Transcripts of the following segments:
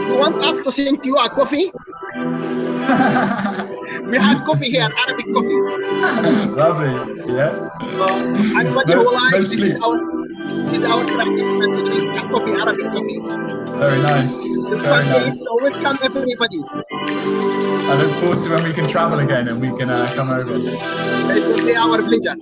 You want us to send you a coffee? We have coffee here, Arabic coffee. Lovely, yeah. Anybody who likes, no this sleep. is our tradition to drink a coffee, Arabic coffee. Very nice. Very nice. So welcome everybody. I look forward to when we can travel again and we can come over. It will be our pleasure.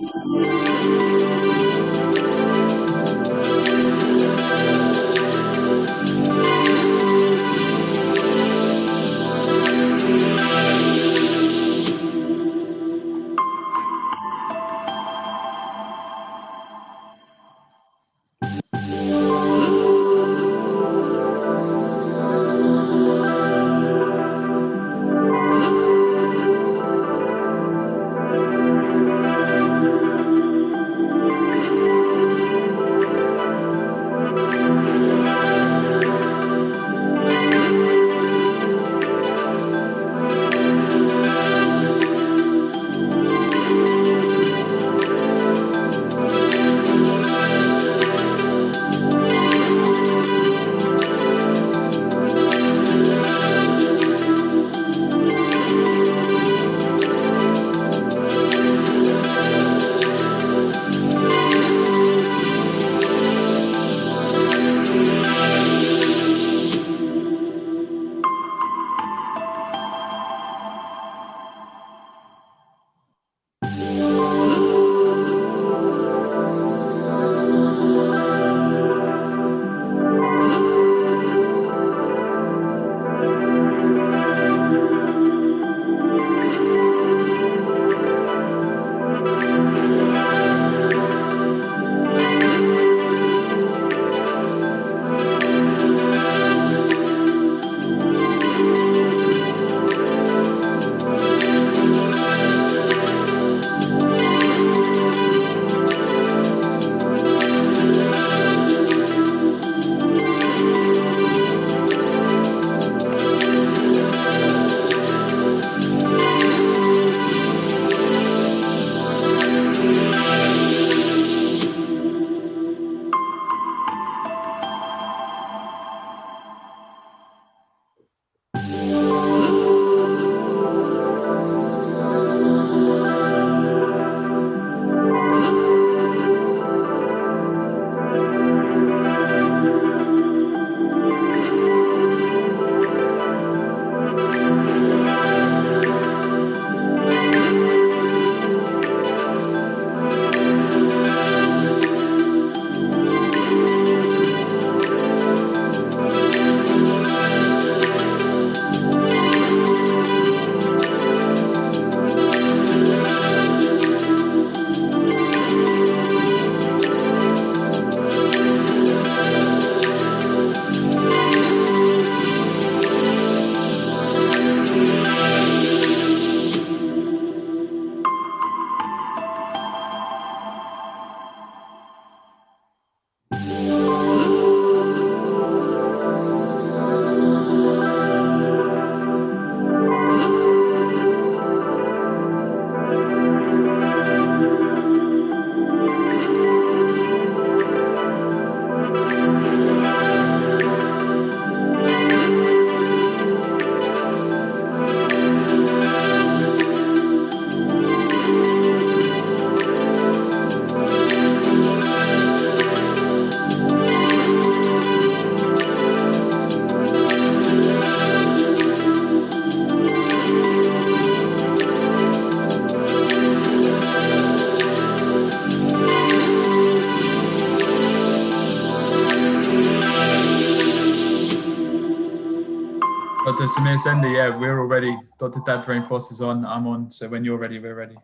Dr. Samir Sendi, yeah, we're all ready. Dr. Dad Rainforce is on, I'm on. So when you're ready, we're ready.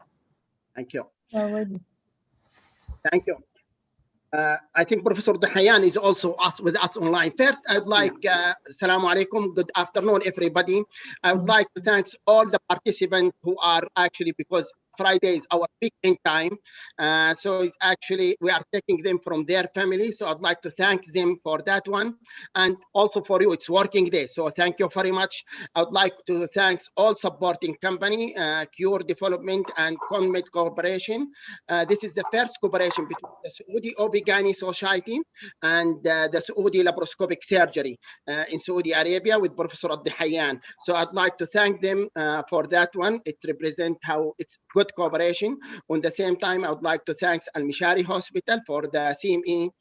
Thank you. Already. Thank you. I think Professor Dahayan is also with us online. First, I'd like, Assalamu alaikum, good afternoon, everybody. I would like to thank all the participants who are actually, because Friday is our weekend time. So it's actually, we are taking them from their family. So I'd like to thank them for that one. And also for you, it's working day. So thank you very much. I'd like to thank all supporting company, Cure Development and Conmed Corporation. This is the first cooperation between the Saudi OB-GYN Society and the Saudi Laparoscopic Surgery in Saudi Arabia with Professor Abdihayyan. So I'd like to thank them for that one. It represents how it's good cooperation. On the same time, I would like to thank Al Mishari Hospital for the CME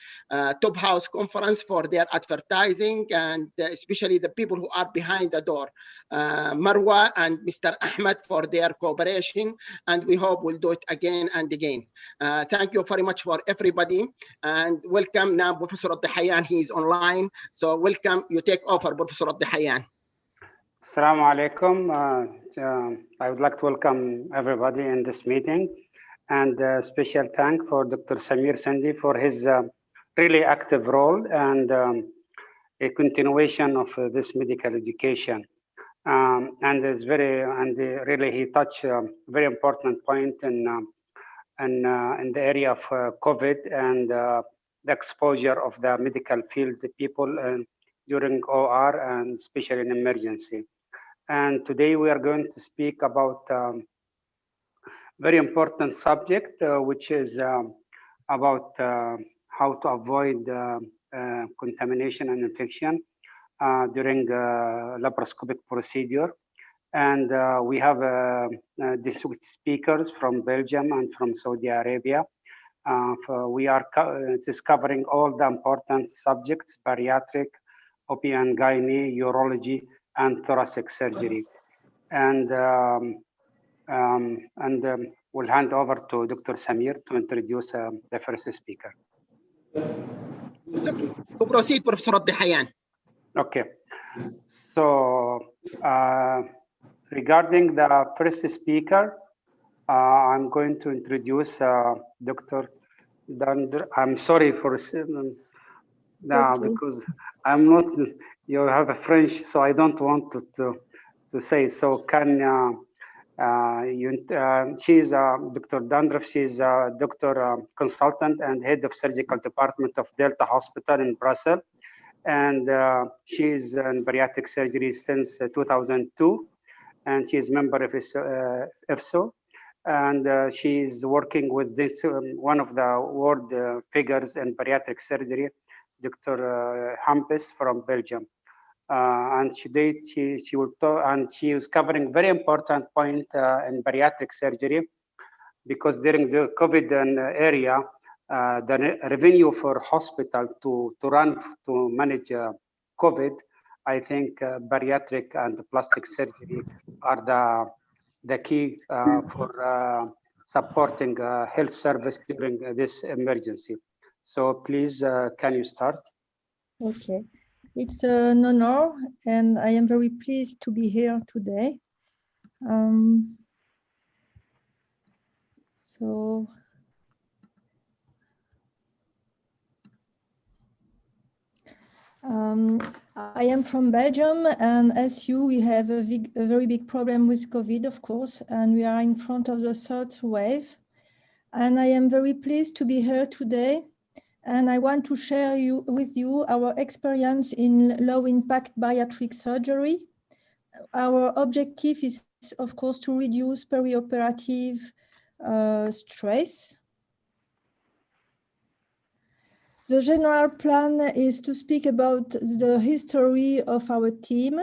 Top House Conference for their advertising, and especially the people who are behind the door, Marwa and Mr. Ahmed, for their cooperation. And we hope we'll do it again and again. Thank you very much for everybody, and welcome now Professor Abdihayyan. He is online, so welcome. You take over, Professor Abdihayyan. Assalamu alaikum. I would like to welcome everybody in this meeting, and special thank for Dr. Samir Sandi for his really active role and a continuation of this medical education. And it's really he touched a very important point in the area of COVID and the exposure of the medical field, the people during OR and especially in emergency. And today we are going to speak about very important subject, which is about how to avoid contamination and infection during laparoscopic procedure. And we have distinguished speakers from Belgium and from Saudi Arabia. It is covering all the important subjects: bariatric, OP and gynae, urology, and thoracic surgery. And we'll hand over to Dr. Samir to introduce the first speaker. To proceed, Professor Abdihayyan. Okay. So regarding the first speaker, I'm going to introduce Dr. Dandr. I'm sorry for because I'm not. You have a French, so I don't want to say. So can she's Dr. Dandrov. She's a doctor consultant and head of surgical department of Delta Hospital in Brussels, and she's in bariatric surgery since 2002, and she's member of IFSO, and she's working with this one of the world figures in bariatric surgery, Dr. Hampus from Belgium. And she will talk, and she is covering very important point in bariatric surgery, because during the COVID area, the revenue for hospital to manage COVID, I think bariatric and plastic surgery are the key for supporting health service during this emergency. So please, can you start? Okay. It's an honor, and I am very pleased to be here today. I am from Belgium, and as you, we have a very big problem with COVID, of course, and we are in front of the third wave. And I am very pleased to be here today. And I want to share with you our experience in low-impact bariatric surgery. Our objective is, of course, to reduce perioperative stress. The general plan is to speak about the history of our team,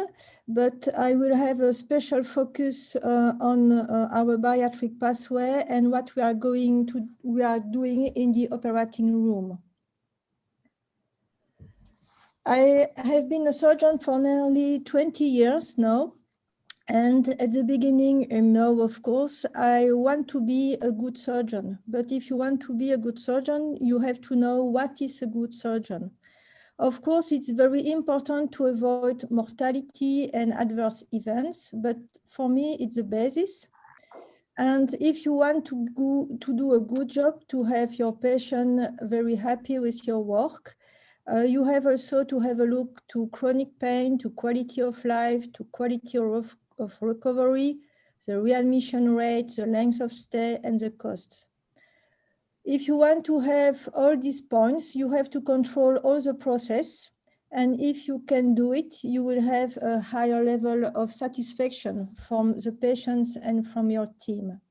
but I will have a special focus on our bariatric pathway and what we are doing in the operating room. I have been a surgeon for nearly 20 years now. And at the beginning, and now, of course, I want to be a good surgeon. But if you want to be a good surgeon, you have to know what is a good surgeon. Of course, it's very important to avoid mortality and adverse events, but for me, it's the basis. And if you want to do a good job, to have your patient very happy with your work, you have also to have a look to chronic pain, to quality of life, to quality of recovery, the readmission rate, the length of stay, and the cost. If you want to have all these points, you have to control all the process. And if you can do it, you will have a higher level of satisfaction from the patients and from your team.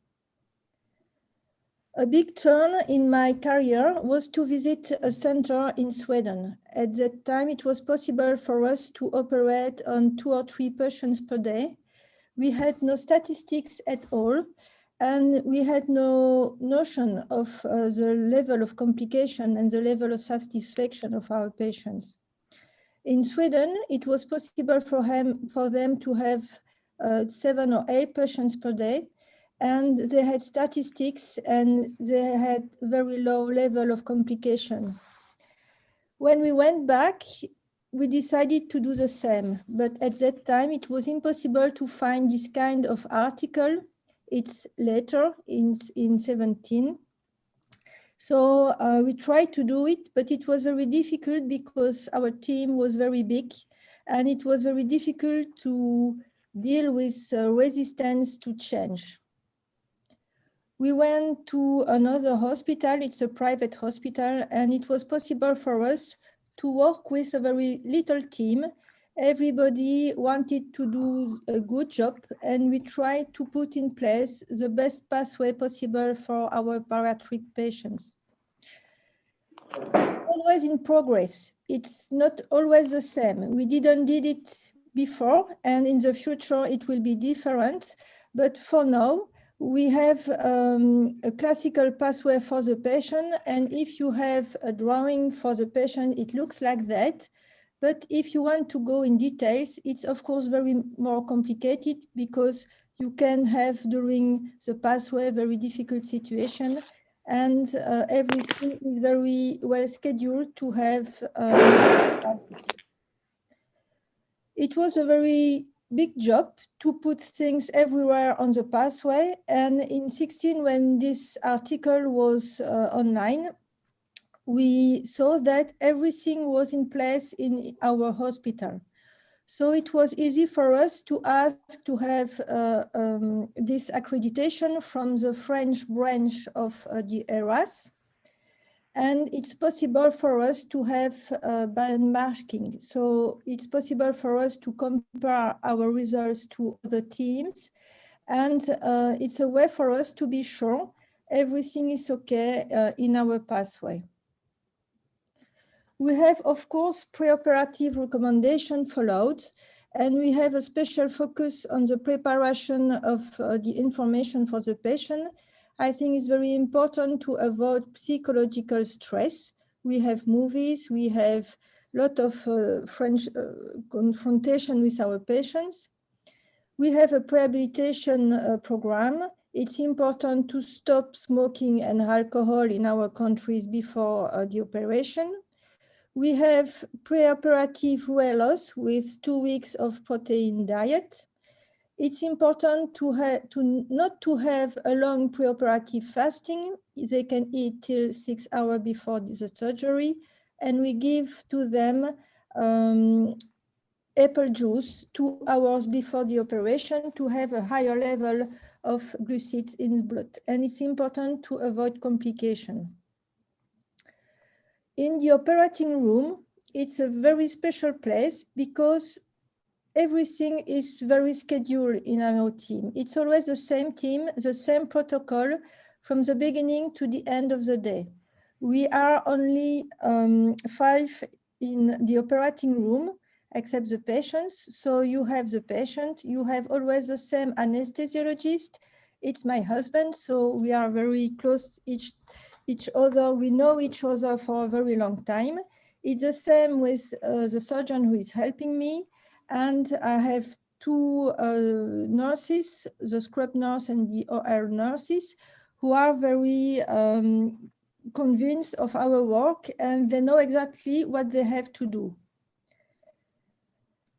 A big turn in my career was to visit a center in Sweden. At that time, it was possible for us to operate on 2 or 3 patients per day. We had no statistics at all, and we had no notion of the level of complication and the level of satisfaction of our patients. In Sweden, it was possible for them to have 7 or 8 patients per day, and they had statistics and they had very low level of complication. When we went back, we decided to do the same, but at that time it was impossible to find this kind of article. It's later in 17. So we tried to do it, but it was very difficult because our team was very big and it was very difficult to deal with resistance to change. We went to another hospital, it's a private hospital, and it was possible for us to work with a very little team. Everybody wanted to do a good job, and we tried to put in place the best pathway possible for our bariatric patients. It's always in progress. It's not always the same. We didn't did it before, and in the future it will be different. But for now, we have a classical pathway for the patient, and if you have a drawing for the patient, it looks like that. But if you want to go in details, it's of course very more complicated because you can have during the pathway very difficult situation, and everything is very well scheduled to have. It was a very big job to put things everywhere on the pathway. And in 16, when this article was online, we saw that everything was in place in our hospital. So it was easy for us to ask to have this accreditation from the French branch of the ERAS. And it's possible for us to have benchmarking. So it's possible for us to compare our results to other teams. And it's a way for us to be sure everything is okay in our pathway. We have, of course, preoperative recommendation followed, and we have a special focus on the preparation of the information for the patient. I think it's very important to avoid psychological stress. We have movies, we have a lot of French confrontation with our patients. We have a rehabilitation program. It's important to stop smoking and alcohol in our countries before the operation. We have preoperative weight loss with 2 weeks of protein diet. It's important not to have a long preoperative fasting. They can eat till 6 hours before the surgery, and we give to them apple juice 2 hours before the operation to have a higher level of glucides in blood. And it's important to avoid complication. In the operating room, it's a very special place because everything is very scheduled in our team. It's always the same team, the same protocol from the beginning to the end of the day. We are only 5 in the operating room, except the patients. So you have the patient, you have always the same anesthesiologist. It's my husband, so we are very close each other. We know each other for a very long time. It's the same with the surgeon who is helping me. And I have 2 nurses, the scrub nurse and the OR nurses, who are very convinced of our work, and they know exactly what they have to do.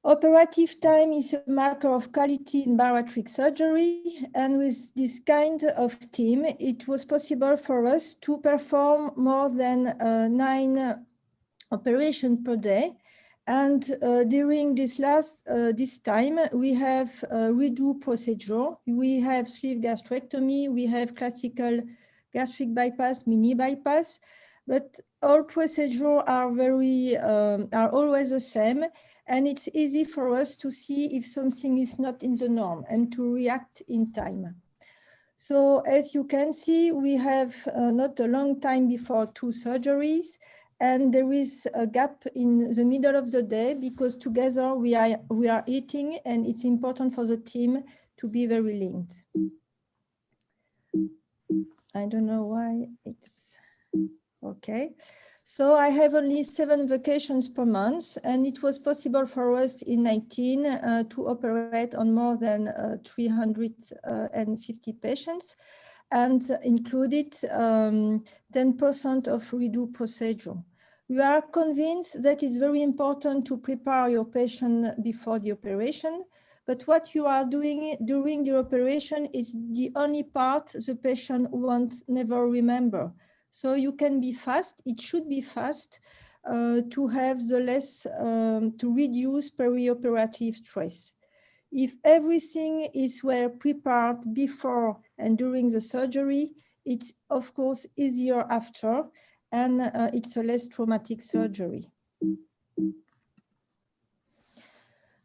Operative time is a marker of quality in bariatric surgery, and with this kind of team, it was possible for us to perform more than 9 operations per day. And during this time, we have redo procedure. We have sleeve gastrectomy. We have classical gastric bypass, mini bypass, but all procedures are are always the same, and it's easy for us to see if something is not in the norm and to react in time. So as you can see, we have not a long time before 2 surgeries, and there is a gap in the middle of the day because together we are eating, and it's important for the team to be very linked. I don't know why it's okay. So I have only 7 vacations per month, and it was possible for us in 19 to operate on more than 350 patients, and included 10% of redo procedure. We are convinced that it's very important to prepare your patient before the operation, but what you are doing during the operation is the only part the patient won't never remember. So you can be fast, it should be fast to have the less, to reduce perioperative stress. If everything is well prepared before and during the surgery, it's of course easier after, and it's a less traumatic surgery.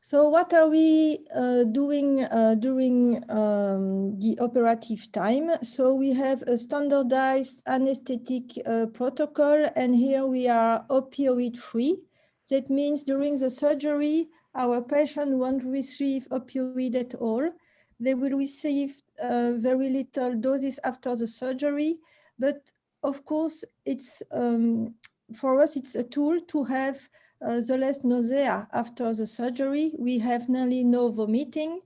So what are we doing during the operative time? So we have a standardized anesthetic protocol, and here we are opioid free. That means during the surgery, our patient won't receive opioid at all. They will receive very little doses after the surgery, but of course, it's for us, it's a tool to have the less nausea after the surgery. We have nearly no vomiting,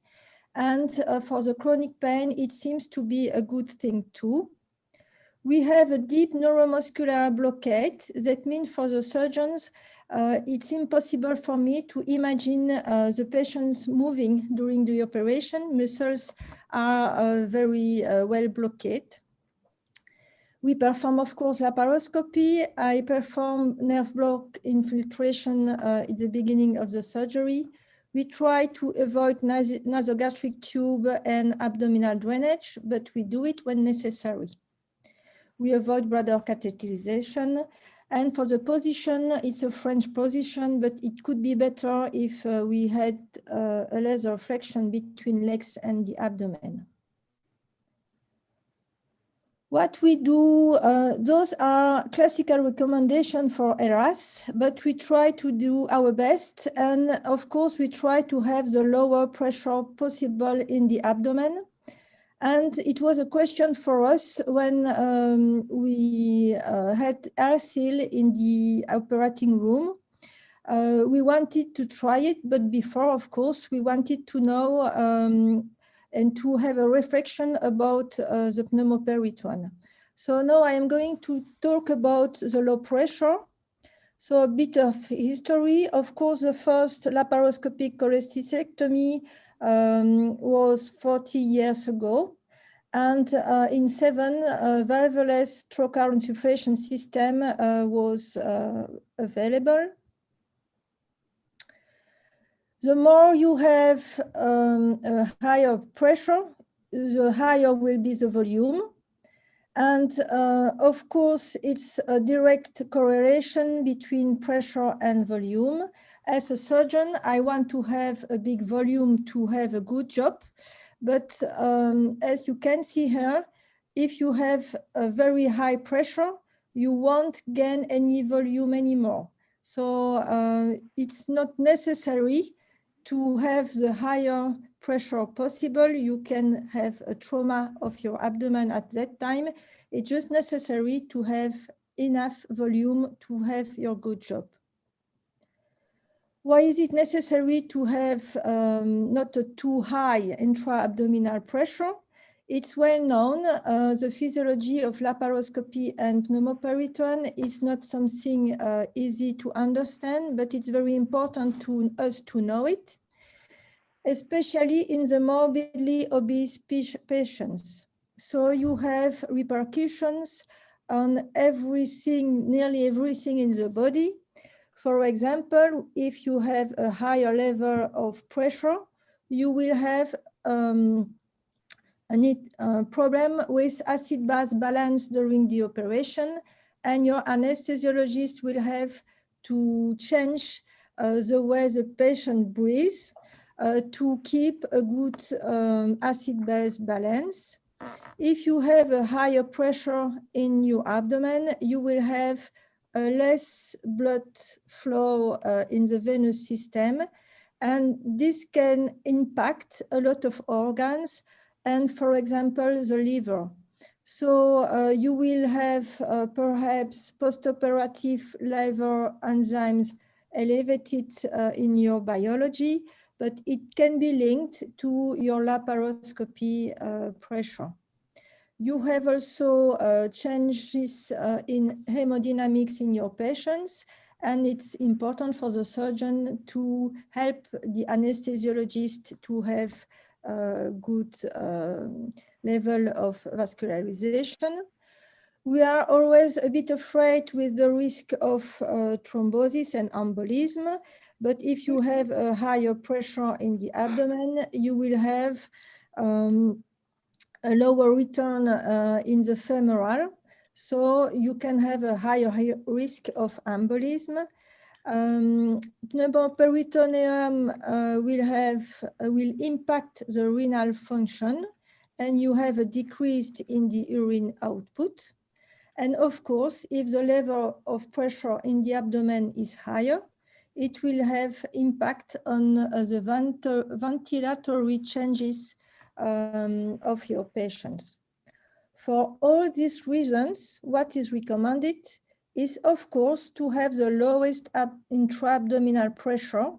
and for the chronic pain, it seems to be a good thing too. We have a deep neuromuscular blockade. That means for the surgeons, it's impossible for me to imagine the patients moving during the operation. Muscles are very well blockaded. We perform, of course, laparoscopy. I perform nerve block infiltration at the beginning of the surgery. We try to avoid nasogastric tube and abdominal drainage, but we do it when necessary. We avoid bladder catheterization. And for the position, it's a French position, but it could be better if we had a lesser flexion between legs and the abdomen. What we do, those are classical recommendations for ERAS, but we try to do our best. And of course, we try to have the lower pressure possible in the abdomen. And it was a question for us when we had air seal in the operating room. We wanted to try it, but before, of course, we wanted to know and to have a reflection about the pneumoperitoneum. So now I am going to talk about the low pressure. So a bit of history. Of course, the first laparoscopic cholecystectomy was 40 years ago. And in 7, valveless trocar insufflation system was available. The more you have a higher pressure, the higher will be the volume. And of course, it's a direct correlation between pressure and volume. As a surgeon, I want to have a big volume to have a good job. But as you can see here, if you have a very high pressure, you won't gain any volume anymore. So it's not necessary to have the higher pressure possible. You can have a trauma of your abdomen at that time. It's just necessary to have enough volume to have your good job. Why is it necessary to have not a too high intra-abdominal pressure? It's well known, the physiology of laparoscopy and pneumoperitoneum is not something easy to understand, but it's very important to us to know it, especially in the morbidly obese patients. So you have repercussions on everything, nearly everything in the body, For example, if you have a higher level of pressure, you will have a problem with acid-base balance during the operation, and your anesthesiologist will have to change the way the patient breathes to keep a good acid-base balance. If you have a higher pressure in your abdomen, you will have less blood flow in the venous system, and this can impact a lot of organs, and for example, the liver. So you will have perhaps postoperative liver enzymes elevated in your biology, but it can be linked to your laparoscopy pressure. You have also changes in hemodynamics in your patients, and it's important for the surgeon to help the anesthesiologist to have a good level of vascularization. We are always a bit afraid with the risk of thrombosis and embolism, but if you have a higher pressure in the abdomen, you will have a lower return in the femoral, so you can have a higher risk of embolism. Pneumoperitoneum will impact the renal function, and you have a decrease in the urine output. And of course, if the level of pressure in the abdomen is higher, it will have impact on the ventilatory changes of your patients. For all these reasons, what is recommended is, of course, to have the lowest intra-abdominal pressure,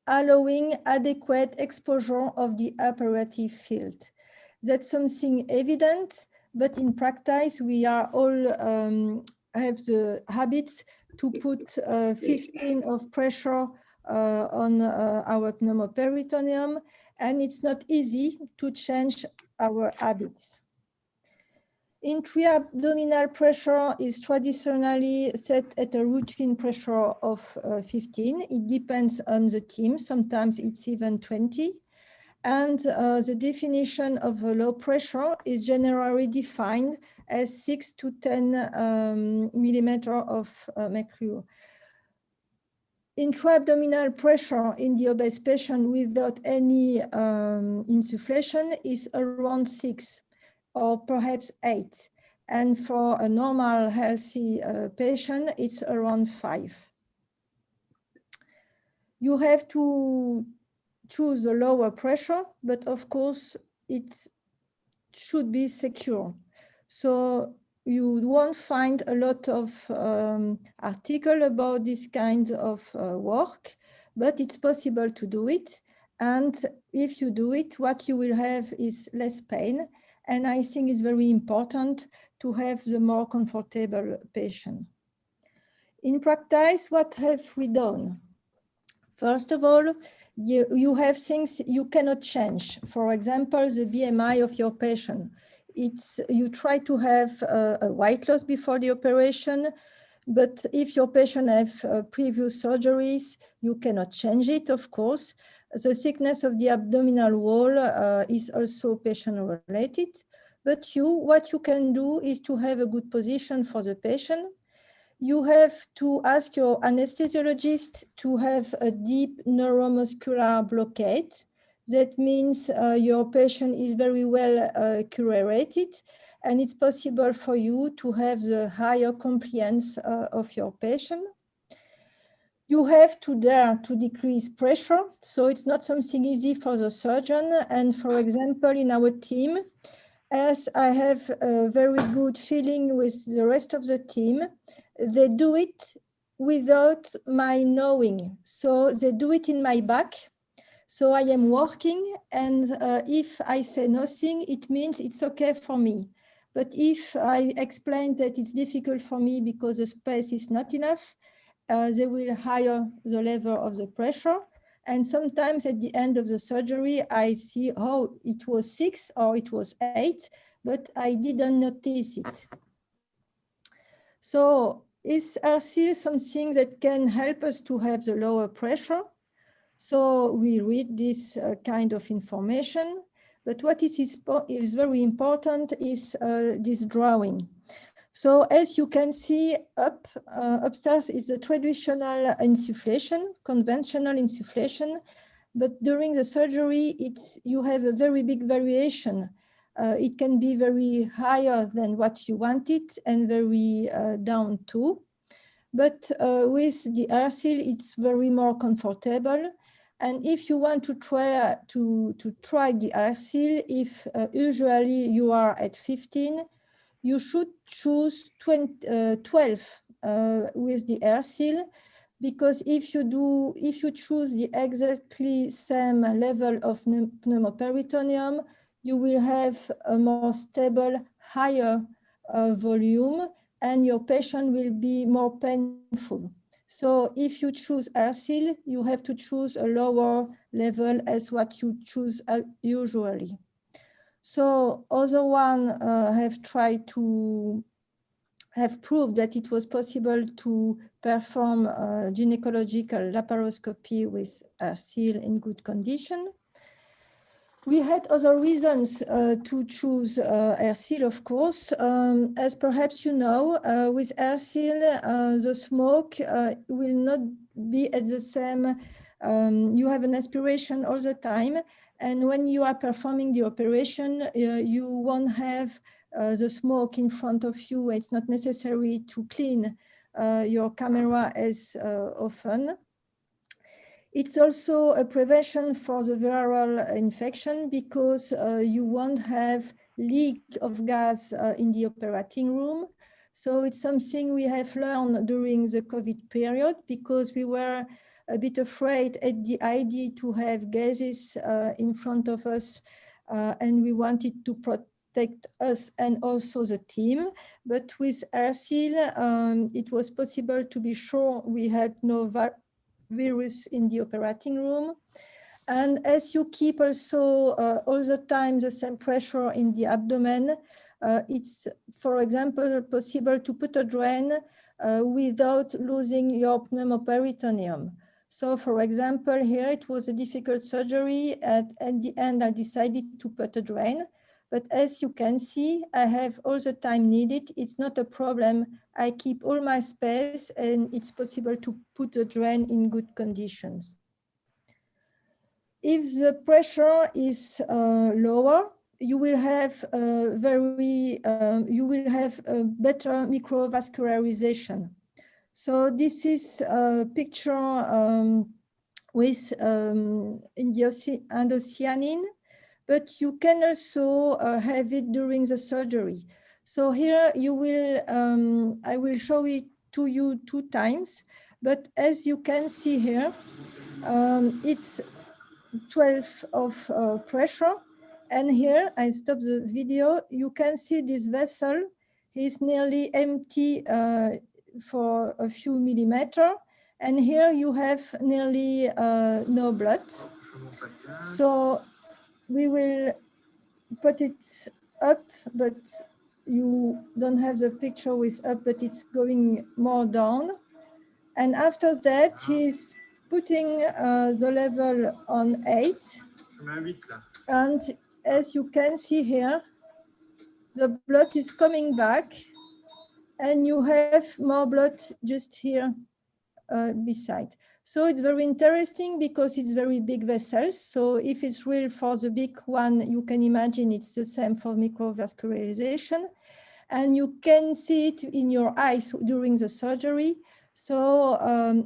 allowing adequate exposure of the operative field. That's something evident, but in practice, we are all have the habits to put 15 of pressure on our pneumoperitoneum, and it's not easy to change our habits. Intra-abdominal pressure is traditionally set at a routine pressure of 15. It depends on the team. Sometimes it's even 20. And the definition of a low pressure is generally defined as 6 to 10 millimeter of mercury. Intra-abdominal pressure in the obese patient without any insufflation is around 6 or perhaps 8. And for a normal healthy patient, it's around 5. You have to choose a lower pressure, but of course it should be secure. So you won't find a lot of articles about this kind of work, but it's possible to do it. And if you do it, what you will have is less pain. And I think it's very important to have the more comfortable patient. In practice, what have we done? First of all, you have things you cannot change. For example, the BMI of your patient. You try to have a weight loss before the operation, but if your patient have previous surgeries, you cannot change it, of course. The thickness of the abdominal wall is also patient-related, but what you can do is to have a good position for the patient. You have to ask your anesthesiologist to have a deep neuromuscular blockade. That means your patient is very well curated, and it's possible for you to have the higher compliance of your patient. You have to dare to decrease pressure, so it's not something easy for the surgeon. And for example, in our team, as I have a very good feeling with the rest of the team, they do it without my knowing. So they do it in my back. So I am working, and if I say nothing, it means it's okay for me. But if I explain that it's difficult for me because the space is not enough, they will higher the level of the pressure. And sometimes at the end of the surgery, I see, oh, it was 6 or it was 8, but I didn't notice it. So is RCL something that can help us to have the lower pressure? So we read this kind of information, but what is very important is this drawing. So as you can see upstairs is the traditional insufflation, conventional insufflation, but during the surgery, you have a very big variation. It can be very higher than what you wanted and very down too. But with the RCL, it's very more comfortable. And if you want to try the RCL, if usually you are at 15, you should choose 12 with the RCL, because if you choose the exactly same level of pneumoperitoneum, you will have a more stable, higher volume, and your patient will be more painful. So if you choose RCL, you have to choose a lower level as what you choose usually. So other one have tried to have proved that it was possible to perform gynecological laparoscopy with RCL in good condition. We had other reasons to choose RCL, of course. As perhaps you know, with RCL, the smoke will not be at the same, you have an aspiration all the time. And when you are performing the operation, you won't have the smoke in front of you. It's not necessary to clean your camera as often. It's also a prevention for the viral infection, because you won't have leak of gas in the operating room. So it's something we have learned during the COVID period, because we were a bit afraid at the idea to have gases in front of us, and we wanted to protect us and also the team. But with RCL, it was possible to be sure we had no virus in the operating room. And as you keep also all the time the same pressure in the abdomen, it's, for example, possible to put a drain without losing your pneumoperitoneum. So for example, here it was a difficult surgery. At the end, I decided to put a drain. But as you can see, I have all the time needed. It's not a problem. I keep all my space, and it's possible to put the drain in good conditions. If the pressure is lower, you will have a better microvascularization. So this is a picture with indocyanine, but you can also have it during the surgery. So here you will, I will show it to you 2 times, but as you can see here, it's 12 of pressure. And here, I stop the video, you can see this vessel is nearly empty for a few millimeters. And here you have nearly no blood. So we will put it up, but you don't have the picture with up, but it's going more down. And after that, he's putting the level on 8. And as you can see here, the blood is coming back, and you have more blood just here beside. So it's very interesting because it's very big vessels. So if it's real for the big one, you can imagine it's the same for microvascularization. And you can see it in your eyes during the surgery. So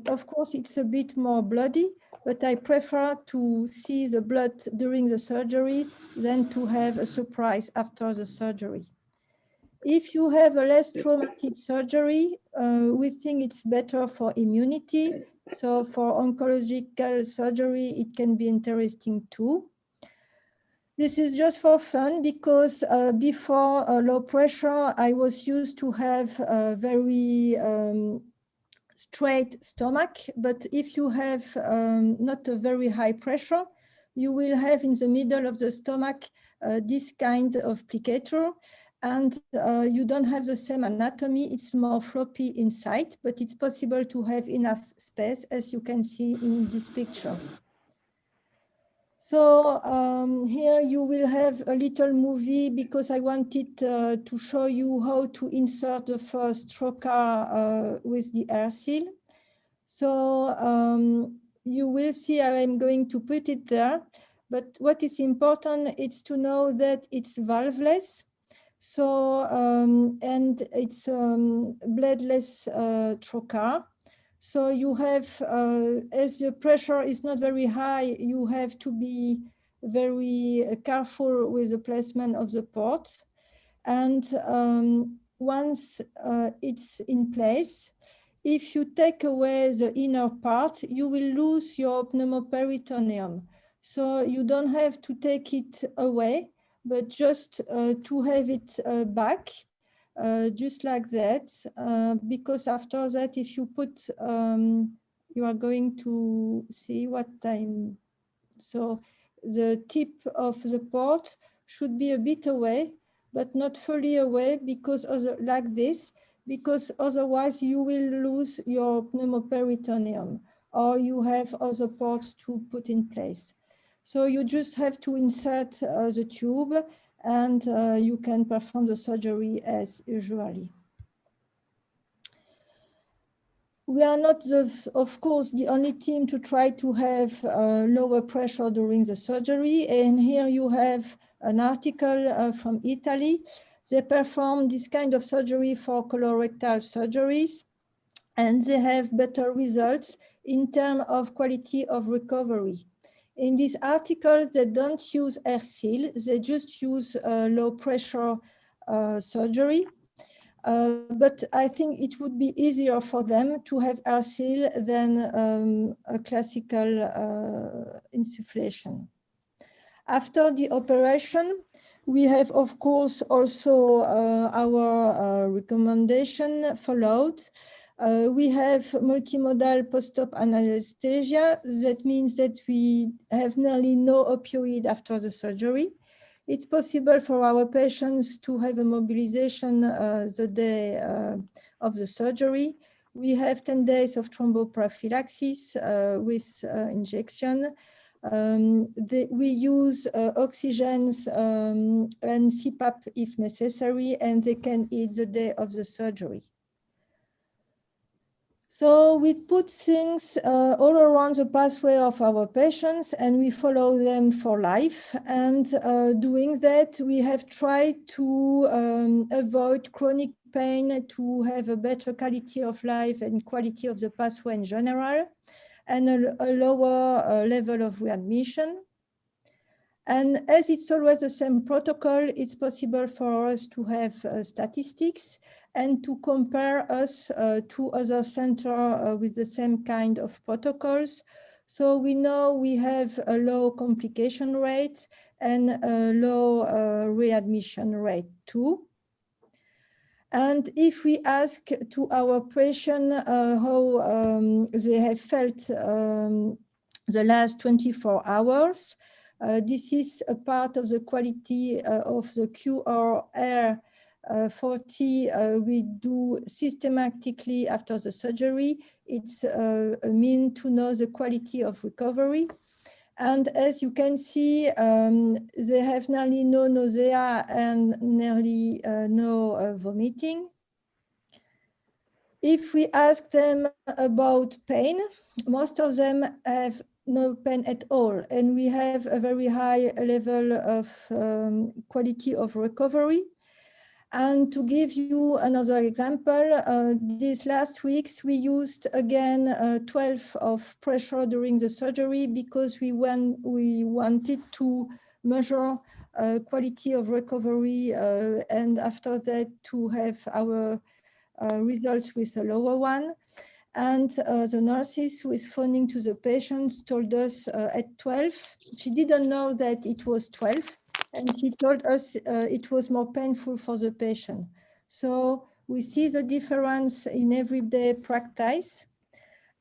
of course, it's a bit more bloody, but I prefer to see the blood during the surgery than to have a surprise after the surgery. If you have a less traumatic surgery, we think it's better for immunity. So for oncological surgery, it can be interesting too. This is just for fun, because before low pressure, I was used to have a very straight stomach. But if you have not a very high pressure, you will have in the middle of the stomach this kind of plicator. and you don't have the same anatomy. It's more floppy inside, but it's possible to have enough space, as you can see in this picture. So here you will have a little movie because I wanted to show you how to insert the first trocar with the air seal. So you will see I'm going to put it there. But what is important is to know that it's valveless. So, and it's bladeless trocar. So you have, as the pressure is not very high, you have to be very careful with the placement of the port. And once it's in place, if you take away the inner part, you will lose your pneumoperitoneum. So you don't have to take it away, but just to have it back, just like that, because after that, if you put, you are going to see what time. So the tip of the port should be a bit away, but not fully away, because like this, because otherwise you will lose your pneumoperitoneum, or you have other ports to put in place. So you just have to insert the tube, and you can perform the surgery as usually. We are not, of course, the only team to try to have lower pressure during the surgery. And here you have an article from Italy. They perform this kind of surgery for colorectal surgeries, and they have better results in terms of quality of recovery. In these articles, they don't use air seal, they just use low pressure surgery. But I think it would be easier for them to have air seal than a classical insufflation. After the operation, we have, of course, also our recommendation followed. We have multimodal post-op anesthesia. That means that we have nearly no opioid after the surgery. It's possible for our patients to have a mobilization the day of the surgery. We have 10 days of thromboprophylaxis with injection. We use oxygens and CPAP if necessary, and they can eat the day of the surgery. So we put things all around the pathway of our patients, and we follow them for life. And doing that, we have tried to avoid chronic pain, to have a better quality of life and quality of the pathway in general, and a lower level of readmission. And as it's always the same protocol, it's possible for us to have statistics and to compare us to other centers with the same kind of protocols. So we know we have a low complication rate and a low readmission rate too. And if we ask to our patient how they have felt the last 24 hours, this is a part of the quality of the QRR 40 we do systematically after the surgery. It's a mean to know the quality of recovery. And as you can see, they have nearly no nausea and nearly no vomiting. If we ask them about pain, most of them have no pain at all. And we have a very high level of quality of recovery. And to give you another example, these last weeks, we used again 12 of pressure during the surgery because we wanted to measure quality of recovery and after that to have our results with a lower one. And the nurses who is phoning to the patients told us at 12, she didn't know that it was 12. And she told us it was more painful for the patient. So we see the difference in everyday practice.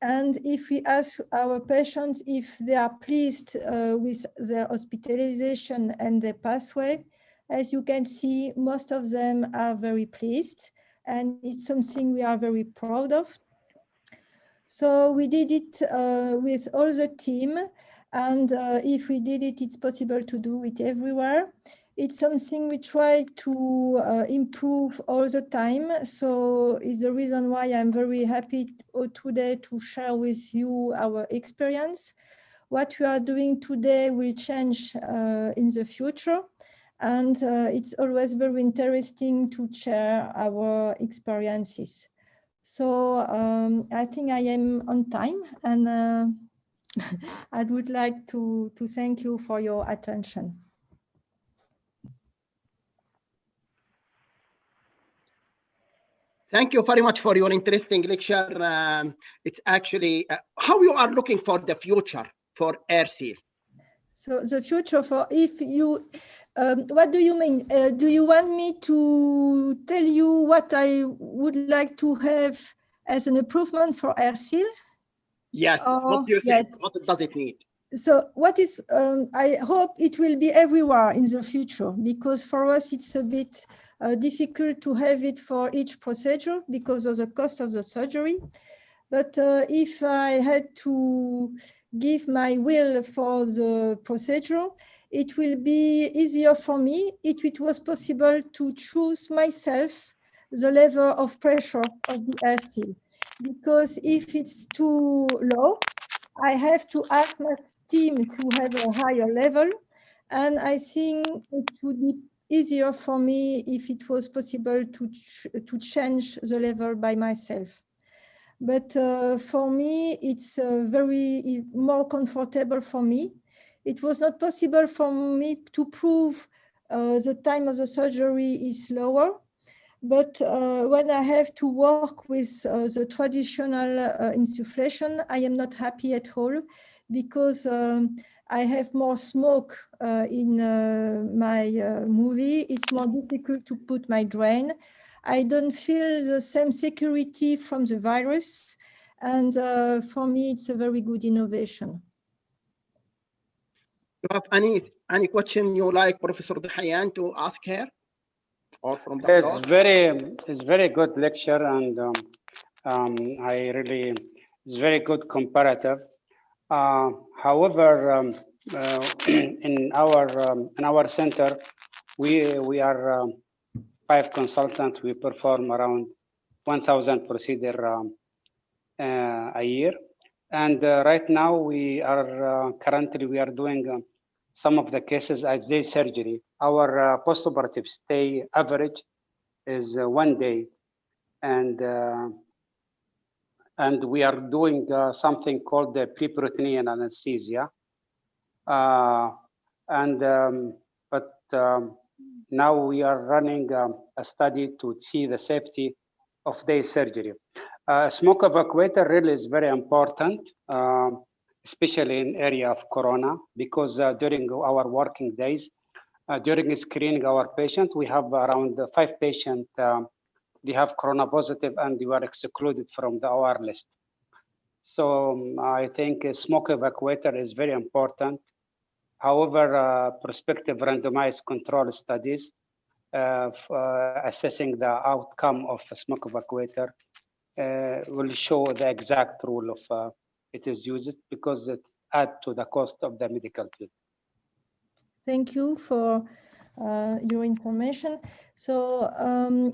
And if we ask our patients if they are pleased with their hospitalization and their pathway, As you can see, most of them are very pleased, and it's something we are very proud of. So we did it with all the team, and if we did it, it's possible to do it everywhere. It's something we try to improve all the time. So it's the reason why I'm very happy today to share with you our experience. What we are doing today will change in the future. And it's always very interesting to share our experiences. So I think I am on time, and I would like to thank you for your attention. Thank you very much for your interesting lecture. It's actually how you are looking for the future for AirSeal. So the future for, if you, what do you mean? Do you want me to tell you what I would like to have as an improvement for AirSeal? Yes, what do you think? Yes. What does it need? So what is, I hope it will be everywhere in the future, because for us it's a bit difficult to have it for each procedure because of the cost of the surgery. But if I had to give my will for the procedure, it will be easier for me if it was possible to choose myself the level of pressure of the AirSeal. Because if it's too low, I have to ask my team to have a higher level. And I think it would be easier for me if it was possible to change the level by myself. But for me, it's very more comfortable for me. It was not possible for me to prove the time of the surgery is lower. But when I have to work with the traditional insufflation, I am not happy at all, because I have more smoke in my movie. It's more difficult to put my drain. I don't feel the same security from the virus. And for me, it's a very good innovation. You have any question you like Professor Dahayan to ask her? Or from the floor? It's very good lecture, and I really, it's very good comparative. However, in our center, we are 5 consultants. We perform around 1,000 procedure a year, and right now we are currently we are doing some of the cases as day surgery. Our postoperative stay average is 1 day, and we are doing something called the pre-peritoneal anesthesia. Now we are running a study to see the safety of day surgery. Smoke evacuator really is very important, especially in area of corona, because during our working days, during screening our patient, we have around 5 patients. They have corona positive and they were excluded from our list. So I think a smoke evacuator is very important. However, prospective randomized control studies assessing the outcome of a smoke evacuator will show the exact rule of it is used, because it adds to the cost of the medical treatment. Thank you for your information. So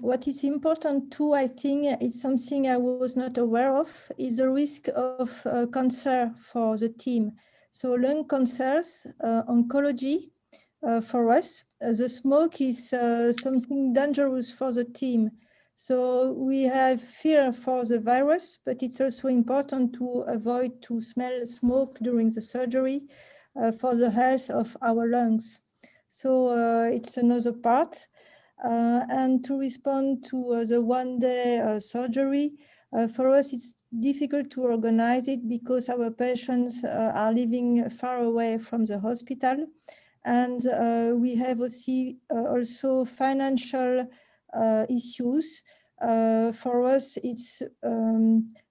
what is important too, I think it's something I was not aware of, is the risk of cancer for the team. So lung cancers, oncology, for us, the smoke is something dangerous for the team. So we have fear for the virus, but it's also important to avoid to smell smoke during the surgery for the health of our lungs. So it's another part. And to respond to the one-day surgery, for us it's difficult to organize it because our patients are living far away from the hospital. And we have also financial issues. For us, it's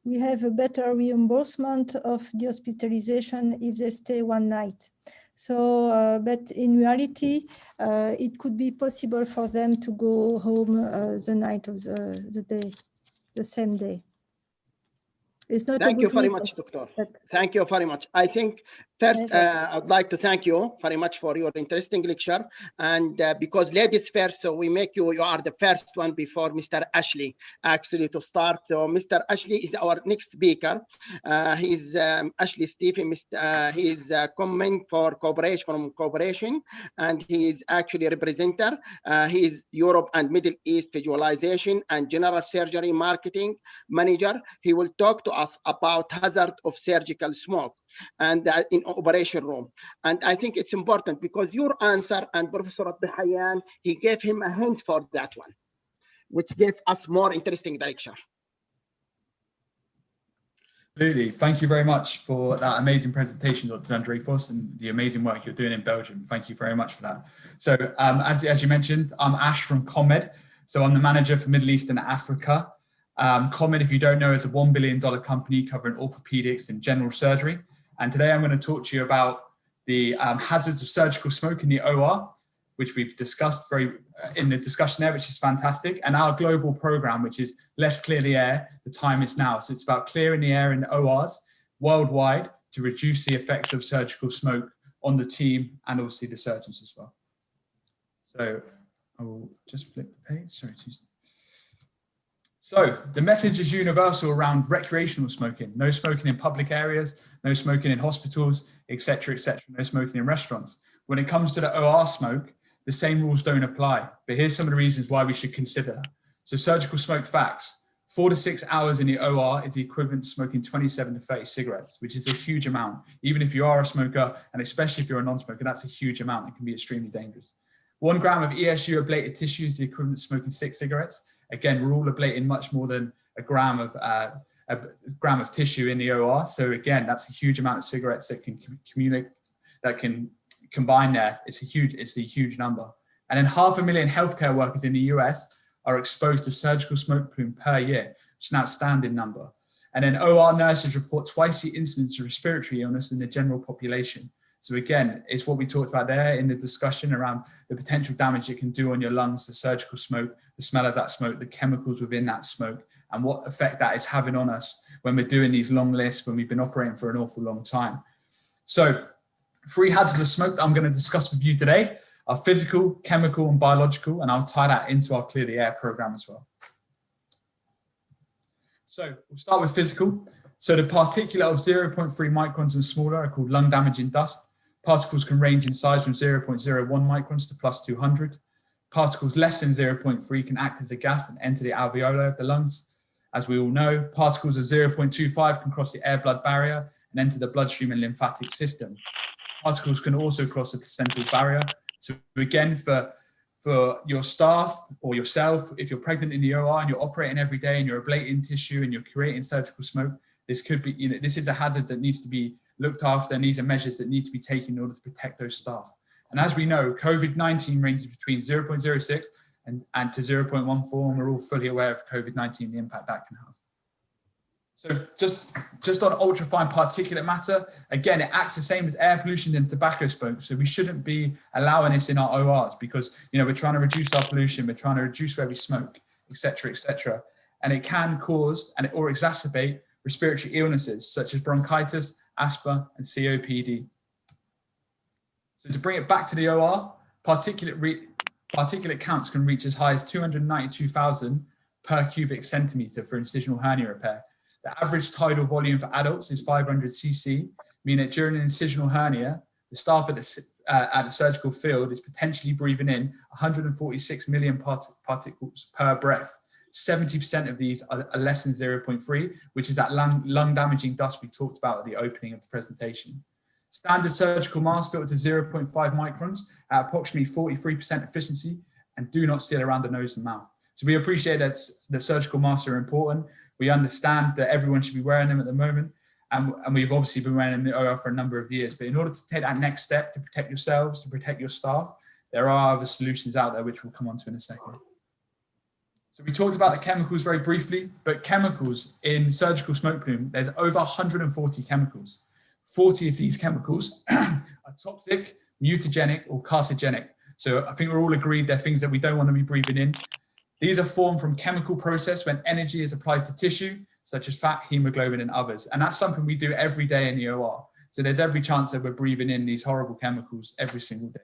we have a better reimbursement of the hospitalization if they stay one night. So, but in reality, it could be possible for them to go home the night of the day, the same day. It's not Thank you very week, much, Doctor. Thank you very much. I think first, I'd like to thank you very much for your interesting lecture. And because ladies first, so we make you are the first one before Mr. Ashley actually to start. So Mr. Ashley is our next speaker. He's Ashley Stephen. He is comment for cooperation, and he is actually a representative. He is Europe and Middle East visualization and general surgery marketing manager. He will talk to us about hazard of surgical smoke and in operation room. And I think it's important because your answer and Professor Abdelhayan, he gave him a hint for that one, which gave us more interesting lecture. Absolutely. Thank you very much for that amazing presentation, Dr. Dreyfus, and the amazing work you're doing in Belgium. Thank you very much for that. So as you mentioned, I'm Ash from ComMed. So I'm the manager for Middle East and Africa. ComMed, if you don't know, is a $1 billion company covering orthopedics and general surgery. And today I'm going to talk to you about the hazards of surgical smoke in the OR, which we've discussed in the discussion there, which is fantastic. And our global program, which is Let's Clear the Air, the time is now. So it's about clearing the air in the ORs worldwide to reduce the effects of surgical smoke on the team and obviously the surgeons as well. So I will just flip the page. Sorry, So the message is universal around recreational smoking. No smoking in public areas, no smoking in hospitals, etc., etc. No smoking in restaurants. When it comes to the OR smoke, the same rules don't apply. But here's some of the reasons why we should consider that. So surgical smoke facts. 4 to 6 hours in the OR is the equivalent to smoking 27 to 30 cigarettes, which is a huge amount. Even if you are a smoker, and especially if you're a non-smoker, that's a huge amount. It can be extremely dangerous. 1 gram of ESU ablated tissue is the equivalent to smoking 6 cigarettes. Again, we're all ablating much more than a gram of tissue in the OR. So again, that's a huge amount of cigarettes that can combine there. It's a huge number. And then 500,000 healthcare workers in the US are exposed to surgical smoke plume per year, which is an outstanding number. And then OR nurses report twice the incidence of respiratory illness in the general population. So again, it's what we talked about there in the discussion around the potential damage it can do on your lungs, the surgical smoke, the smell of that smoke, the chemicals within that smoke, and what effect that is having on us when we're doing these long lists, when we've been operating for an awful long time. So 3 hazards of smoke that I'm going to discuss with you today are physical, chemical, and biological, and I'll tie that into our Clear the Air program as well. So we'll start with physical. So the particulate of 0.3 microns and smaller are called lung damaging dust. Particles can range in size from 0.01 microns to plus 200. Particles less than 0.3 can act as a gas and enter the alveoli of the lungs. As we all know, particles of 0.25 can cross the air-blood barrier and enter the bloodstream and lymphatic system. Particles can also cross the placental barrier. So again, for your staff or yourself, if you're pregnant in the OR and you're operating every day and you're ablating tissue and you're creating surgical smoke, this could be, this is a hazard that needs to be looked after, and these are measures that need to be taken in order to protect those staff. And as we know, COVID-19 ranges between 0.06 and to 0.14, and we're all fully aware of COVID-19, the impact that can have. So just on ultrafine particulate matter, again, it acts the same as air pollution and tobacco smoke. So we shouldn't be allowing this in our ORs because, we're trying to reduce our pollution, we're trying to reduce where we smoke, etc., etc. And it can cause or exacerbate respiratory illnesses such as bronchitis, asthma, and COPD. So to bring it back to the OR, particulate counts can reach as high as 292,000 per cubic centimeter for incisional hernia repair. The average tidal volume for adults is 500 cc, meaning that during an incisional hernia, the staff at the surgical field is potentially breathing in 146 million particles per breath. 70% of these are less than 0.3, which is that lung damaging dust we talked about at the opening of the presentation. Standard surgical masks filter to 0.5 microns at approximately 43% efficiency and do not seal around the nose and mouth. So we appreciate that the surgical masks are important. We understand that everyone should be wearing them at the moment. And we've obviously been wearing them in the OR for a number of years. But in order to take that next step to protect yourselves, to protect your staff, there are other solutions out there, which we'll come on to in a second. So we talked about the chemicals very briefly, but chemicals in surgical smoke plume, there's over 140 chemicals. 40 of these chemicals are toxic, mutagenic, or carcinogenic. So I think we're all agreed they're things that we don't want to be breathing in. These are formed from chemical process when energy is applied to tissue, such as fat, hemoglobin, and others. And that's something we do every day in the OR. So there's every chance that we're breathing in these horrible chemicals every single day.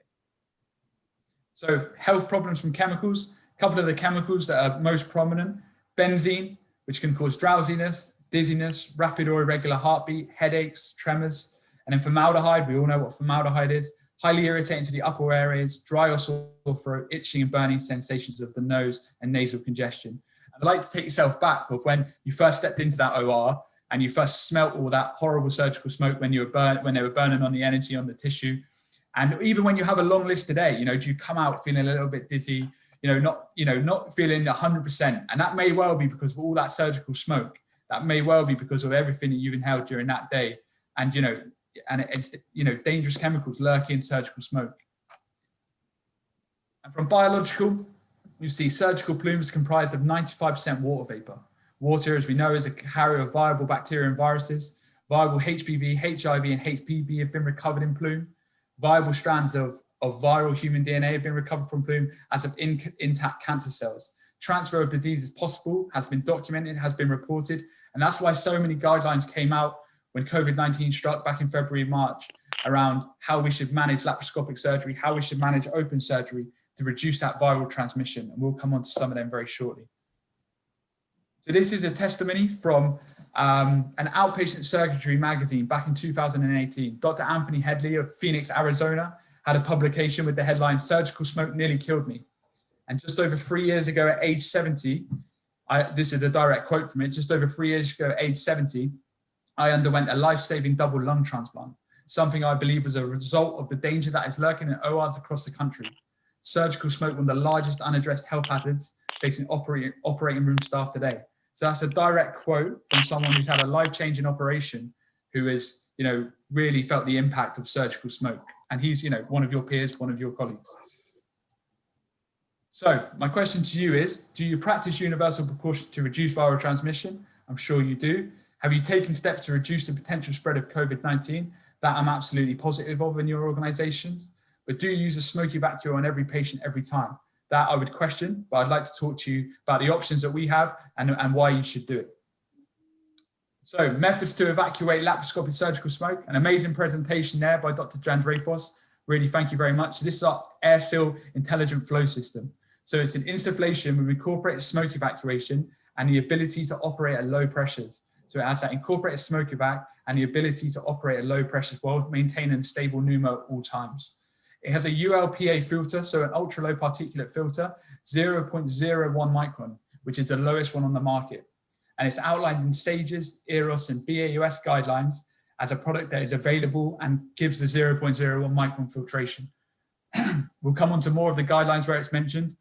So health problems from chemicals, a couple of the chemicals that are most prominent: benzene, which can cause drowsiness, dizziness, rapid or irregular heartbeat, headaches, tremors. And then formaldehyde, we all know what formaldehyde is, highly irritating to the upper areas, dry or sore throat, itching and burning sensations of the nose and nasal congestion. And I'd like to take yourself back of when you first stepped into that OR and you first smelt all that horrible surgical smoke when they were burning on the energy on the tissue. And even when you have a long list today, do you come out feeling a little bit dizzy, not feeling 100%. And that may well be because of all that surgical smoke. That may well be because of everything that you've inhaled during that day. And, it's dangerous chemicals lurking in surgical smoke. And from biological, you see surgical plumes comprised of 95% water vapor. Water, as we know, is a carrier of viable bacteria and viruses. Viable HPV, HIV, and HPV have been recovered in plume. Viable strands of viral human DNA have been recovered from plume, as of intact cancer cells. Transfer of disease is possible, has been documented, has been reported. And that's why so many guidelines came out when COVID-19 struck back in February, March, around how we should manage laparoscopic surgery, how we should manage open surgery to reduce that viral transmission. And we'll come on to some of them very shortly. So this is a testimony from an outpatient surgery magazine back in 2018. Dr. Anthony Headley of Phoenix, Arizona, had a publication with the headline, "Surgical Smoke Nearly Killed Me." And just over 3 years ago at age 70, this is a direct quote from it, just over 3 years ago at age 70, I underwent a life-saving double lung transplant, something I believe was a result of the danger that is lurking in ORs across the country. Surgical smoke, one of the largest unaddressed health hazards facing operating room staff today. So that's a direct quote from someone who's had a life-changing operation, who has, really felt the impact of surgical smoke. And he's, one of your peers, one of your colleagues. So my question to you is, do you practice universal precautions to reduce viral transmission? I'm sure you do. Have you taken steps to reduce the potential spread of COVID-19? That I'm absolutely positive of in your organizations. But do you use a smoke evacuator on every patient every time? That I would question, but I'd like to talk to you about the options that we have and why you should do it. So methods to evacuate laparoscopic surgical smoke. An amazing presentation there by Dr. Drandreifos. Really, thank you very much. So this is our air-seal intelligent flow system. So it's an insufflation with incorporated smoke evacuation and the ability to operate at low pressures. So it has that incorporated smoke evac and the ability to operate at low pressures while maintaining a stable pneumo at all times. It has a ULPA filter, so an ultra low particulate filter, 0.01 micron, which is the lowest one on the market. And it's outlined in SAGES, EROS, and BAUS guidelines as a product that is available and gives the 0.01 micron filtration. We'll come on to more of the guidelines where it's mentioned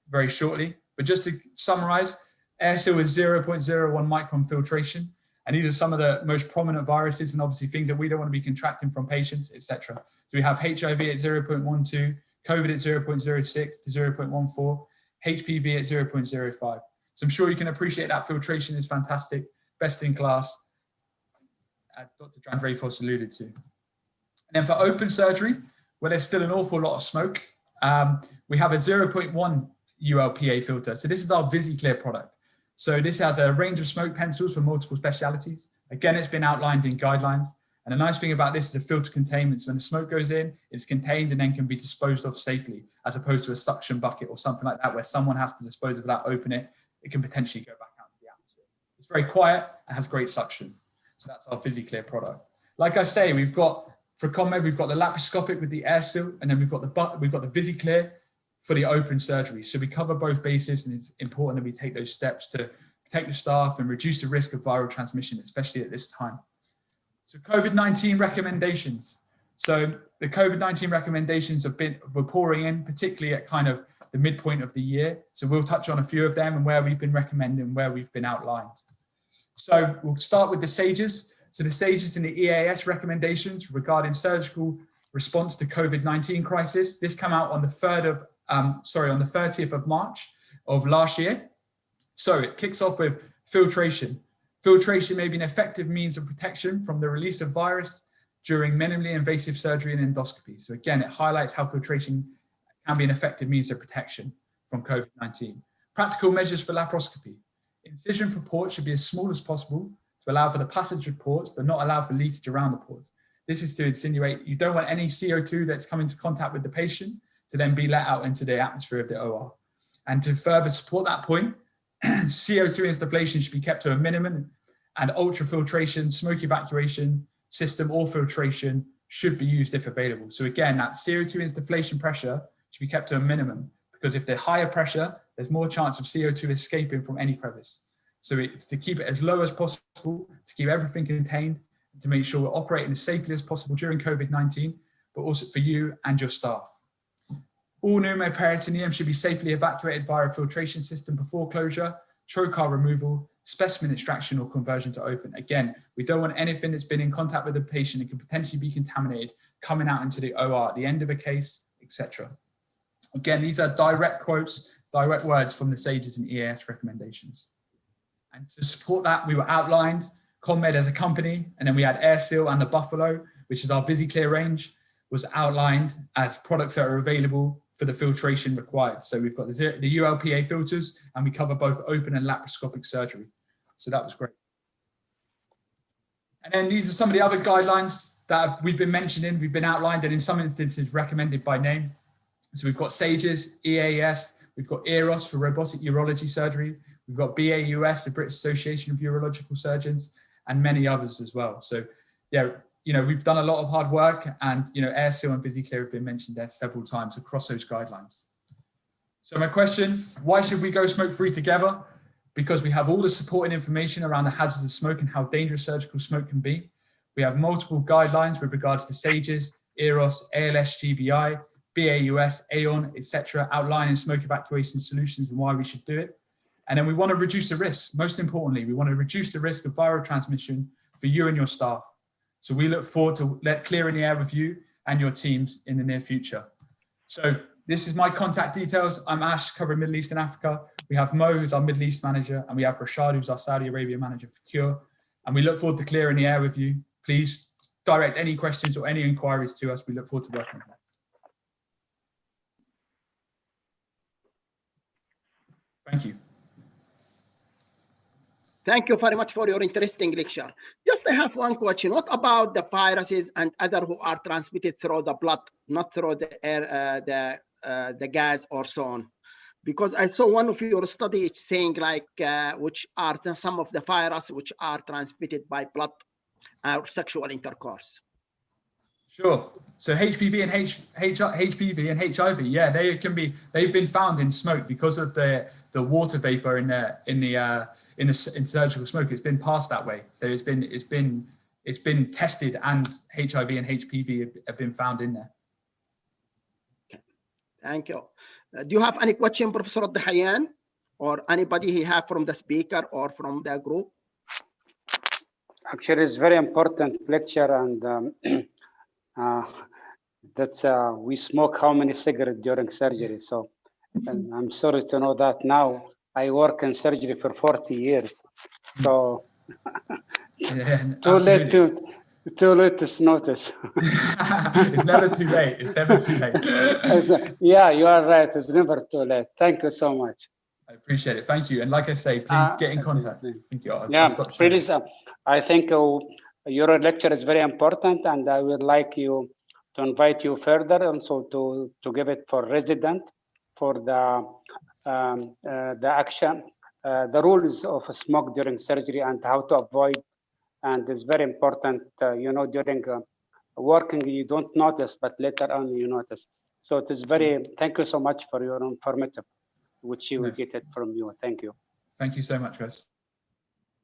very shortly. But just to summarize, air-seal is 0.01 micron filtration. And these are some of the most prominent viruses and obviously things that we don't want to be contracting from patients, etc. So we have HIV at 0.12, COVID at 0.06 to 0.14, HPV at 0.05. So I'm sure you can appreciate that filtration is fantastic, best in class, as Dr. Drandreifos alluded to. And then for open surgery, where there's still an awful lot of smoke, we have a 0.1 ULPA filter. So this is our VisiClear product. So this has a range of smoke pencils for multiple specialties. Again, it's been outlined in guidelines. And the nice thing about this is the filter containment. So when the smoke goes in, it's contained and then can be disposed of safely, as opposed to a suction bucket or something like that, where someone has to dispose of that, open it, it can potentially go back out to the atmosphere. It's very quiet and has great suction. So that's our VisiClear product. Like I say, we've got, for ConMed, we've got the laparoscopic with the air seal, and then we've got the VisiClear for the open surgery. So we cover both bases, and it's important that we take those steps to protect the staff and reduce the risk of viral transmission, especially at this time. So COVID-19 recommendations. So the COVID-19 recommendations we're pouring in, particularly at kind of the midpoint of the year. So we'll touch on a few of them and where we've been recommending and where we've been outlined. So we'll start with the SAGES. So the SAGES and the EAS recommendations regarding surgical response to COVID-19 crisis. This came out on the 30th of March of last year. So it kicks off with filtration. Filtration may be an effective means of protection from the release of virus, during minimally invasive surgery and endoscopy. So again, it highlights how filtration can be an effective means of protection from COVID-19. Practical measures for laparoscopy. Incision for ports should be as small as possible to allow for the passage of ports, but not allow for leakage around the ports. This is to insinuate you don't want any CO2 that's come into contact with the patient to then be let out into the atmosphere of the OR. And to further support that point, CO2 insufflation should be kept to a minimum, and ultrafiltration, smoke evacuation system or filtration should be used if available. So again, that CO2 insufflation pressure should be kept to a minimum, because if there's higher pressure, there's more chance of CO2 escaping from any crevice. So it's to keep it as low as possible, to keep everything contained, to make sure we're operating as safely as possible during COVID-19, but also for you and your staff. All pneumoperitoneum should be safely evacuated via a filtration system before closure, trocar removal, specimen extraction or conversion to open. Again, we don't want anything that's been in contact with the patient and can potentially be contaminated coming out into the OR at the end of a case, etc. Again, these are direct quotes, direct words from the SAGES and EAS recommendations. And to support that, we were outlined ConMed as a company, and then we had AirSeal and the Buffalo, which is our VisiClear range, was outlined as products that are available for the filtration required. So we've got the ULPA filters, and we cover both open and laparoscopic surgery. So that was great. And then these are some of the other guidelines that we've been mentioning, we've been outlined, and in some instances recommended by name. So we've got SAGES, EAS, we've got EROS for robotic urology surgery, we've got BAUS, the British Association of Urological Surgeons, and many others as well. So yeah, you know, we've done a lot of hard work, and you know, AirSeal and VisiClear have been mentioned there several times across those guidelines. So my question, why should we go smoke-free together? Because we have all the supporting information around the hazards of smoke and how dangerous surgical smoke can be. We have multiple guidelines with regards to SAGES, EROS, ALS, GBI, BAUS, AON, etc., outlining smoke evacuation solutions and why we should do it. And then we want to reduce the risk. Most importantly, we want to reduce the risk of viral transmission for you and your staff. So we look forward to clearing the air with you and your teams in the near future. So this is my contact details. I'm Ash, covering Middle East and Africa. We have Mo, who's our Middle East manager, and we have Rashad, who's our Saudi Arabia manager for Cure. And we look forward to clearing the air with you. Please direct any questions or any inquiries to us. We look forward to working with you. Thank you. Thank you very much for your interesting lecture. Just I have one question. What about the viruses and other who are transmitted through the blood, not through the air, the gas or so on? Because I saw one of your studies saying like which are some of the viruses which are transmitted by blood or sexual intercourse. Sure. So HPV and HIV, yeah, they've been found in smoke because of the water vapor in surgical smoke. It's been passed that way. So it's been tested, and HIV and HPV have been found in there. Okay. Thank you. Do you have any question, Professor Dahayan, or anybody he have from the speaker or from the group? Actually, it's very important lecture, and that's we smoke how many cigarettes during surgery. So and I'm sorry to know that now. I work in surgery for 40 years. So yeah, too late to notice. It's never too late. It's never too late. Yeah, you are right. It's never too late. Thank you so much. I appreciate it. Thank you. And like I say, please get in contact. Thank you. Yeah, please. I think your lecture is very important, and I would like you to invite you further also to give it for resident for the action, the rules of smoke during surgery and how to avoid. And it's very important, you know, during working you don't notice, but later on you notice. So it is very. Thank you so much for your informative, which you will get it from you. Thank you. Thank you so much, guys.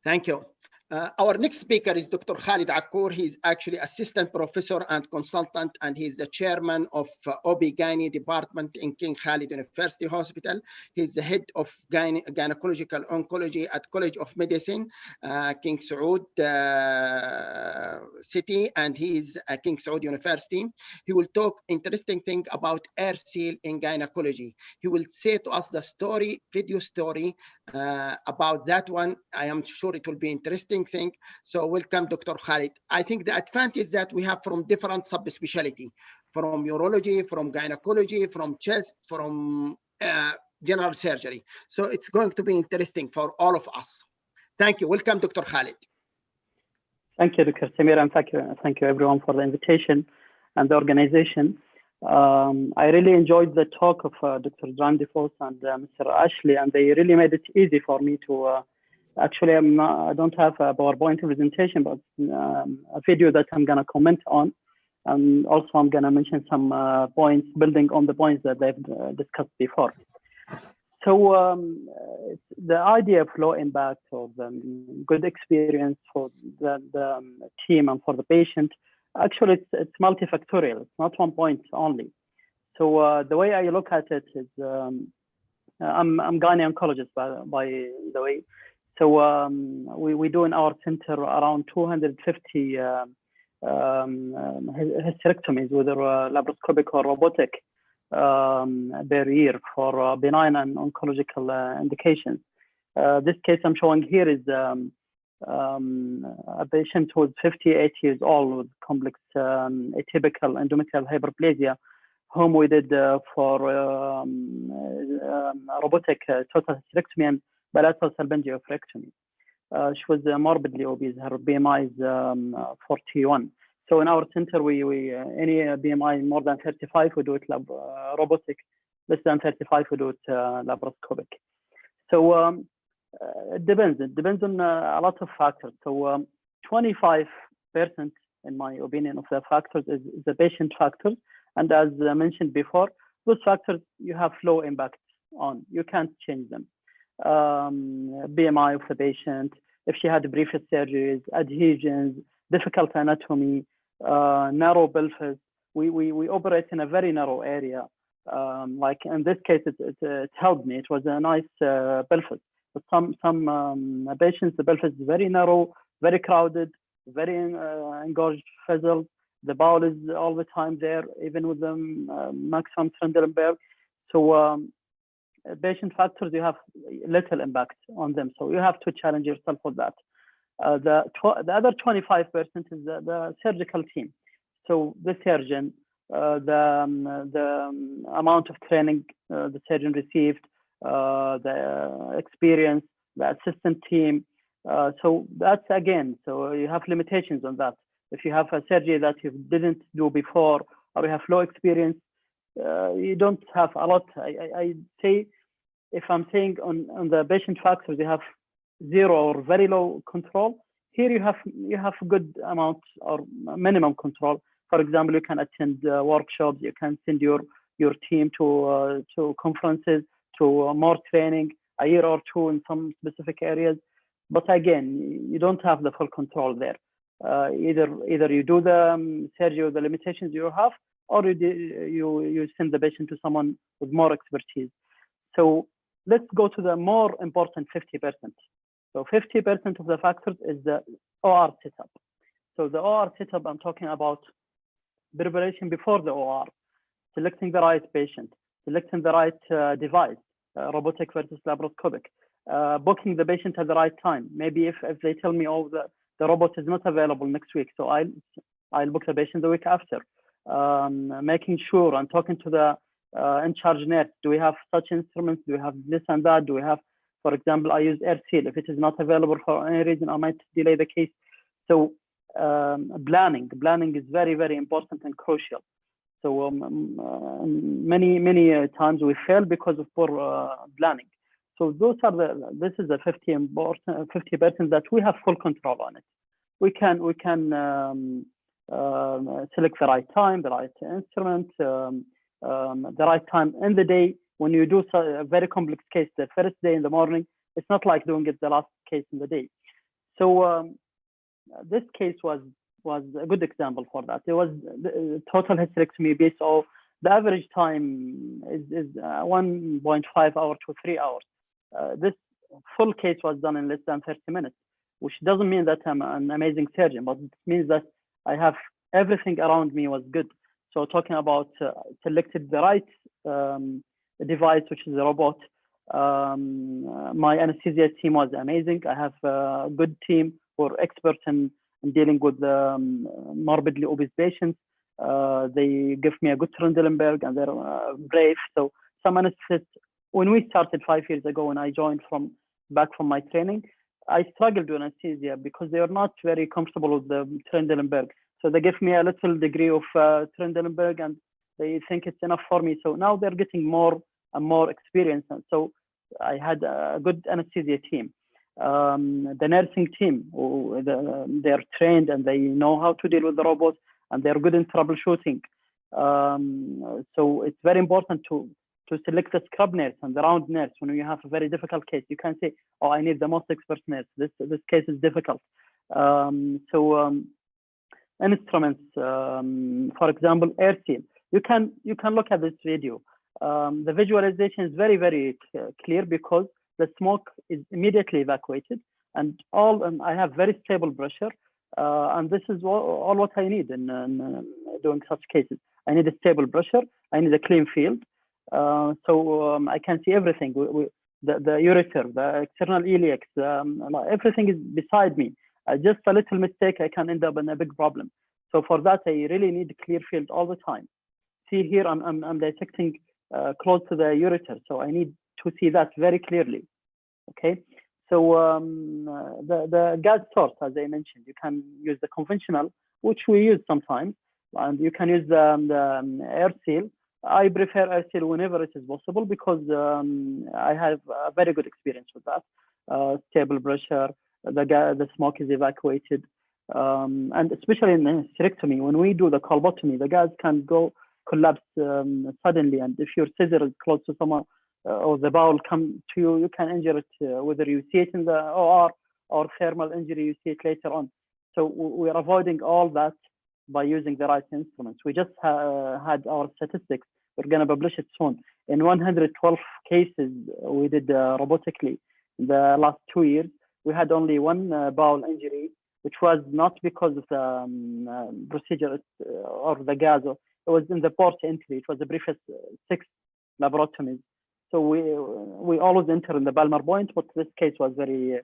Thank you. Our next speaker is Dr. Khalid Akkour. He's actually assistant professor and consultant, and he's the chairman of OB-GYN department in King Khalid University Hospital. He's the head of gynecological oncology at College of Medicine, King Saud City, and he's at King Saud University. He will talk interesting thing about AirSeal in gynecology. He will say to us the story, video story about that one. I am sure it will be interesting. interesting thing. So welcome, Dr. Khalid. I think the advantage that we have from different subspecialty, from urology, from gynecology, from chest, from general surgery. So it's going to be interesting for all of us. Thank you. Welcome, Dr. Khalid. Thank you, Dr. Samir, and thank you everyone for the invitation and the organization. I really enjoyed the talk of Dr. John DeFos and Mr. Ashley, and they really made it easy for me to, actually I don't have a PowerPoint presentation, but a video that I'm gonna comment on. And also I'm gonna mention some points, building on the points that they've discussed before. So the idea of low impact or the good experience for the team and for the patient, actually it's multifactorial. It's not one point only. So the way I look at it is, I'm gynae oncologist by the way. So we do in our center around 250 hysterectomies, whether laparoscopic or robotic, per year for benign and oncological indications. This case I'm showing here is a patient who is 58 years old with complex atypical endometrial hyperplasia, whom we did for robotic total hysterectomy and bilateral salpingioophorectomy. She was morbidly obese. Her BMI is 41. So in our center, we any BMI more than 35, we do it robotic. Less than 35, we do it laparoscopic. So it depends. It depends on a lot of factors. So 25%, in my opinion, of the factors is the patient factors. And as mentioned before, those factors you have low impact on. You can't change them. BMI of the patient, if she had previous surgeries, adhesions, difficult anatomy, narrow pelvis. We operate in a very narrow area. Like in this case, it helped me. It was a nice pelvis. But some patients, the pelvis is very narrow, very crowded, very engorged vessels. The bowel is all the time there, even with the maximum Trendelenburg. So patient factors, you have little impact on them. So you have to challenge yourself with that. The other 25% is the surgical team. So the surgeon, the amount of training the surgeon received, the experience, the assistant team. So that's again, so you have limitations on that. If you have a surgery that you didn't do before, or you have low experience, you don't have a lot. I say, if I'm saying on the patient factors, you have zero or very low control. Here you have a good amount or minimum control. For example, you can attend workshops. You can send your team to conferences, to more training, a year or two in some specific areas. But again, you don't have the full control there. Either you do the surgery with the limitations you have, or you send the patient to someone with more expertise. So let's go to the more important 50%. So 50% of the factors is the OR setup. So the OR setup, I'm talking about preparation before the OR, selecting the right patient, selecting the right device, robotic versus laparoscopic, booking the patient at the right time. Maybe if they tell me, oh, the robot is not available next week, so I'll book the patient the week after. Making sure and talking to the in-charge nurse, do we have such instruments? Do we have this and that? Do we have, for example, I use air seal. If it is not available for any reason, I might delay the case. So planning is very, very important and crucial. So many times we fail because of poor planning. So those are this is the 50% that we have full control on it. We can select the right time, the right instrument, the right time in the day. When you do a very complex case the first day in the morning, it's not like doing it the last case in the day. So this case was a good example for that. It was total hysterectomy BSO. The average time is 1.5 hours to 3 hours. This full case was done in less than 30 minutes, which doesn't mean that I'm an amazing surgeon, but it means that I have everything around me was good. So talking about selected the right device, which is a robot. My anesthesia team was amazing. I have a good team who are experts in dealing with morbidly obese patients. They give me a good Trendelenburg, and they're brave. So some anesthetists, when we started 5 years ago, when I joined back from my training, I struggled with anesthesia because they are not very comfortable with the Trendelenburg. So they give me a little degree of Trendelenburg, and they think it's enough for me. So now they're getting more and more experience. And so I had a good anesthesia team. The nursing team, they're trained and they know how to deal with the robots, and they're good in troubleshooting. So it's very important to select the scrub nurse and the round nurse when you have a very difficult case. You can't say, oh, I need the most expert nurse. This case is difficult. Instruments, for example, air seal. You can look at this video. The visualization is very, very clear because the smoke is immediately evacuated, and I have very stable pressure, and this is all what I need in doing such cases. I need a stable pressure. I need a clean field, so I can see everything. The ureter, the external iliacs, everything is beside me. Just a little mistake, I can end up in a big problem. So for that, I really need a clear field all the time. See here, I'm dissecting close to the ureter, so I need to see that very clearly. Okay, so the gas source, as I mentioned, you can use the conventional, which we use sometimes, and you can use the air seal. I prefer air seal whenever it is possible because I have a very good experience with that. Stable pressure, the smoke is evacuated, and especially in hysterectomy, when we do the colpotomy, the gas can collapse suddenly, and if your scissor is close to someone or the bowel come to you, you can injure it, whether you see it in the OR or thermal injury, you see it later on. So we are avoiding all that by using the right instruments. We just had our statistics. We're going to publish it soon. In 112 cases we did robotically in the last 2 years, we had only one bowel injury, which was not because of the procedure or the gas. It was in the port entry. It was the briefest 6 laparotomies. So we always enter in the palmar point, but this case was very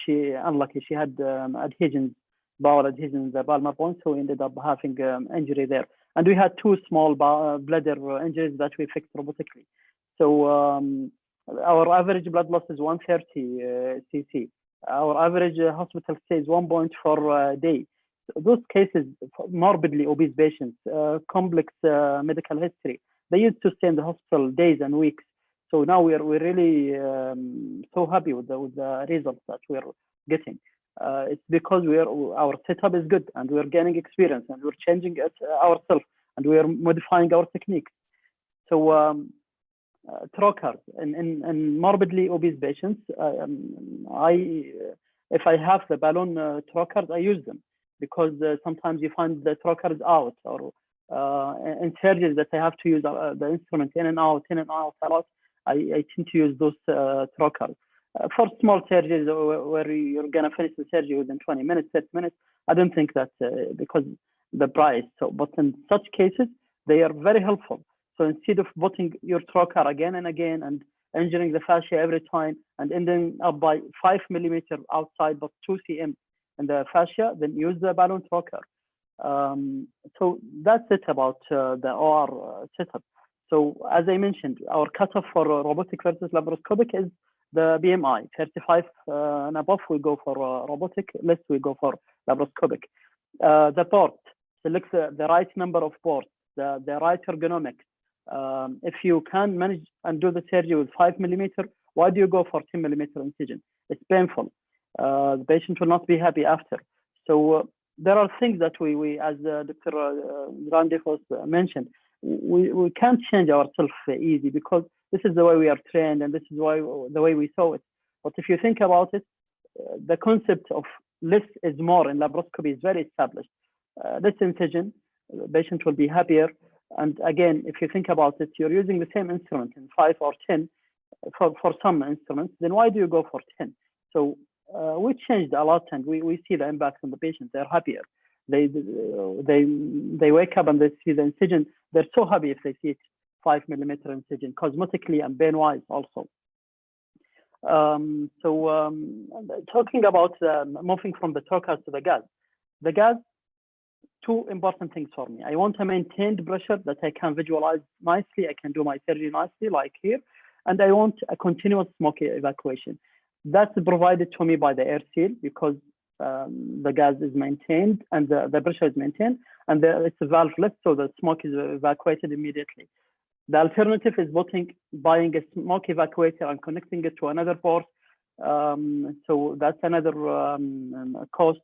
unlucky. She had adhesions, bowel adhesions in the palmar point, so we ended up having injury there. And we had 2 small bladder injuries that we fixed robotically. So our average blood loss is 130 cc. Our average hospital stay is 1.4 day. So those cases, morbidly obese patients, complex medical history, they used to stay in the hospital days and weeks. So now we're really so happy with the results that we're getting. It's because our setup is good and we're gaining experience and we're changing it ourselves and we're modifying our techniques. So trocars in morbidly obese patients, if I have the balloon trocars, I use them because sometimes you find the trocars out, or in surgeries that I have to use the instrument in and out a lot. I tend to use those trocars. For small surgeries where you're going to finish the surgery within 20 minutes, 30 minutes, I don't think that because the price. So, but in such cases, they are very helpful. So instead of putting your trocar again and again and injuring the fascia every time and ending up by 5 millimeters outside but 2 cm in the fascia, then use the balloon trocar. So that's it about the OR setup. So as I mentioned, our cutoff for robotic versus laparoscopic is the BMI. 35 and above, we go for robotic. Less, we go for laparoscopic. The port, select the right number of ports, the right ergonomics. If you can manage and do the surgery with 5 millimeter, why do you go for 10 millimeter incision? It's painful. The patient will not be happy after. So there are things that we as Dr. Randifos mentioned, we can't change ourselves easy because this is the way we are trained and this is the way we saw it. But if you think about it, the concept of less is more in laparoscopy is very established. Less incision, the patient will be happier. And again, if you think about it, you're using the same instrument in 5 or 10 for some instruments, then why do you go for 10? So we changed a lot and we see the impact on the patient. They're happier. They wake up and they see the incision. They're so happy if they see it 5 millimeter incision, cosmetically and pain-wise also. Talking about moving from the trocar to the gas, two important things for me. I want a maintained pressure that I can visualize nicely. I can do my surgery nicely, like here. And I want a continuous smoke evacuation. That's provided to me by the air seal, because the gas is maintained and the pressure is maintained, and it's valveless, so the smoke is evacuated immediately. The alternative is buying a smoke evacuator and connecting it to another port. So that's another cost.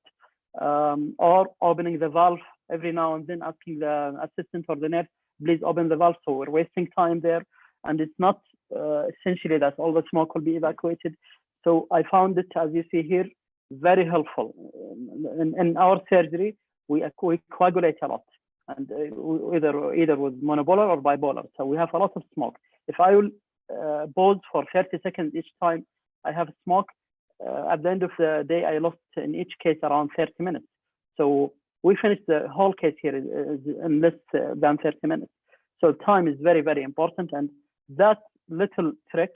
Or opening the valve every now and then, asking the assistant or the nurse, please open the valve. So we're wasting time there, and it's not essentially that all the smoke will be evacuated. So I found it, as you see here, very helpful. In our surgery, we coagulate a lot, and either with monopolar or bipolar. So we have a lot of smoke. If I will pause for 30 seconds each time I have smoke, at the end of the day, I lost in each case around 30 minutes. So we finished the whole case here in less than 30 minutes. So time is very, very important. And that little trick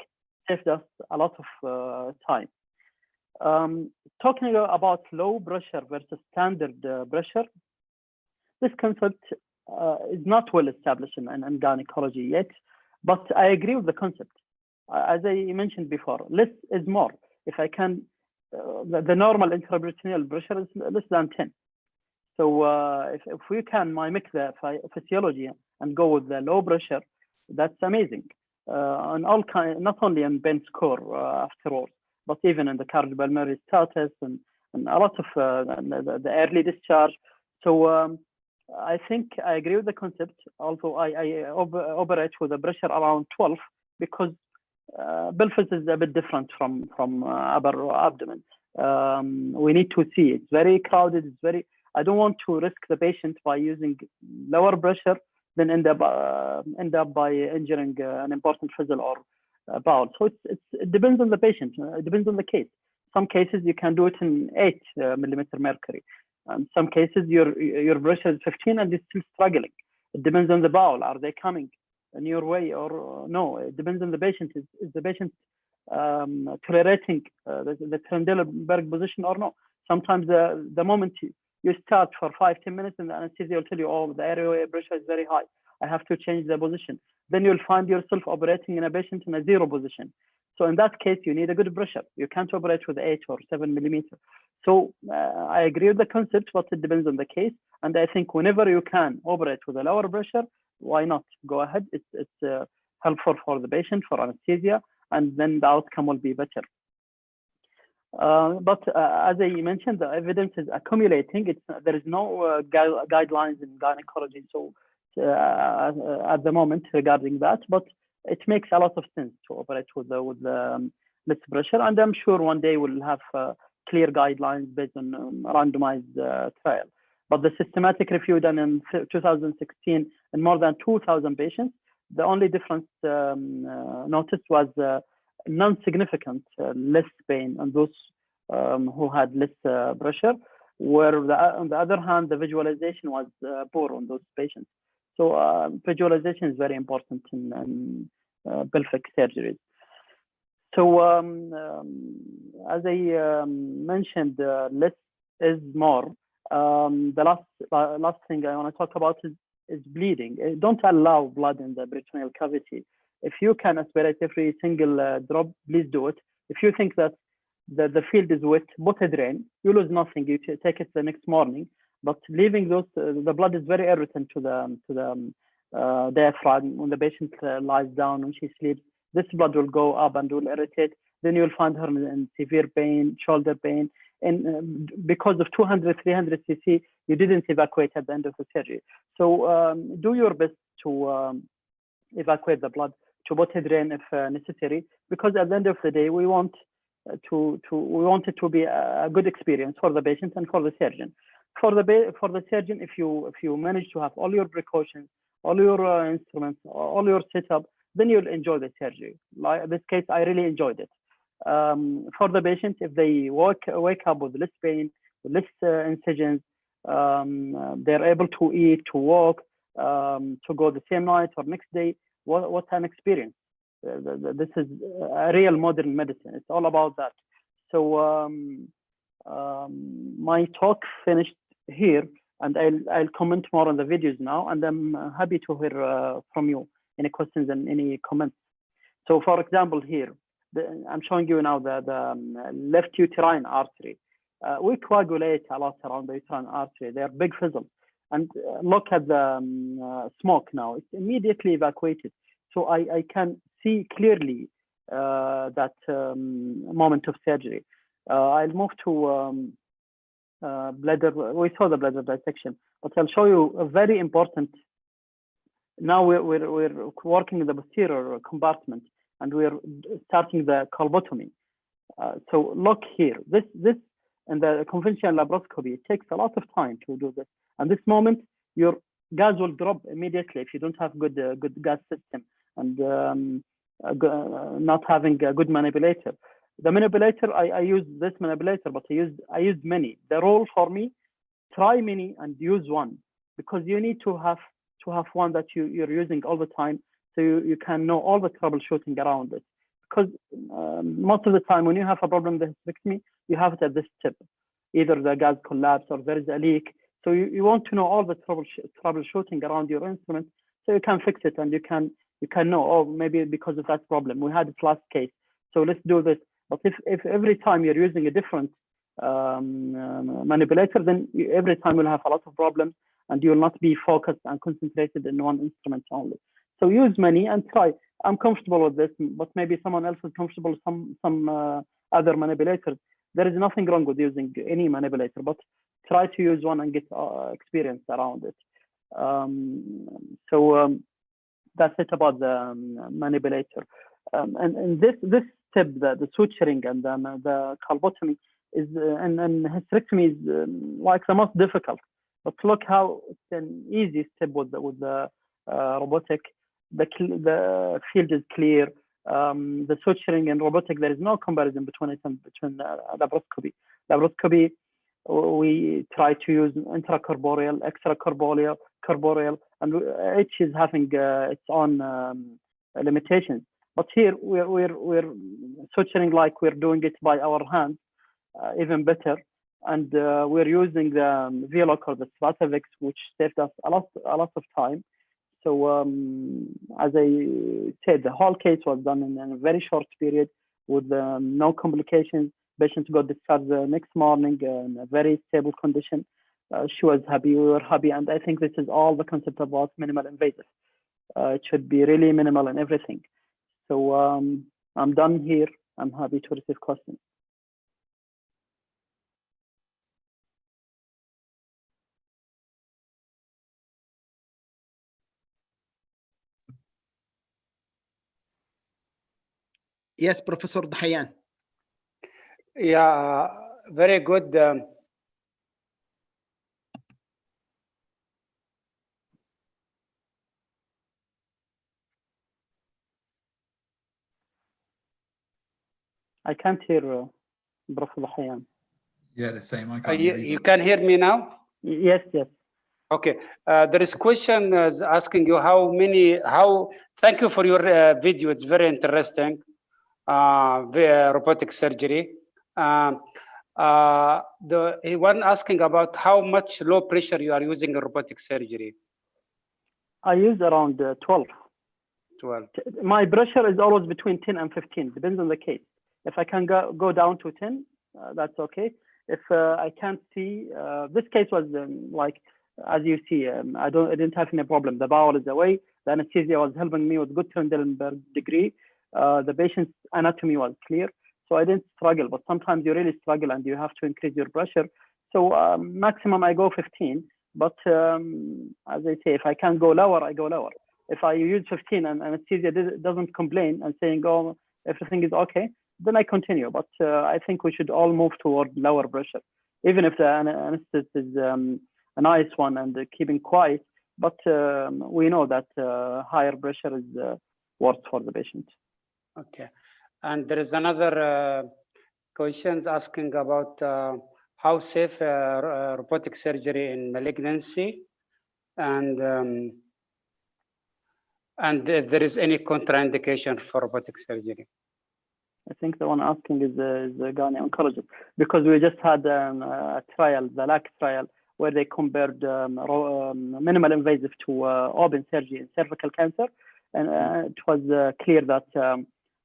saved us a lot of time. Talking about low pressure versus standard pressure, this concept is not well established in gynecology yet, but I agree with the concept. As I mentioned before, less is more. If I can, the normal intraperitoneal pressure is less than 10. So if we can mimic the physiology and go with the low pressure, that's amazing. On all kind, not only in bench score afterwards, but even in the cardiopulmonary status and a lot of the early discharge. So I think I agree with the concept, although I operate with a pressure around 12, because pelvis is a bit different from upper abdomen. We need to see it's very crowded. It's very. I don't want to risk the patient by using lower pressure, then end up by injuring an important vessel or bowel. So it depends on the patient. It depends on the case. Some cases you can do it in 8 millimeter mercury. Some cases your pressure is 15 and it's still struggling. It depends on the bowel. Are they coming in your way or no? It depends on the patient. Is the patient tolerating the Trendelenburg position or no? Sometimes the moment you start for 5-10 minutes and the anesthesia will tell you, oh, the airway pressure is very high, I have to change the position. Then you'll find yourself operating in a patient in a 0 position. So in that case, you need a good pressure. You can't operate with 8 or 7 millimeter. So I agree with the concept, but it depends on the case. And I think whenever you can operate with a lower pressure, why not? Go ahead. It's helpful for the patient, for anesthesia, and then the outcome will be better. But as I mentioned, the evidence is accumulating. There is no guidelines in gynecology, so at the moment regarding that, but it makes a lot of sense to operate with less pressure, and I'm sure one day we'll have clear guidelines based on randomized trial. But the systematic review done in 2016 in more than 2,000 patients, the only difference noticed was non-significant less pain on those who had less pressure, where on the other hand, the visualization was poor on those patients. So visualization is very important in pelvic surgeries. So as I mentioned, less is more. The last thing I want to talk about is bleeding. Don't allow blood in the peritoneal cavity. If you can aspirate every single drop, please do it. If you think that the field is wet, put a drain. You lose nothing. You take it the next morning. But leaving those, the blood is very irritant to the diaphragm. When the patient lies down, when she sleeps, this blood will go up and will irritate. Then you'll find her in severe pain, shoulder pain. And because of 200, 300 cc, you didn't evacuate at the end of the surgery. So do your best to evacuate the blood, to put a drain if necessary, because at the end of the day, we want it to be a good experience for the patient and for the surgeon. For the surgeon, if you manage to have all your precautions, all your instruments, all your setup, then you'll enjoy the surgery. Like this case, I really enjoyed it. For the patient, if they wake up with less pain, less incisions, they're able to eat, to walk, to go the same night or next day. What an experience! This is a real modern medicine. It's all about that. So my talk finished here, and I'll comment more on the videos now, and I'm happy to hear from you any questions and any comments. So for example, here, I'm showing you now the left uterine artery. We coagulate a lot around the uterine artery. They are big fizzles. And look at the smoke now. It's immediately evacuated. So I can see clearly that moment of surgery. I'll move to bladder. We saw the bladder dissection, but I'll show you a very important. Now we're working in the posterior compartment, and we're starting the colpotomy. So look here. This in the conventional laparoscopy, it takes a lot of time to do this. And this moment, your gas will drop immediately if you don't have good gas system and not having a good manipulator. The manipulator, I use this manipulator, but I used many. The rule for me, try many and use one, because you need to have one that you're using all the time, so you can know all the troubleshooting around it. Because most of the time when you have a problem with the hysterectomy, you have it at this tip. Either the gas collapse or there is a leak. So you want to know all the troubleshooting around your instrument, so you can fix it and you can know, oh, maybe because of that problem. We had this last case, so let's do this. But if every time you're using a different manipulator, then every time you'll have a lot of problems and you will not be focused and concentrated in one instrument only. So use many and try. I'm comfortable with this, but maybe someone else is comfortable with some other manipulators. There is nothing wrong with using any manipulator, but try to use one and get experience around it. That's it about the manipulator. And this step, the suturing and the colpotomy is, and hysterectomy is like the most difficult. But look how it's an easy step with the robotic. The field is clear. The suturing and robotic, there is no comparison between it and between laparoscopy. Laparoscopy, we try to use intracorporeal, extracorporeal, and each is having its own limitations. But here we're suturing like we're doing it by our hands, even better. And we're using the VLOC or the Stratavix, which saved us a lot of time. So as I said, the whole case was done in a very short period with no complications. Patient got discharged the next morning in a very stable condition. She was happy, we were happy, and I think this is all the concept about minimal invasive. It should be really minimal in everything. So I'm done here. I'm happy to receive questions. Yes, Professor Dahayan. Yeah, very good. I can't hear Professor Dahayan. Yeah, the same. I can't hear you can hear me now? Yes. Okay. There is question asking you thank you for your video. It's very interesting. Robotic surgery. One asking about how much low pressure you are using in robotic surgery. I use around 12. 12. My pressure is always between 10 and 15, depends on the case. If I can go down to 10, that's okay. If I can't see, this case was like, as you see, I didn't have any problem. The bowel is away. The anesthesia was helping me with good Trendelenburg degree. The patient's anatomy was clear, so I didn't struggle. But sometimes you really struggle and you have to increase your pressure. So maximum I go 15. But as I say, if I can go lower, I go lower. If I use 15 and anesthesia doesn't complain and saying, oh, everything is okay, then I continue. But I think we should all move toward lower pressure, even if the anesthetist is a nice one and keeping quiet. But we know that higher pressure is worse for the patient. Okay. And there is another question asking about how safe robotic surgery in malignancy. And and if there is any contraindication for robotic surgery. I think the one asking is the Ghana oncologist, because we just had a trial, the LAC trial, where they compared minimal invasive to open surgery in cervical cancer, and it was clear that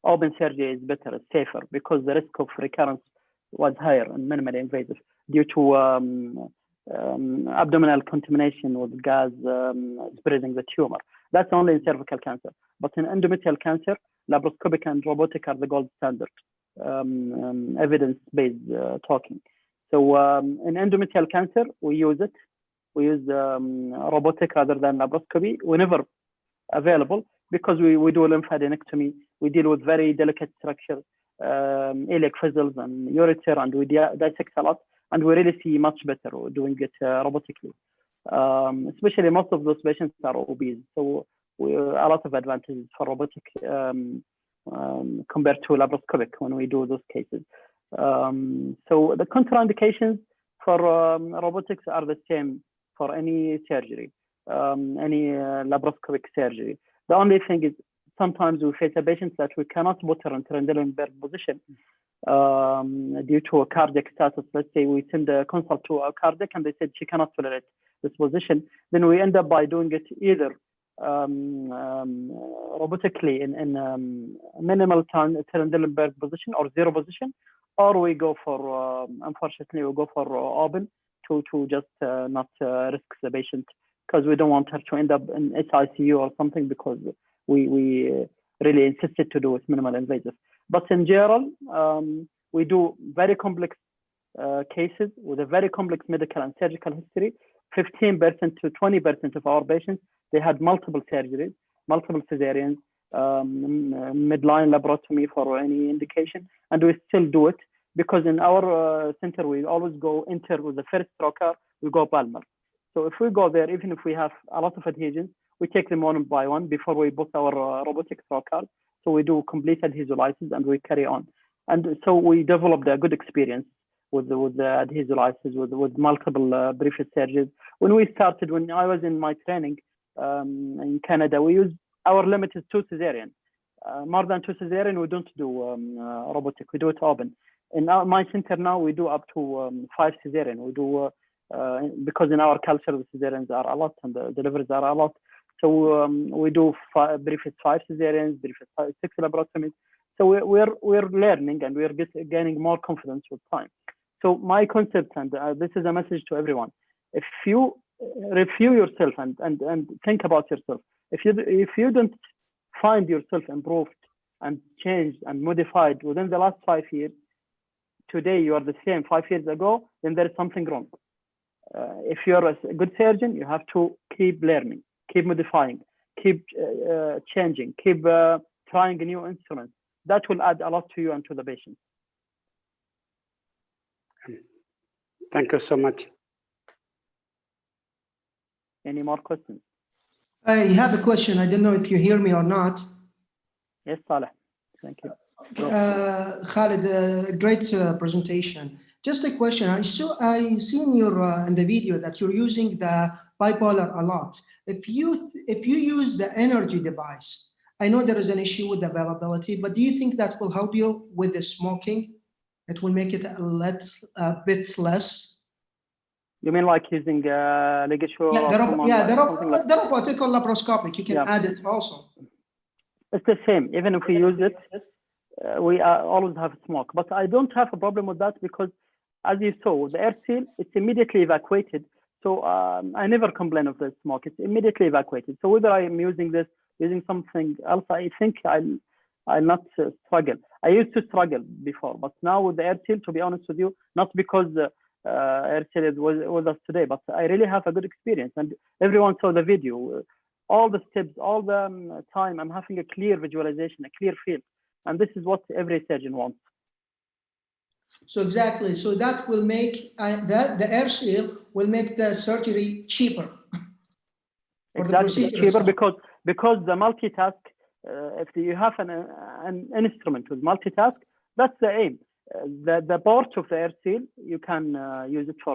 open surgery is better, it's safer, because the risk of recurrence was higher in minimally invasive due to abdominal contamination with gas spreading the tumor. That's only in cervical cancer, but in endometrial cancer, laparoscopic and robotic are the gold standard, evidence-based talking. So in endometrial cancer, we use it. We use robotic rather than laparoscopy whenever available, because we do lymphadenectomy. We deal with very delicate structure, iliac vessels and ureter, and we dissect a lot, and we really see much better doing it robotically. Especially most of those patients are obese, so a lot of advantages for robotic compared to laparoscopic when we do those cases. So the contraindications for robotics are the same for any surgery, any laparoscopic surgery. The only thing is sometimes we face a patient that we cannot put her in Trendelenburg position due to a cardiac status. Let's say we send a consult to a cardiac and they said she cannot tolerate this position. Then we end up by doing it either robotically in minimal Trendelenburg position or zero position, or we go for, unfortunately, we go for open to just not risk the patient, because we don't want her to end up in SICU or something, because we really insisted to do it minimal invasive. But in general, we do very complex cases with a very complex medical and surgical history. 15% to 20% of our patients, they had multiple surgeries, multiple cesareans, midline laparotomy for any indication, and we still do it, because in our center, we always go enter with the first trocar, we go palmar. So if we go there, even if we have a lot of adhesions, we take them one by one before we put our robotic trocar. So we do complete adhesiolysis and we carry on. And so we developed a good experience with the adhesiolysis, with multiple previous surgeries. When we started, when I was in my training in Canada, we used, our limit is 2 cesarean. More than 2 cesarean, we don't do robotic, we do it open. In my center now, we do up to 5 cesarean. We do, because in our culture, the cesareans are a lot and the deliveries are a lot. So we do briefly 5 cesareans, briefly 6 laparotomies. So we're learning and we're gaining more confidence with time. So my concept, and this is a message to everyone: if you review yourself and think about yourself, if you don't find yourself improved and changed and modified within the last 5 years, today you are the same 5 years ago, then there is something wrong. If you're a good surgeon, you have to keep learning, keep modifying, keep changing, keep trying new instruments. That will add a lot to you and to the patient. Thank you so much. Any more questions? I have a question. I don't know if you hear me or not. Yes, Saleh. Thank you. Khalid, great presentation. Just a question. I see in your in the video that you're using the bipolar a lot. If you use the energy device, I know there is an issue with availability, but do you think that will help you with the smoking? It will make it a bit less. You mean like using ligature? The robotic or laparoscopic, you can add it also. It's the same. Even if we use it, we always have smoke. But I don't have a problem with that, because as you saw, the air seal, it's immediately evacuated. So I never complain of the smoke. It's immediately evacuated. So whether I am using this, using something else, I think I'll not struggle. I used to struggle before, but now with the air seal, to be honest with you, not because air seal was with us today, but I really have a good experience. And everyone saw the video, all the steps, all the time, I'm having a clear visualization, a clear feel. And this is what every surgeon wants. So exactly. So that will make the air seal will make the surgery cheaper. Exactly, cheaper because the multitask. If you have an instrument with multitask, that's the aim. The port of the air seal, you can use it for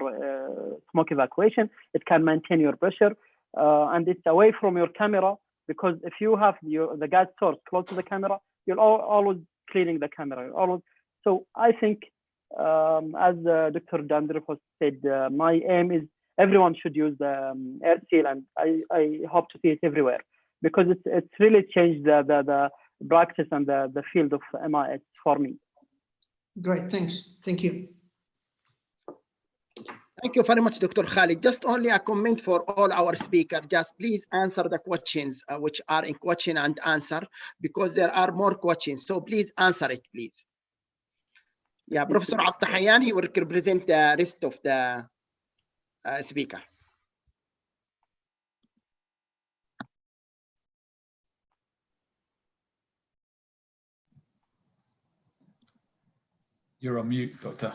smoke evacuation. It can maintain your pressure, and it's away from your camera. because if you have the gas source close to the camera, you're always cleaning the camera. So I think, as Dr. Dandrifos said, my aim is everyone should use the air seal, and I hope to see it everywhere, because it's really changed the practice and the field of MIS for me. Great, thanks. Thank you. Thank you very much, Dr. Khalid. Just only a comment for all our speakers. Just please answer the questions which are in question and answer, because there are more questions. So please answer it, please. Yeah, Professor Abdahayani will represent the rest of the speaker. You're on mute, Doctor.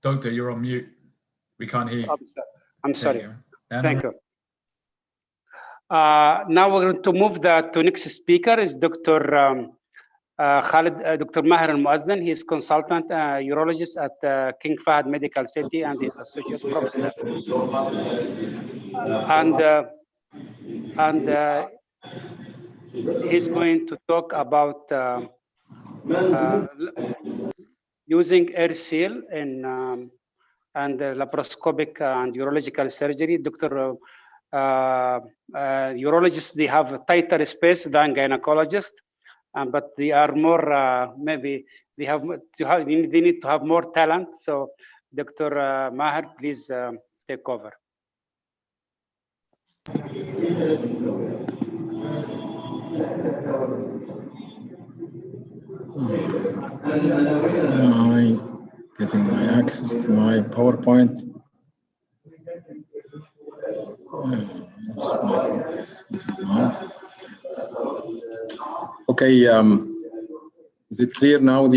Doctor, you're on mute. We can't hear you. I'm sorry. Thank you. Now Now we're going to move to next speaker is Dr. Khalid, Dr. Maher Al-Muazzin. He is consultant urologist at King Fahd Medical City and is associate professor. And he's going to talk about using air seal in and laparoscopic and urological surgery. Dr. Urologists, they have tighter space than gynecologists, but they are more, maybe they need to have more talent. So Dr. Maher, please take over. Getting my access to my PowerPoint. Yes, this is on. Okay, is it clear now?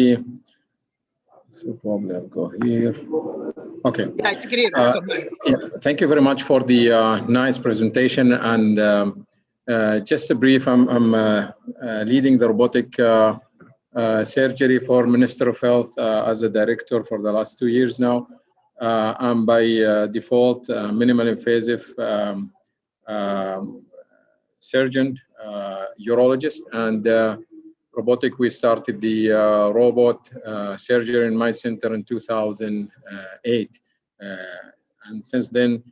So probably I'll go here. Okay. Yeah, it's clear. Yeah, thank you very much for the nice presentation. And just a brief, I'm leading the robotic surgery for Minister of Health as a director for the last 2 years now. I'm by default minimal invasive surgeon, urologist, and robotic. We started the robot surgery in my center in 2008, and since then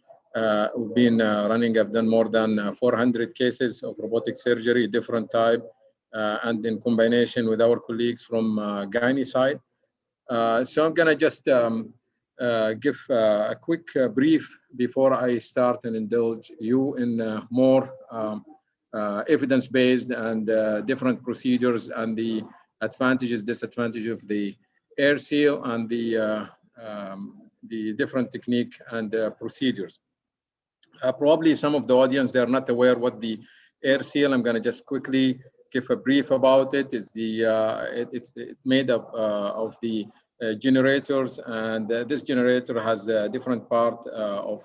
we've been running. I've done more than 400 cases of robotic surgery, different type, and in combination with our colleagues from gynae side. So I'm gonna just give a quick brief before I start and indulge you in more evidence-based and different procedures and the advantages, disadvantages of the air seal and the different technique and procedures. Probably some of the audience, they're not aware what the air seal. I'm going to just quickly give a brief about it. It's it's made up of the generators, and this generator has a different part of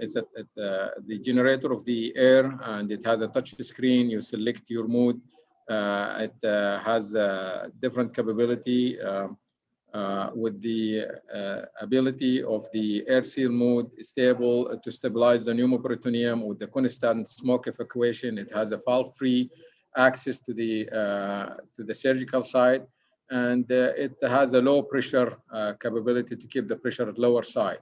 it's the generator of the air, and it has a touch screen. You select your mood. It has a different capability with the ability of the air seal mode stable to stabilize the pneumoperitoneum with the constant smoke evacuation. It has a valve-free access to the surgical side, and it has a low pressure capability to keep the pressure at lower side.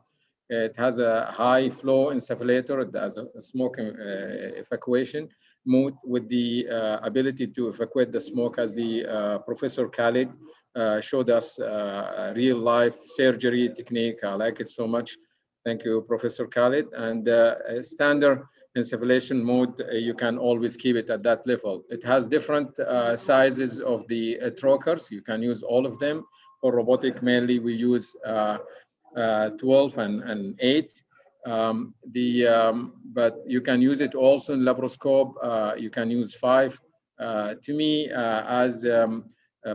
It has a high flow insufflator. It has a smoke evacuation mode with the ability to evacuate the smoke, as the Professor Khalid showed us a real life surgery technique. I like it so much. Thank you, Professor Khalid. And standard insufflation mode, you can always keep it at that level. It has different sizes of the trokers. You can use all of them. For robotic, mainly we use 12 and 8. But you can use it also in laparoscope. You can use 5. To me, as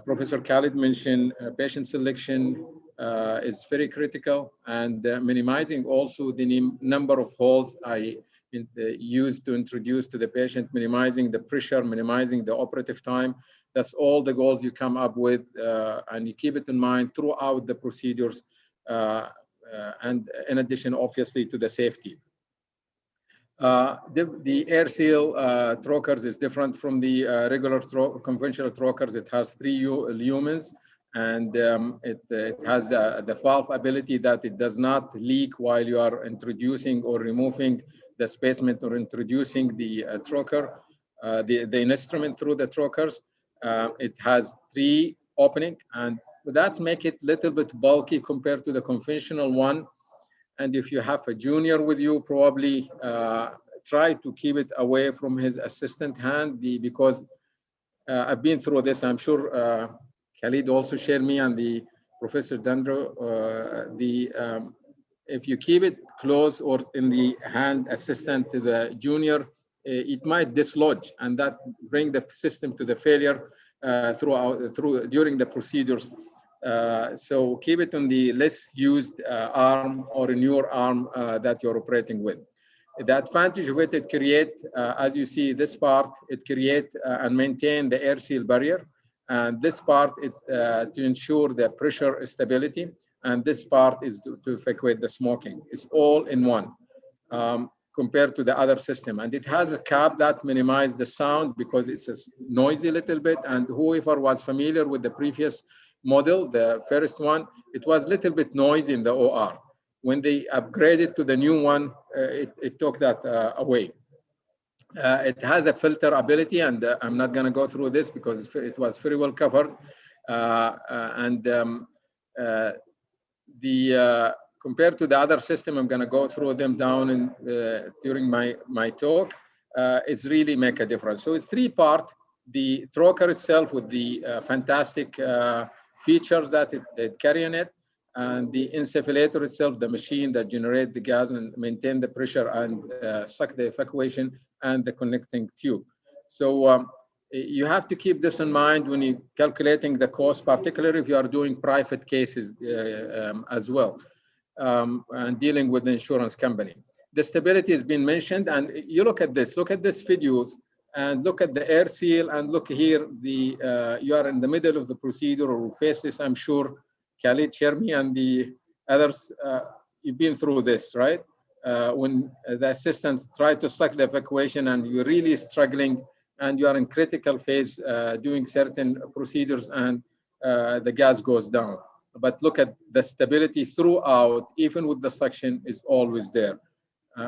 Professor Khalid mentioned, patient selection is very critical, and minimizing also the number of holes I used to introduce to the patient, minimizing the pressure, minimizing the operative time. That's all the goals you come up with, and you keep it in mind throughout the procedures, and in addition, obviously, to the safety. The air seal trokers is different from the regular conventional trokers. It has 3 lumens, and it has the valve ability that it does not leak while you are introducing or removing the spaceman or introducing the troker, the instrument through the trokers. It has 3 opening, and that's make it a little bit bulky compared to the conventional one. And if you have a junior with you, probably try to keep it away from his assistant hand, because I've been through this. I'm sure Khalid also shared me and the Professor Dandro, if you keep it close or in the hand assistant to the junior, it might dislodge, and that bring the system to the failure during the procedures. So keep it on the less used arm or in your arm that you're operating with. The advantage of it create, as you see this part, it create and maintain the air seal barrier. And this part is to ensure the pressure stability. And this part is to evacuate the smoking. It's all in one compared to the other system. And it has a cap that minimizes the sound because it's a noisy little bit. And whoever was familiar with the previous model, the first one, it was a little bit noisy in the OR. When they upgraded to the new one, it took that away. It has a filter ability, and I'm not going to go through this because it was very well covered. Compared to the other system, I'm going to go through them down during my talk. It's really make a difference. So it's 3-part. The troker itself with the fantastic features that it carry in it, and the insufflator itself, the machine that generate the gas and maintain the pressure and suck the evacuation, and the connecting tube. So you have to keep this in mind when you're calculating the cost, particularly if you are doing private cases as well, and dealing with the insurance company. The stability has been mentioned, and you look at this videos, and look at the air seal, and look here, you are in the middle of the procedure or face this. I'm sure Khalid, Shermi, and the others, you've been through this, right? When the assistants try to suck the evacuation and you're really struggling and you are in critical phase doing certain procedures, and the gas goes down. But look at the stability throughout, even with the suction, is always there,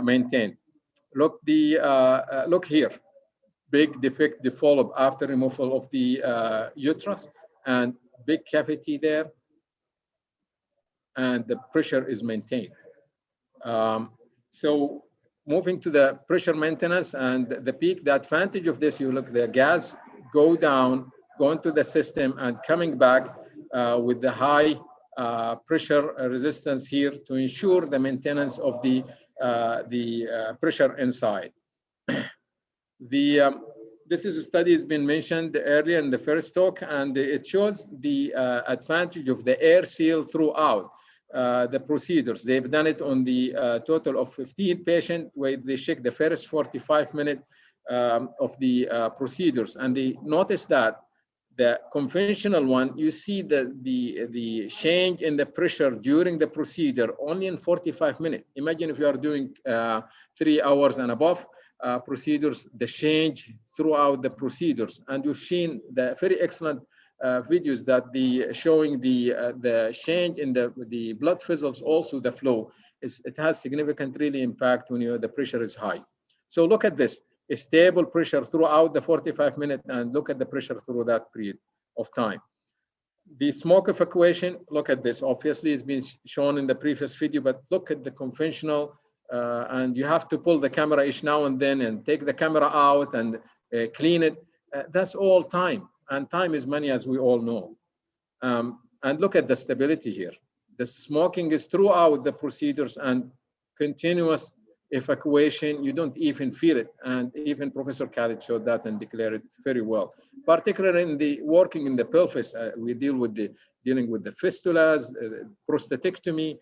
maintained. Look here. Big defect developed after removal of the uterus, and big cavity there, and the pressure is maintained. So moving to the pressure maintenance and the peak, the advantage of this, you look, the gas go down, go into the system, and coming back with the high pressure resistance here to ensure the maintenance of the pressure inside. This is a study has been mentioned earlier in the first talk, and it shows the advantage of the air seal throughout the procedures. They've done it on the total of 15 patients, where they check the first 45 minutes of the procedures, and they noticed that the conventional one, you see the change in the pressure during the procedure only in 45 minutes. Imagine if you are doing 3 hours and above procedures, the change throughout the procedures. And you've seen the very excellent videos that showing the change in the blood vessels, also the flow. It has significant really impact when the pressure is high. So look at this. A stable pressure throughout the 45 minutes, and look at the pressure through that period of time. The smoke evacuation, look at this. Obviously, it's been shown in the previous video, but look at the conventional, and you have to pull the camera each now and then and take the camera out and clean it. That's all time, and time is money, as we all know. And look at the stability here. The smoking is throughout the procedures and continuous evacuation. You don't even feel it, and even Professor Khalid showed that and declared it very well. Particularly in the working in the pelvis, we dealing with the fistulas, prostatectomy.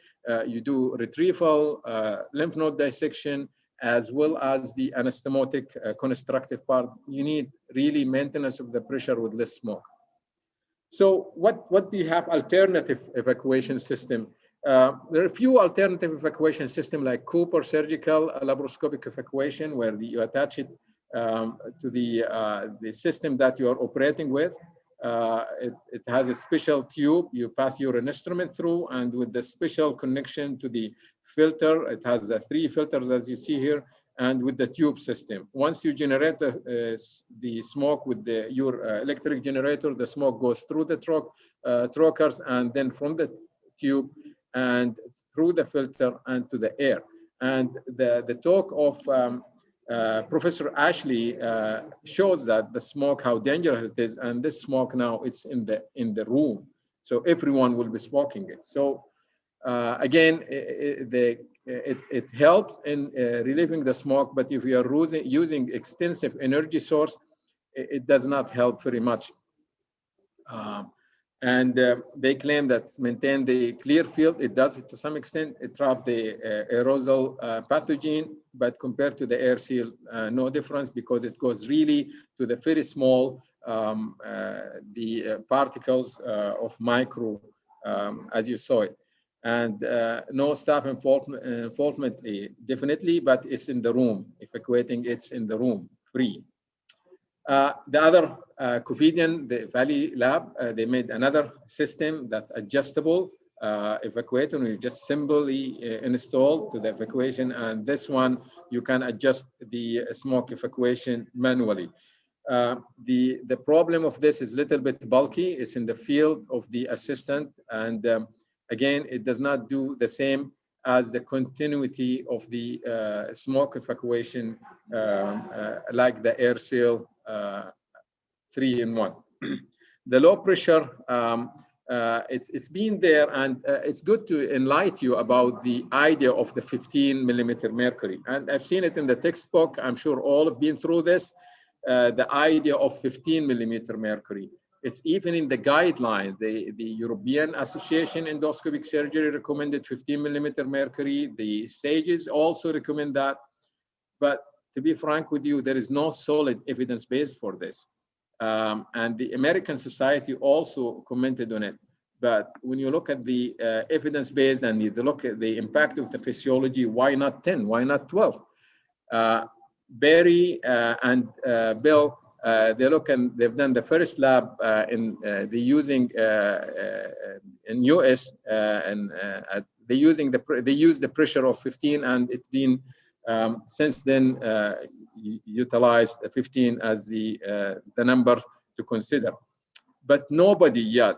You do retrieval, lymph node dissection, as well as the anastomotic constructive part, you need really maintenance of the pressure with less smoke. So what do you have alternative evacuation system? There are a few alternative evacuation systems like Cooper surgical laparoscopic evacuation, where you attach it to the system that you are operating with. It has a special tube you pass your instrument through, and with the special connection to the filter, it has 3 filters as you see here, and with the tube system. Once you generate the smoke with your electric generator, the smoke goes through the trokers, and then from the tube and through the filter and to the air. And the talk of Professor Ashley shows that the smoke, how dangerous it is, and this smoke now it's in the room, so everyone will be smoking it. So again, it helps in relieving the smoke, but if you are using extensive energy source, it does not help very much. And they claim that maintain the clear field. It does it to some extent. It traps the aerosol pathogen, but compared to the air seal, no difference, because it goes really to the very small particles of micro, as you saw it. And no staff involvement, definitely, but it's in the room. Evacuating, it's in the room, free. The other Covidian, the Valley Lab, they made another system that's adjustable evacuator. You just simply install to the evacuation, and this one you can adjust the smoke evacuation manually. The problem of this is a little bit bulky. It's in the field of the assistant, and again, it does not do the same as the continuity of the smoke evacuation, like the air seal 3-in-1. The low pressure, it's been there, and it's good to enlighten you about the idea of the 15mm mercury. And I've seen it in the textbook. I'm sure all have been through this. The idea of 15mm mercury. It's even in the guideline. The European Association Endoscopic Surgery recommended 15mm mercury. The SAGES also recommend that. But to be frank with you, there is no solid evidence base for this. And the American Society also commented on it. But when you look at the evidence based and you look at the impact of the physiology, why not 10? Why not 12? Barry and Bill, they look and they've done the first lab in the using in US, and they use the pressure of 15, and it's been since then utilized 15 as the number to consider. But nobody yet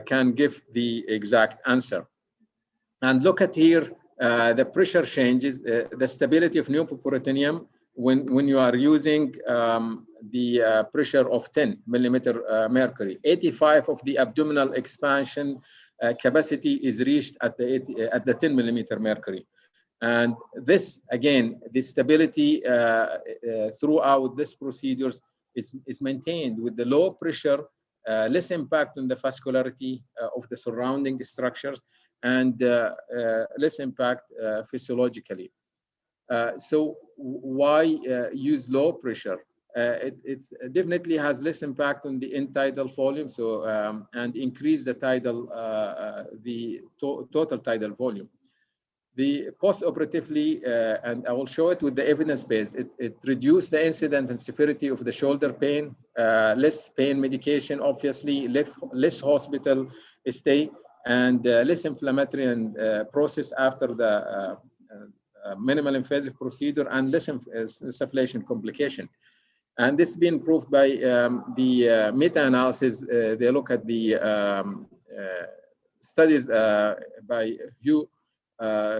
can give the exact answer. And look at here, the pressure changes, the stability of neopoperitoneum when you are using the pressure of 10mm mercury. 85 of the abdominal expansion capacity is reached at the 10mm mercury. And this, again, the stability throughout this procedures is maintained with the low pressure, less impact on the vascularity of the surrounding structures, and less impact physiologically. So why use low pressure? It definitely has less impact on the end-tidal volume, so and increase the tidal, total tidal volume. The post-operatively, and I will show it with the evidence base, it reduced the incidence and severity of the shoulder pain, less pain medication, obviously, less hospital stay, and less inflammatory and process after the minimal invasive procedure, and less insufflation complication. And this has been proved by the meta-analysis. They look at the studies by Hugh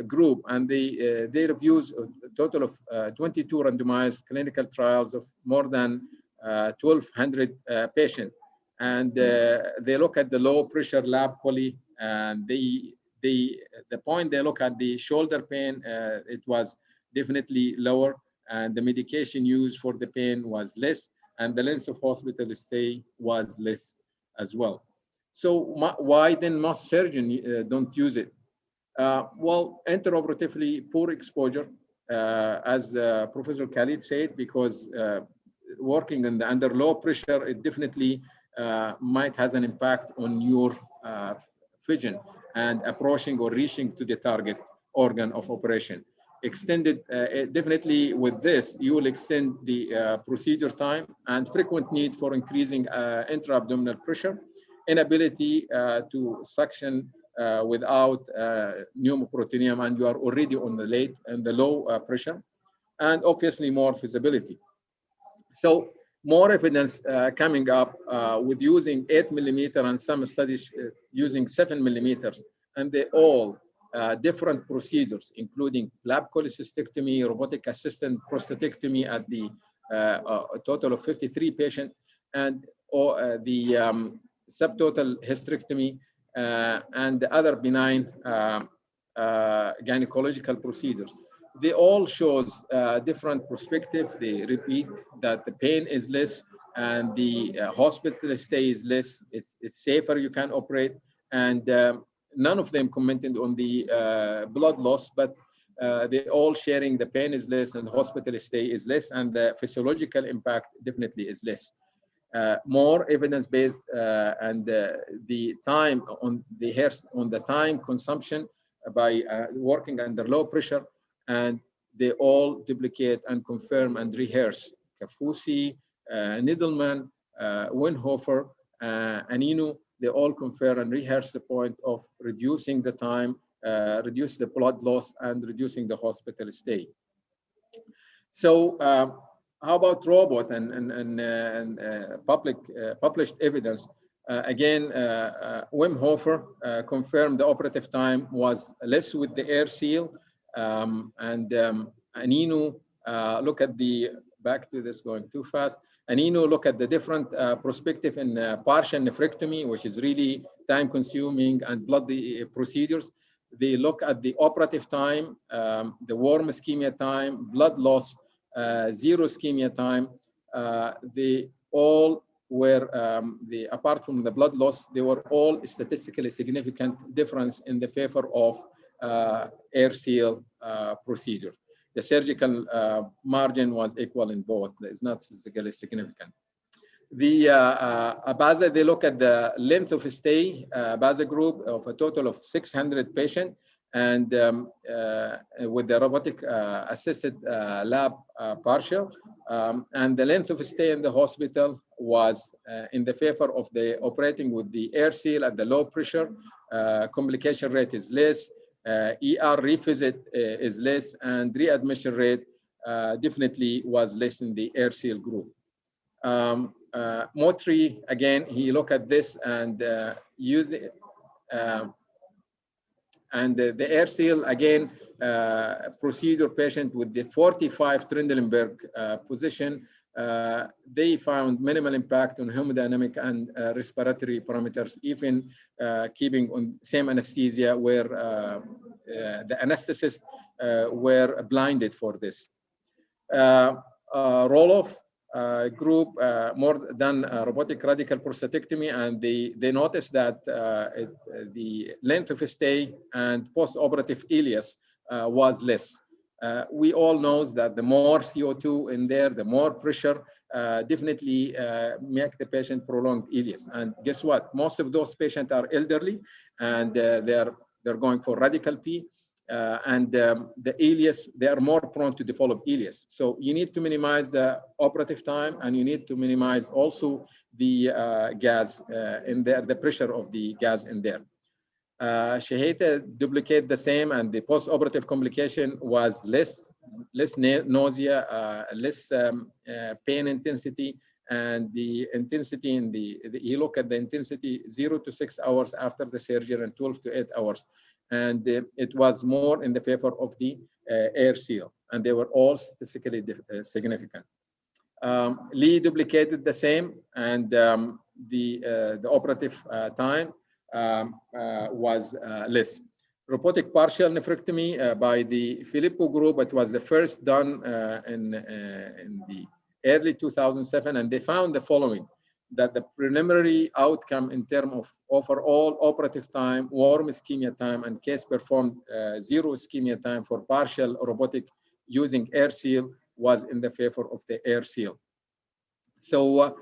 group, and they reviews a total of 22 randomized clinical trials of more than 1,200 patients. And they look at the low pressure lab quality, and the point they look at the shoulder pain, it was definitely lower, and the medication used for the pain was less, and the length of hospital stay was less as well. So why then most surgeons don't use it? Well, interoperatively poor exposure, as Professor Khalid said, because working under low pressure, it definitely might has an impact on your vision and approaching or reaching to the target organ of operation. Extended, definitely with this, you will extend the procedure time and frequent need for increasing intra-abdominal pressure, inability to suction without pneumoperitoneum, and you are already on the low pressure, and obviously more feasibility. So more evidence coming up with using 8 millimeter and some studies using 7 millimeters, and they all different procedures, including lab cholecystectomy, robotic assisted prostatectomy at the a total of 53 patients, and the subtotal hysterectomy and the other benign gynecological procedures. They all shows different perspective. They repeat that the pain is less and the hospital stay is less. It's safer, you can operate, and none of them commented on the blood loss, but they all sharing the pain is less and the hospital stay is less, and the physiological impact definitely is less. More evidence-based and the time on the time consumption by working under low pressure, and they all duplicate and confirm and rehearse. Kafusi, Needleman, Winhofer, Anino, they all confirm and rehearse the point of reducing the time, reduce the blood loss, and reducing the hospital stay. So how about robot and published evidence? Again, Winhofer confirmed the operative time was less with the air seal, and Anino, look at the, back to this going too fast, Anino look at the different perspective in partial nephrectomy, which is really time consuming and bloody procedures. They look at the operative time, the warm ischemia time, blood loss, zero ischemia time. They all were, apart from the blood loss, they were all statistically significant difference in the favor of air seal procedure. The surgical margin was equal in both. It's not statistically significant. The BASA, they look at the length of stay, BASA group of a total of 600 patients, and with the robotic assisted lab partial, and the length of stay in the hospital was in the favor of the operating with the air seal at the low pressure. Complication rate is less, ER revisit is less, and readmission rate definitely was less in the air seal group. Motri, again, he looked at this and use it, and the air seal, again, procedure patient with the 45 Trendelenburg position, they found minimal impact on hemodynamic and respiratory parameters, even keeping on same anesthesia, where the anesthetists were blinded for this. Roloff group more than robotic radical prostatectomy, and they noticed that the length of stay and post-operative ileus was less. We all know that the more CO2 in there, the more pressure, definitely make the patient prolonged ileus. And guess what? Most of those patients are elderly, and they're going for radical P. And the ileus, they are more prone to develop ileus. So you need to minimize the operative time, and you need to minimize also the gas in there, the pressure of the gas in there. Shaheta duplicate the same, and the post-operative complication was less nausea, less pain intensity, and the intensity in you look at the intensity 0 to 6 hours after the surgery and 12 to 8 hours. And it was more in the favor of the air seal, and they were all statistically significant. Lee duplicated the same, and the operative time was less. Robotic partial nephrectomy by the Filippo group, it was the first done in the early 2007, and they found the following: that the preliminary outcome in terms of overall operative time, warm ischemia time, and case performed zero ischemia time for partial robotic using air seal was in the favor of the air seal. So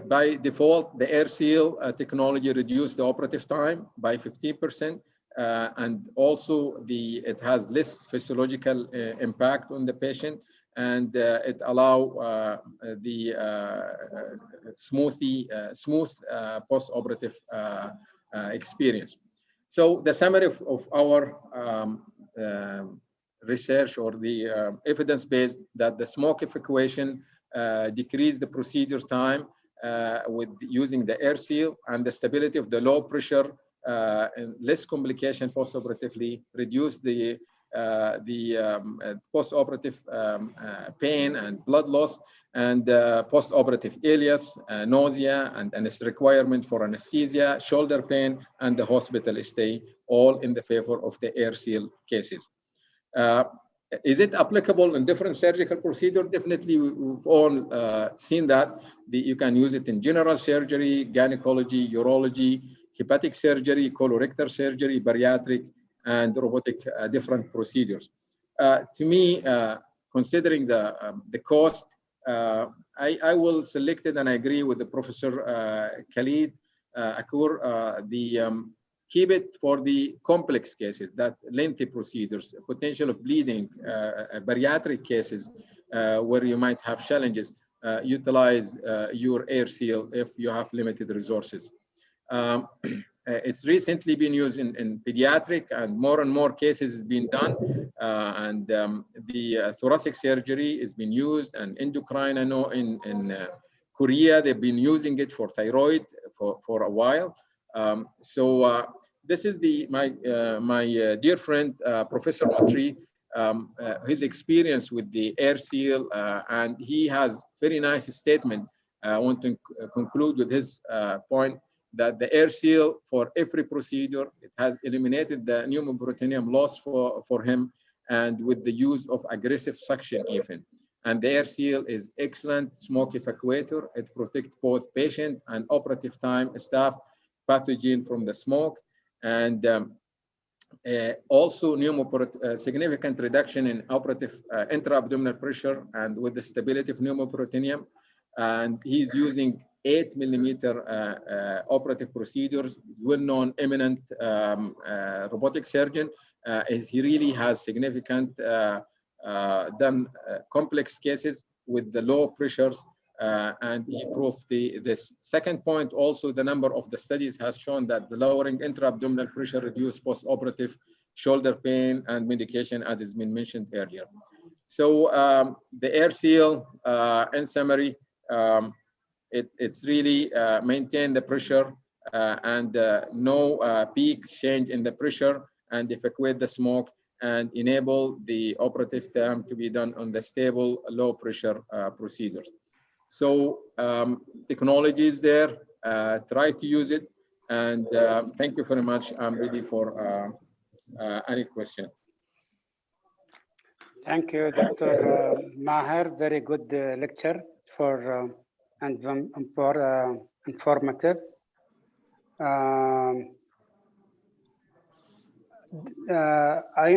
by default, the air seal technology reduced the operative time by 15%, and also it has less physiological impact on the patient, and it allow the smooth post-operative experience. So the summary of our research, or the evidence based, that the smoke evacuation decrease the procedure time with using the air seal, and the stability of the low pressure and less complication post-operatively reduce the post-operative pain and blood loss, and post-operative ileus, nausea, and its requirement for anesthesia, shoulder pain, and the hospital stay, all in the favor of the air seal cases. Is it applicable in different surgical procedures? Definitely, we've all seen that. You can use it in general surgery, gynecology, urology, hepatic surgery, colorectal surgery, bariatric, and robotic different procedures. To me, considering the cost, I will select it, and I agree with the Professor Khalid Akour, keep it for the complex cases, that lengthy procedures, potential of bleeding, bariatric cases where you might have challenges. Utilize your air seal if you have limited resources. It's recently been used in pediatric, and more cases is being done. And the thoracic surgery is being used, and endocrine, I know in Korea, they've been using it for thyroid for a while. This is my dear friend, Professor Matri, his experience with the air seal, and he has very nice statement. I want to conclude with his point that the air seal for every procedure, it has eliminated the pneumoperitoneum loss for him, and with the use of aggressive suction even. And the air seal is excellent smoke evacuator. It protects both patient and operative time staff pathogen from the smoke, and also significant reduction in operative intra-abdominal pressure, and with the stability of pneumoperitoneum. And he's using 8 millimeter operative procedures. Well-known, eminent robotic surgeon. He really has significant done complex cases with the low pressures, and he proved this. Second point, also the number of the studies has shown that the lowering intra-abdominal pressure reduce post-operative shoulder pain and medication, as has been mentioned earlier. So the air seal, in summary, it's really maintain the pressure and no peak change in the pressure, and evacuate the smoke, and enable the operative time to be done on the stable, low pressure procedures. So technology is there, try to use it, and thank you very much. I'm ready for any question. Thank you, Dr. Maher. Very good lecture and informative. I'm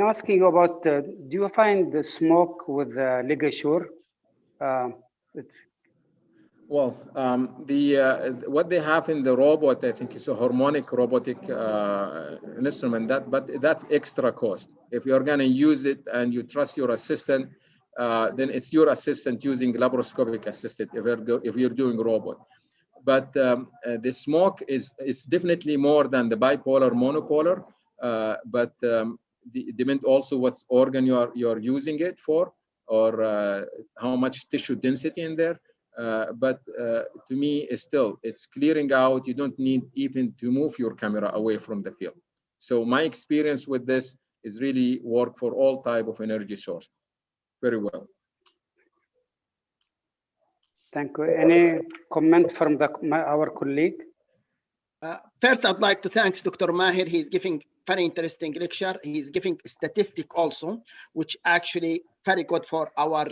asking about, do you find the smoke with ligature? Well, what they have in the robot, I think, is a harmonic robotic instrument. But that's extra cost. If you're going to use it and you trust your assistant, then it's your assistant using laparoscopic assistant if you're doing robot. But the smoke is definitely more than the bipolar, monopolar. But depend also what organ you're using it for, or how much tissue density in there. But to me, it's clearing out. You don't need even to move your camera away from the field. So my experience with this is really work for all type of energy source. Very well. Thank you. Any comment from our colleague? First, I'd like to thank Dr. Maher. He's giving very interesting lecture. He's giving statistic also, which actually very good for our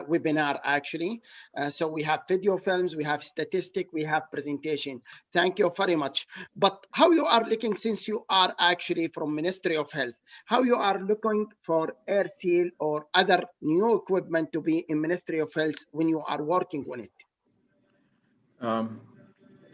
webinar, actually. So we have video films, we have statistic, we have presentation. Thank you very much. But how you are looking, since you are actually from Ministry of Health, how you are looking for air seal or other new equipment to be in Ministry of Health when you are working on it?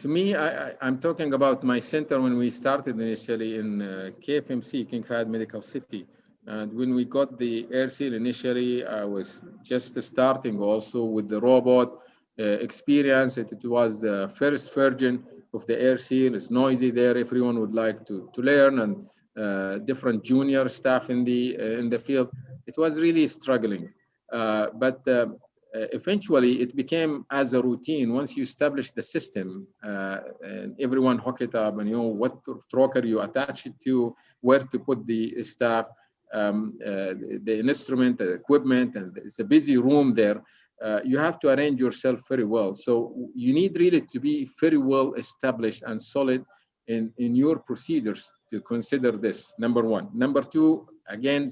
To me, I'm talking about my center when we started initially in KFMC, King Fahd Medical City. And when we got the air seal initially, I was just starting also with the robot experience. It was the first version of the air seal. It's noisy there. Everyone would like to learn, and different junior staff in the field. It was really struggling. But eventually it became as a routine. Once you establish the system, and everyone hook it up, and you know what trocar you attach it to, where to put the staff, the instrument, the equipment, and it's a busy room there. You have to arrange yourself very well. So you need really to be very well established and solid in your procedures to consider this, number one. Number two, again,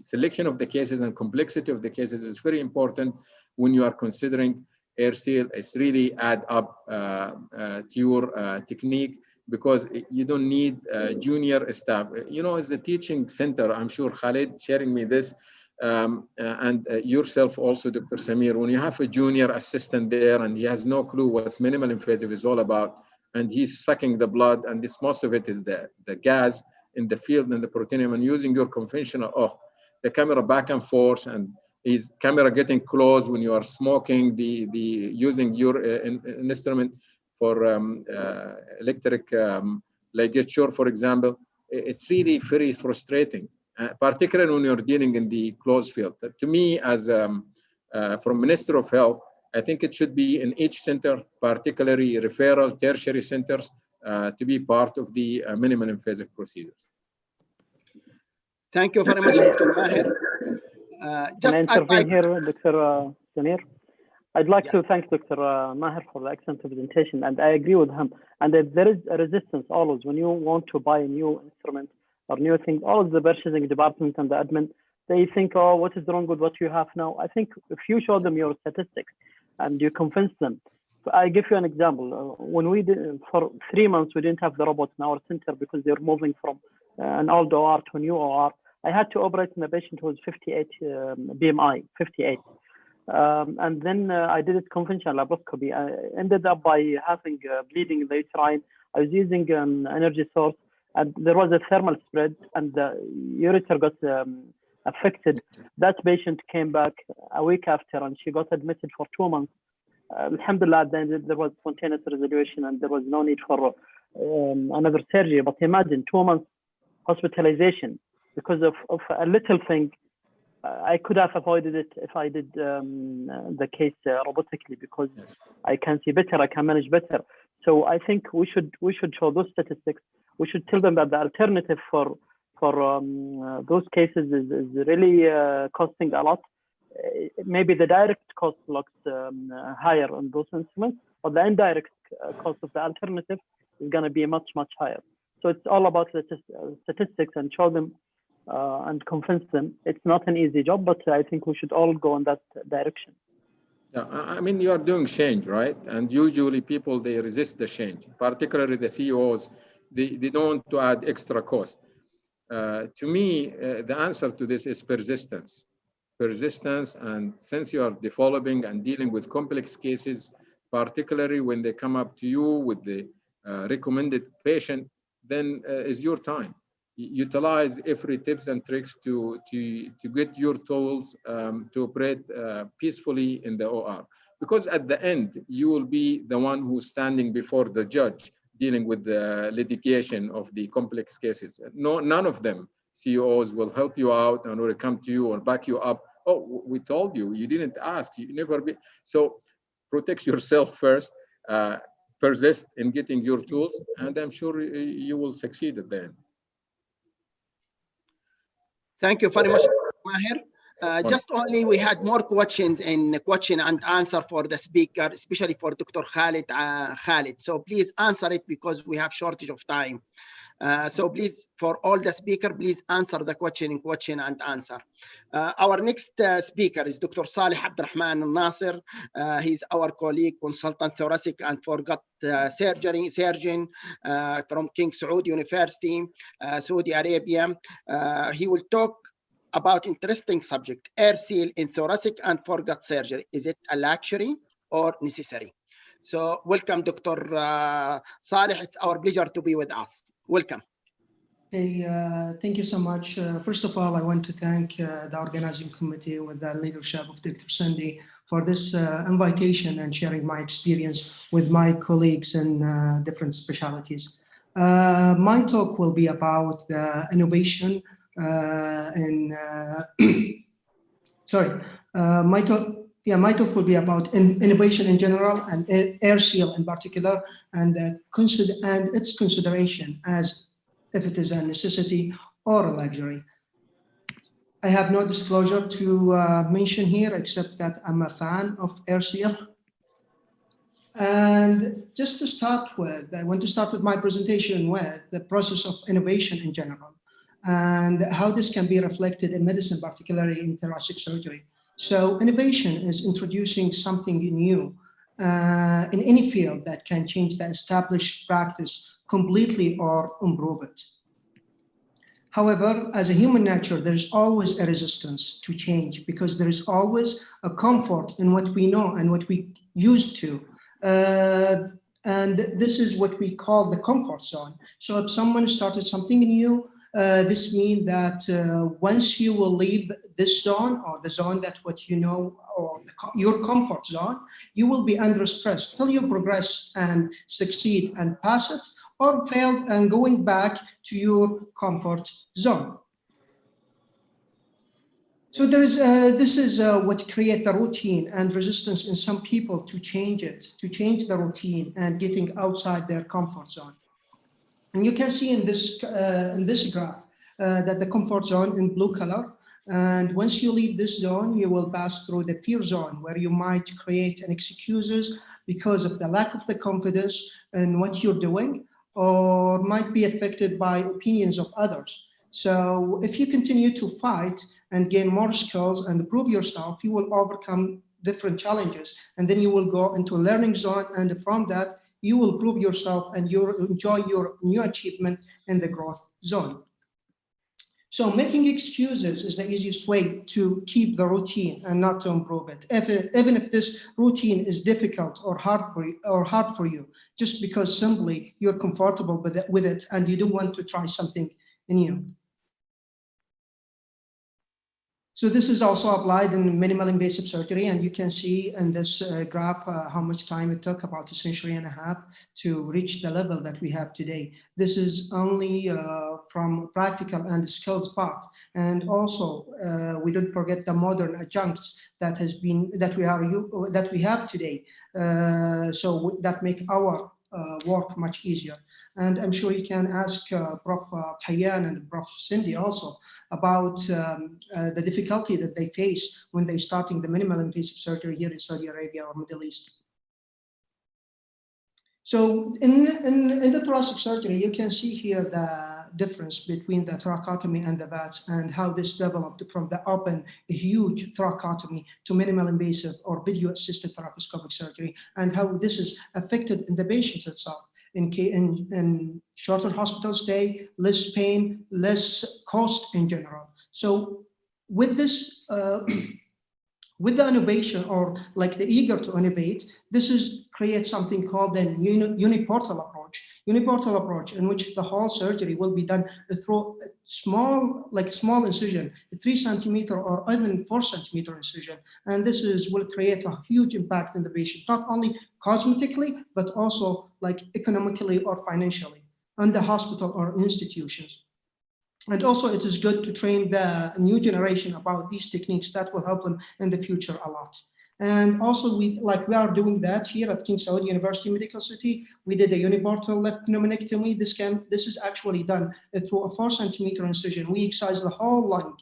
selection of the cases and complexity of the cases is very important when you are considering air seal. It's really add up to your technique, because you don't need junior staff. You know, as a teaching center, I'm sure Khalid sharing me this, and yourself also, Dr. Samir, when you have a junior assistant there and he has no clue what minimal invasive is all about, and he's sucking the blood, and this most of it is the gas in the field and the proteinium, and using your conventional, the camera back and forth, and his camera getting close when you are smoking, using your instrument for electric ligature, for example. It's really very frustrating, particularly when you're dealing in the closed field. To me, as from Minister of Health, I think it should be in each center, particularly referral, tertiary centers, to be part of the minimal invasive procedures. Thank you very much, Dr. Maher. Can I intervene here, Dr. Samir? I'd like to thank Dr. Maher for the excellent presentation, and I agree with him. And there is a resistance always when you want to buy a new instrument or new things. All of the purchasing department and the admin, they think, oh, what is wrong with what you have now? I think if you show them your statistics and you convince them. I give you an example. When we did, for 3 months, we didn't have the robot in our center because they're moving from an old OR to a new OR. I had to operate on a patient who was 58 BMI, 58. And then I did it conventional laparoscopy. I ended up by having bleeding in the uterine. I was using an energy source, and there was a thermal spread, and the ureter got affected. That patient came back a week after, and she got admitted for 2 months. Alhamdulillah, then there was spontaneous resolution, and there was no need for another surgery. But imagine 2 months hospitalization because of a little thing. I could have avoided it if I did the case robotically, because I can see better, I can manage better. So I think we should show those statistics. We should tell them that the alternative for those cases is really costing a lot. Maybe the direct cost looks higher on those instruments, but the indirect cost of the alternative is going to be much, much higher. So it's all about the statistics, and show them and convince them. It's not an easy job, but I think we should all go in that direction. Yeah, I mean, you are doing change, right? And usually people, they resist the change, particularly the CEOs. They don't want to add extra cost. To me, the answer to this is persistence. Persistence, and since you are developing and dealing with complex cases, particularly when they come up to you with the recommended patient, then is your time. Utilize every tips and tricks to get your tools to operate peacefully in the OR. Because at the end, you will be the one who's standing before the judge dealing with the litigation of the complex cases. None of them, CEOs, will help you out and will come to you or back you up. Oh, we told you, you didn't ask, you never be. So protect yourself first, persist in getting your tools, and I'm sure you will succeed at the end. Thank you very much, Maher. Just only we had more questions in question and answer for the speaker, especially for Dr. Khalid. So please answer it because we have shortage of time. So please, for all the speaker, please answer the question in question and answer. Our next speaker is Dr. Salih Abdurrahman Al-Nasir. He's our colleague, consultant thoracic and foregut surgeon from King Saud University, Saudi Arabia. He will talk about interesting subject, air seal in thoracic and foregut surgery. Is it a luxury or necessary? So welcome, Dr. Salih. It's our pleasure to be with us. Welcome. Hey, thank you so much. First of all, I want to thank the organizing committee with the leadership of Dr. Sandy for this invitation and sharing my experience with my colleagues in different specialties. My talk will be about the innovation my talk will be about innovation in general and air seal in particular, and its consideration as if it is a necessity or a luxury. I have no disclosure to mention here, except that I'm a fan of air seal. And just to start with, I want to start with my presentation with the process of innovation in general and how this can be reflected in medicine, particularly in thoracic surgery. So innovation is introducing something new in any field that can change the established practice completely or improve it. However, as a human nature, there is always a resistance to change because there is always a comfort in what we know and what we used to. And this is what we call the comfort zone. So if someone started something new, this means that once you will leave this zone or the zone that what you know or your comfort zone, you will be under stress till you progress and succeed and pass it, or failed and going back to your comfort zone. So there is this is what creates the routine and resistance in some people to change the routine and getting outside their comfort zone. And you can see in this graph that the comfort zone in blue color. And once you leave this zone, you will pass through the fear zone, where you might create an excuses because of the lack of the confidence in what you're doing, or might be affected by opinions of others. So if you continue to fight and gain more skills and improve yourself, you will overcome different challenges. And then you will go into a learning zone. And from that, you will prove yourself and you enjoy your new achievement in the growth zone. So making excuses is the easiest way to keep the routine and not to improve it. Even if this routine is difficult or hard for you, just because simply you're comfortable with it and you don't want to try something new. So this is also applied in minimal invasive surgery, and you can see in this graph how much time it took, about a century and a half, to reach the level that we have today. This is only from practical and skills part, and also we don't forget the modern adjuncts that we have today. So that make our work much easier. And I'm sure you can ask Prof. Hayyan and Prof. Cindy also about the difficulty that they face when they're starting the minimal invasive surgery here in Saudi Arabia or Middle East. So in the thoracic surgery, you can see here the difference between the thoracotomy and the VATS, and how this developed from the open, huge thoracotomy to minimal invasive or video-assisted thoracoscopic surgery, and how this is affected in the patient itself. In shorter hospital stay, less pain, less cost in general. So with this, with the innovation, or like the eager to innovate, this is create something called the uniportal approach. Uniportal approach, in which the whole surgery will be done through a small incision, a 3 centimeter or even 4 centimeter incision. And this will create a huge impact in the patient, not only cosmetically, but also like economically or financially on the hospital or institutions. And also it is good to train the new generation about these techniques that will help them in the future a lot. And also we are doing that here at King Saud University Medical City. We did a uniportal left pneumonectomy. This is actually done through a 4 centimeter incision. We excise the whole lung.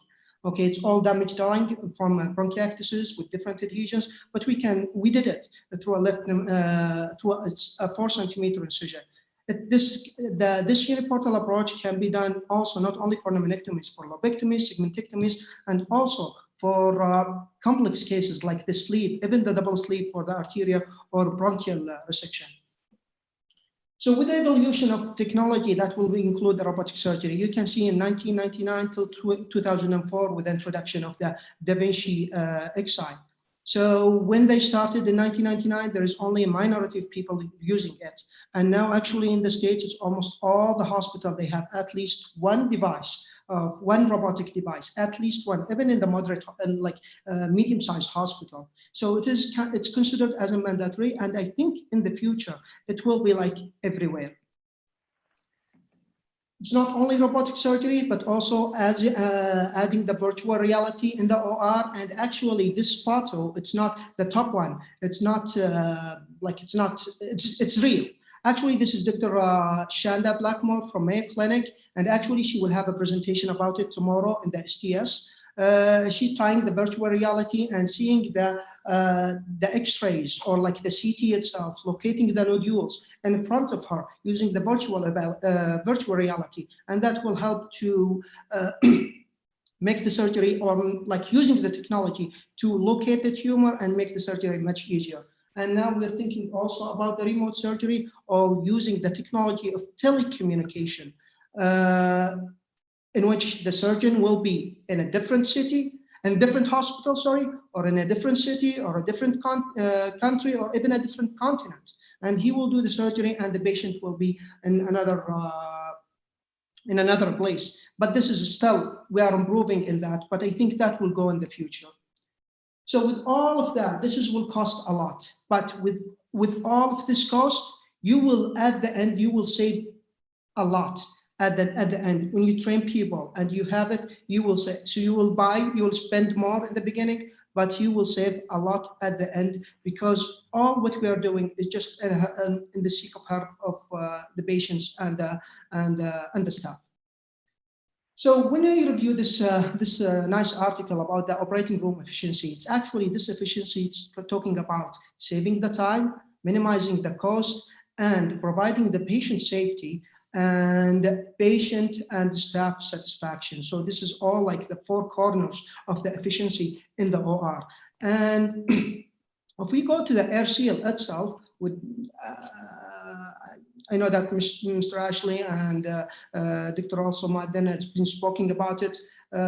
Okay, it's all damaged lung from bronchiectasis with different adhesions, but we did it through a 4 centimeter incision. This uniportal approach can be done also not only for pneumonectomies, for lobectomies, segmentectomies, and also for complex cases like the sleeve, even the double sleeve for the arterial or bronchial resection. So with the evolution of technology, that will include the robotic surgery. You can see in 1999 till 2004 with the introduction of the Da Vinci Xi. So when they started in 1999, there is only a minority of people using it. And now actually in the States, it's almost all the hospital, they have at least one device, one robotic device, at least one, even in the moderate and like medium-sized hospital. So it's considered as a mandatory, and I think in the future, it will be like everywhere. It's not only robotic surgery, but also as adding the virtual reality in the OR. And actually this photo, it's not the top one. It's not it's real. Actually, this is Dr. Shanda Blackmore from Mayo Clinic. And actually she will have a presentation about it tomorrow in the STS. She's trying the virtual reality and seeing the X-rays or like the CT itself, locating the nodules in front of her using the virtual reality, and that will help to make the surgery, or like using the technology to locate the tumor and make the surgery much easier. And now we're thinking also about the remote surgery or using the technology of telecommunication, in which the surgeon will be in a different city, in a different hospital, sorry, or in a different city or a different country or even a different continent. And he will do the surgery and the patient will be in another place. But this is still, we are improving in that, but I think that will go in the future. So with all of that, will cost a lot, but with all of this cost, you will, at the end, you will save a lot. At the end, when you train people and you have it, you will say, so you will spend more in the beginning, but you will save a lot at the end, because all what we are doing is just in the seek of help of the patients and the staff. So when I review this nice article about the operating room efficiency, it's actually this efficiency, it's talking about saving the time, minimizing the cost, and providing the patient safety and patient and staff satisfaction. So this is all like the four corners of the efficiency in the OR. And if we go to the air seal itself, with I know that Mr. Ashley and Dr. also Maden has been speaking about it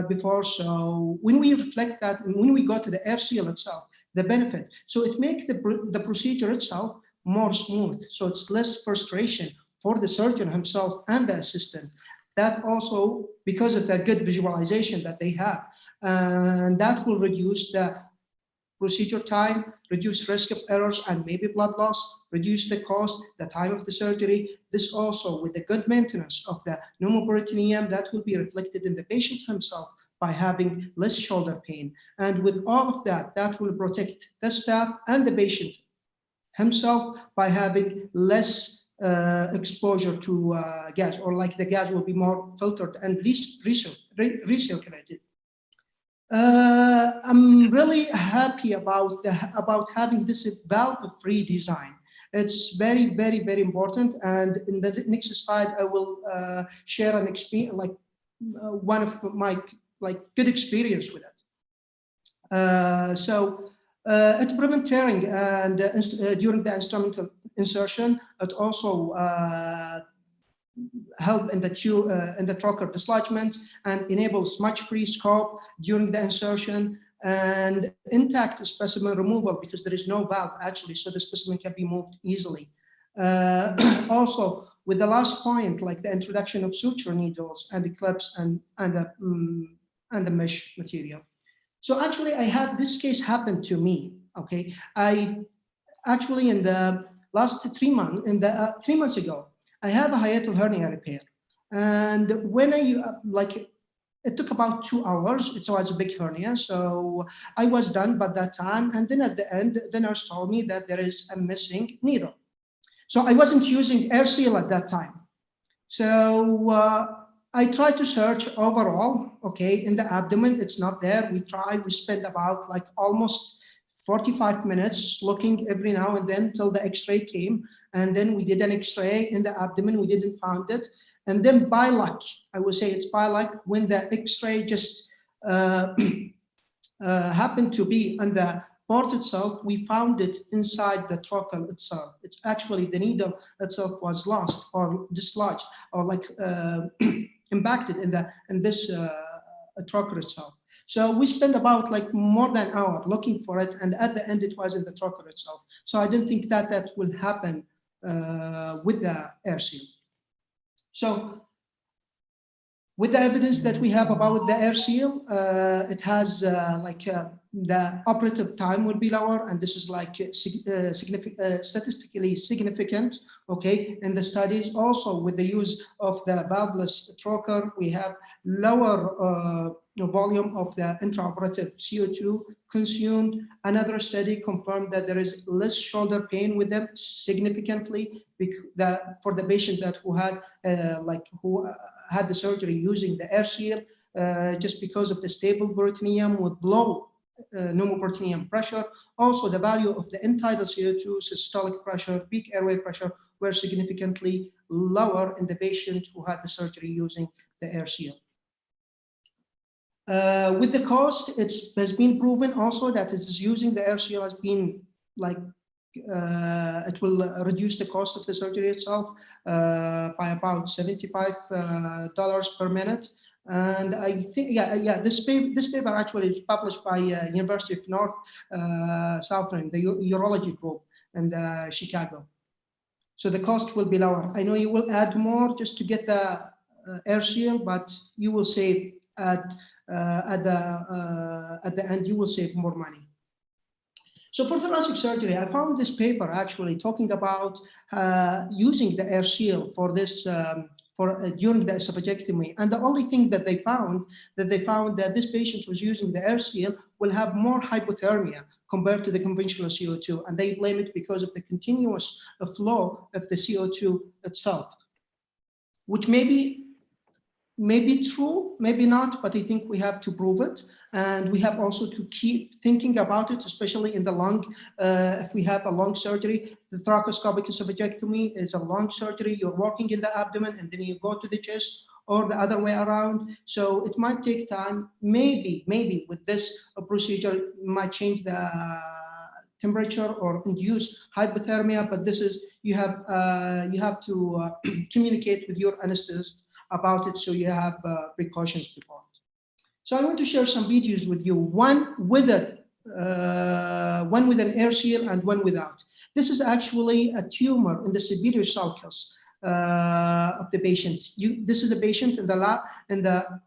before. So when we reflect that, when we go to the air seal itself, the benefit, so it makes the procedure itself more smooth. So it's less frustration for the surgeon himself and the assistant. That also, because of that good visualization that they have, and that will reduce the procedure time, reduce risk of errors and maybe blood loss, reduce the cost, the time of the surgery. This also, with the good maintenance of the pneumoperitoneum, that will be reflected in the patient himself by having less shoulder pain. And with all of that, that will protect the staff and the patient himself by having less exposure to gas, or like the gas will be more filtered and least recirculated. I'm really happy about having this valve-free design. It's very, very, very important. And in the next slide, I will share an experience, like one of my good experience with it. It prevents tearing and during the instrumental insertion. It also help in the trocar dislodgement and enables much free scope during the insertion, and intact specimen removal because there is no valve actually, so the specimen can be moved easily. Also, with the last point, like the introduction of suture needles and the clips and the mesh material. So actually, I had this case happen to me. Okay, I actually in the last 3 months, 3 months ago, I had a hiatal hernia repair, and when it took about 2 hours. It was a big hernia, so I was done by that time. And then at the end, the nurse told me that there is a missing needle. So I wasn't using air seal at that time. So I tried to search overall, okay, in the abdomen, it's not there. We spent about like almost 45 minutes looking every now and then till the x-ray came. And then we did an X-ray in the abdomen, we didn't find it. And then by luck, I would say it's by luck, when the X-ray just happened to be on the port itself, we found it inside the trocar itself. It's actually the needle itself was lost or dislodged or like impacted in this trocar itself. So we spent about like more than an hour looking for it, and at the end it was in the trocar itself. So I don't think that that will happen with the air seal. So with the evidence that we have about the air seal, it has the operative time will be lower, and this is like statistically significant, okay, in the studies. Also, with the use of the valveless trocar, we have lower volume of the intraoperative CO2 consumed. Another study confirmed that there is less shoulder pain with them significantly for the patient that who had had the surgery using the air seal, just because of the stable peritoneum with low pneumoperitoneum pressure. Also, the value of the end-tidal CO2, systolic pressure, peak airway pressure were significantly lower in the patient who had the surgery using the air seal. With the cost, it has been proven also that it's using the air seal has been like it will reduce the cost of the surgery itself by about $75 per minute. And I think, this paper actually is published by University of North Southern, the urology group in Chicago. So the cost will be lower. I know you will add more just to get the air seal, but you will save at the end, you will save more money. So for thoracic surgery, I found this paper actually talking about using the air seal for this during the esophagectomy, and the only thing that they found that this patient was using the air seal will have more hypothermia compared to the conventional CO2, and they blame it because of the continuous flow of the CO2 itself, which may be true, maybe not, but I think we have to prove it. And we have also to keep thinking about it, especially in the lung. If we have a lung surgery, the thoracoscopic esophagectomy is a lung surgery. You're working in the abdomen and then you go to the chest, or the other way around. So it might take time. Maybe with this procedure, it might change the temperature or induce hypothermia, but this is, you have to communicate with your anesthetist about it, so you have precautions before. So I want to share some videos with you, one with an air seal and one without. This is actually a tumor in the superior sulcus of the patient. This is the patient in the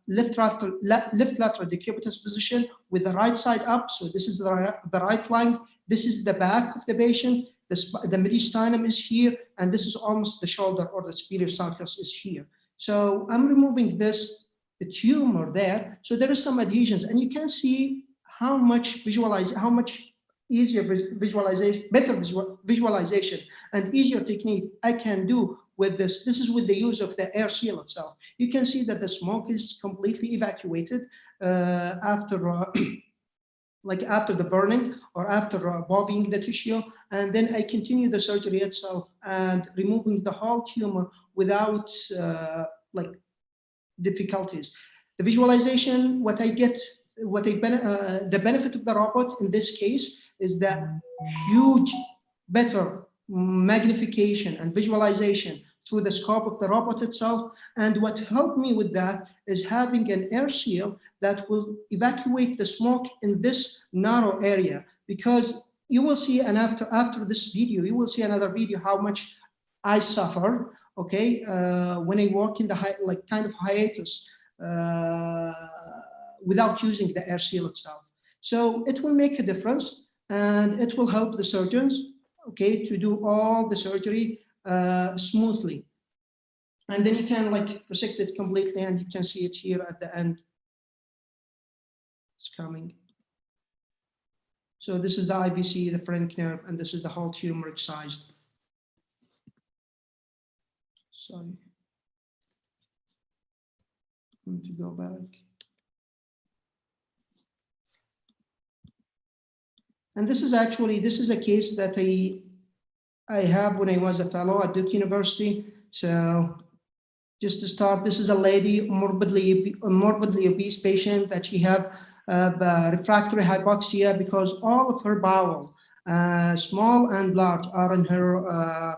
left lateral decubitus position with the right side up. So this is the right lung. This is the back of the patient. The mediastinum is here, and this is almost the shoulder, or the superior sulcus is here. So I'm removing the tumor there. So there is some adhesions, and you can see how much easier visualization, better visualization, and easier technique I can do with this. This is with the use of the air seal itself. You can see that the smoke is completely evacuated after the burning or after bobbing the tissue, and then I continue the surgery itself and removing the whole tumor without difficulties. The visualization, the benefit of the robot in this case is that huge, better magnification and visualization through the scope of the robot itself. And what helped me with that is having an air seal that will evacuate the smoke in this narrow area, because you will see, and after this video, you will see another video how much I suffer, okay, when I work in the kind of hiatus without using the air seal itself. So it will make a difference, and it will help the surgeons, okay, to do all the surgery smoothly. And then you can resect it completely, and you can see it here at the end. It's coming. So this is the IVC, the phrenic nerve, and this is the whole tumor excised. Sorry. I'm going to go back. And this is a case that I have when I was a fellow at Duke University. So just to start, this is a lady, morbidly obese patient that she have refractory hypoxia because all of her bowel, small and large, are in her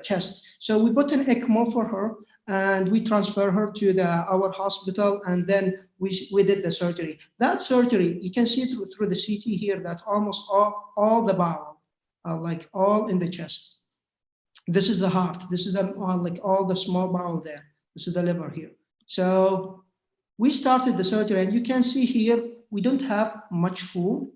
chest. So we put an ECMO for her and we transfer her to our hospital, and then we did the surgery. That surgery, you can see through the CT here, that's almost all the bowel, like all in the chest. This is the heart. This is like all the small bowel there. This is the liver here. So we started the surgery, and you can see here, we don't have much food.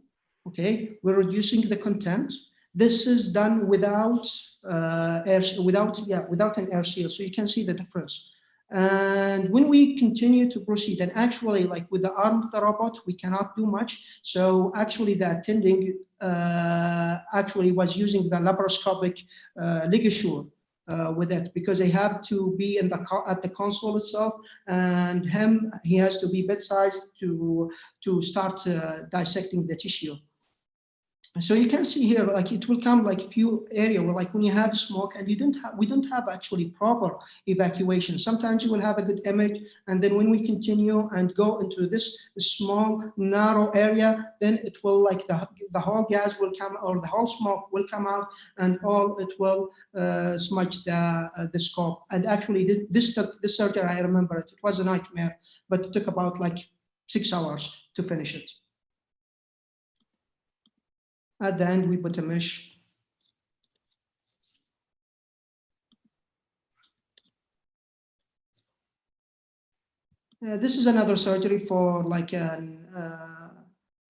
Okay, we're reducing the content. This is done without without an air seal. So you can see the difference. And when we continue to proceed, and actually, like with the arm of the robot, we cannot do much. So actually, the attending actually was using the laparoscopic ligature with it, because they have to be in at the console itself, and he has to be bedside to start dissecting the tissue. So you can see here, like it will come like few area where, like when you have smoke and we don't have actually proper evacuation. Sometimes you will have a good image, and then when we continue and go into this small narrow area, then it will, like the whole gas will come, or the whole smoke will come out, and all it will smudge the scope. And actually this surgery, I remember it was a nightmare, but it took about like 6 hours to finish it. At the end, we put a mesh. This is another surgery for like an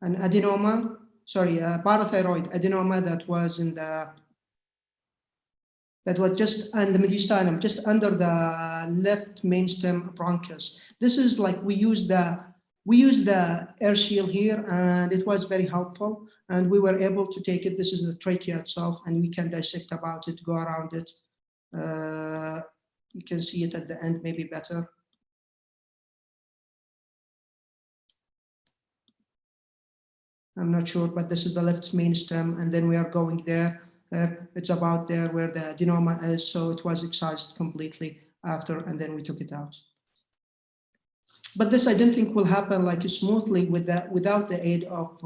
adenoma, sorry, a parathyroid adenoma that was just in the mediastinum, just under the left mainstem bronchus. This is like we use the air seal here, and it was very helpful. And we were able to take it. This is the trachea itself, and we can dissect about it, go around it. You can see it at the end, maybe better. I'm not sure, but this is the left mainstem, and then we are going there. It's about there where the adenoma is, so it was excised completely after, and then we took it out. But this I don't think will happen like smoothly without the aid of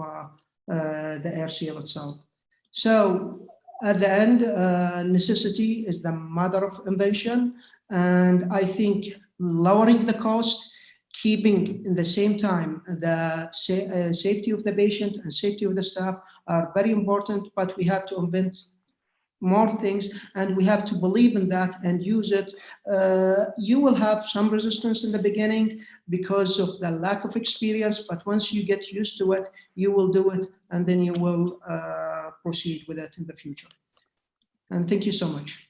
the air seal itself. So at the end, necessity is the mother of invention, and I think lowering the cost, keeping in the same time the safety of the patient and safety of the staff are very important, but we have to invent more things, and we have to believe in that and use it. You will have some resistance in the beginning because of the lack of experience, but once you get used to it, you will do it, and then you will proceed with it in the future. And thank you so much.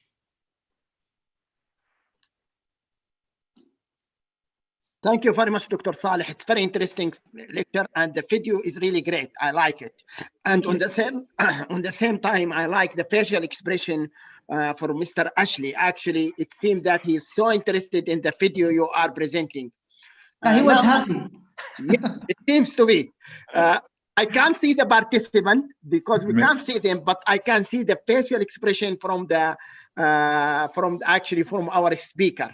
Thank you very much, Dr. Saleh. It's very interesting lecture, and the video is really great. I like it. And on the same time, I like the facial expression for Mr. Ashley. Actually, it seems that he is so interested in the video you are presenting. He was happy. Yeah, it seems to be. I can't see the participant because we can't see them, but I can see the facial expression from our speaker.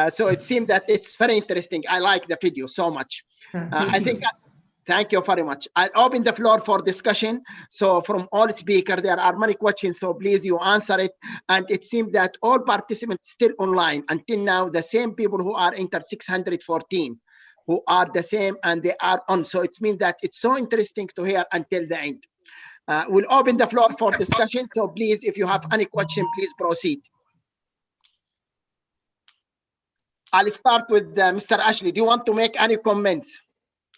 So it seems that it's very interesting. I like the video so much. Thank you very much. I'll open the floor for discussion. So from all speakers, there are many questions, so please you answer it. And it seems that all participants still online until now, the same people who are entered 614, who are the same, and they are on. So it means that it's so interesting to hear until the end. We'll open the floor for discussion. So please, if you have any question, please proceed. I'll start with Mr. Ashley. Do you want to make any comments?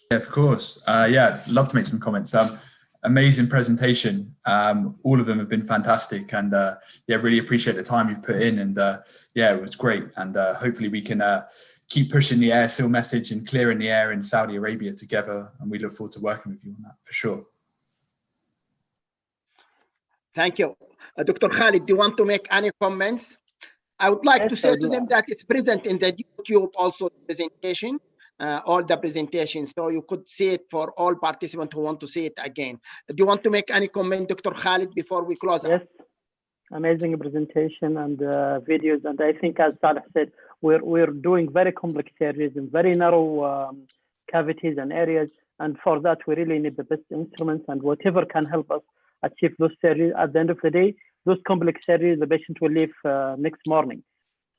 Yeah, of course. Yeah, love to make some comments. Amazing presentation. All of them have been fantastic, and yeah, really appreciate the time you've put in. And yeah, it was great. And hopefully we can keep pushing the air seal message and clearing the air in Saudi Arabia together. And we look forward to working with you on that for sure. Thank you. Dr. Khalid, do you want to make any comments? I would like to say to them that it's present in the YouTube also presentation, all the presentations, so you could see it for all participants who want to see it again. Do you want to make any comment, Dr. Khalid, before we close? Yes. Amazing presentation and videos. And I think, as Saleh said, we're doing very complex surgeries in very narrow cavities and areas. And for that, we really need the best instruments and whatever can help us achieve those surgeries. At the end of the day, those complex surgeries, the patient will leave next morning.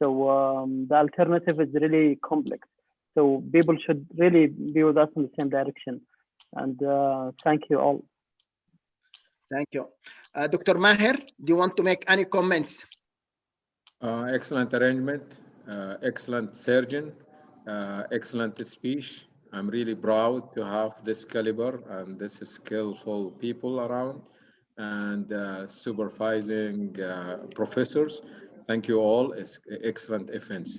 So the alternative is really complex. So people should really be with us in the same direction. And thank you all. Thank you. Dr. Maher, do you want to make any comments? Excellent arrangement, excellent surgeon, excellent speech. I'm really proud to have this caliber and this skillful people around, and supervising professors. Thank you all. It's excellent events.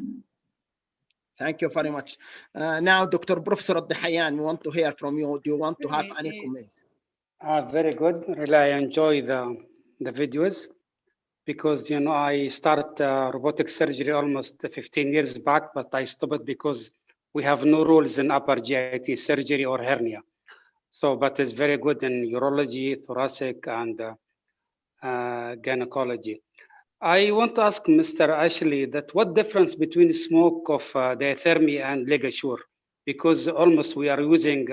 Thank you very much. Now, Dr. Professor Abdehayan, we want to hear from you. Do you want to have any comments? Very good. Really, I enjoy the videos because, you know, I started robotic surgery almost 15 years back, but I stopped because we have no rules in upper GIT surgery or hernia. So, but it's very good in urology, thoracic, and gynecology. I want to ask Mr. Ashley that what difference between smoke of diathermy and ligature? Because almost we are using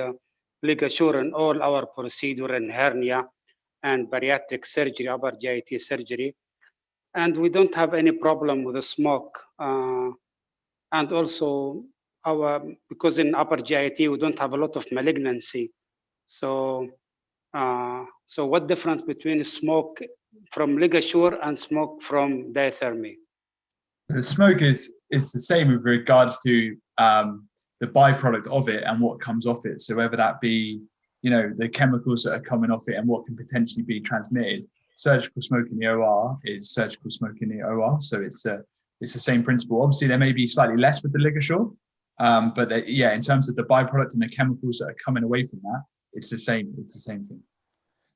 ligature in all our procedure in hernia and bariatric surgery, upper GIT surgery, and we don't have any problem with the smoke. And also because in upper GIT we don't have a lot of malignancy. So, so what difference between smoke from ligature and smoke from diathermy? The smoke it's the same with regards to the byproduct of it and what comes off it. So whether that be, you know, the chemicals that are coming off it and what can potentially be transmitted. Surgical smoke in the OR is surgical smoke in the OR. So it's the same principle. Obviously, there may be slightly less with the ligature, but yeah, in terms of the byproduct and the chemicals that are coming away from that, it's the same. It's the same thing.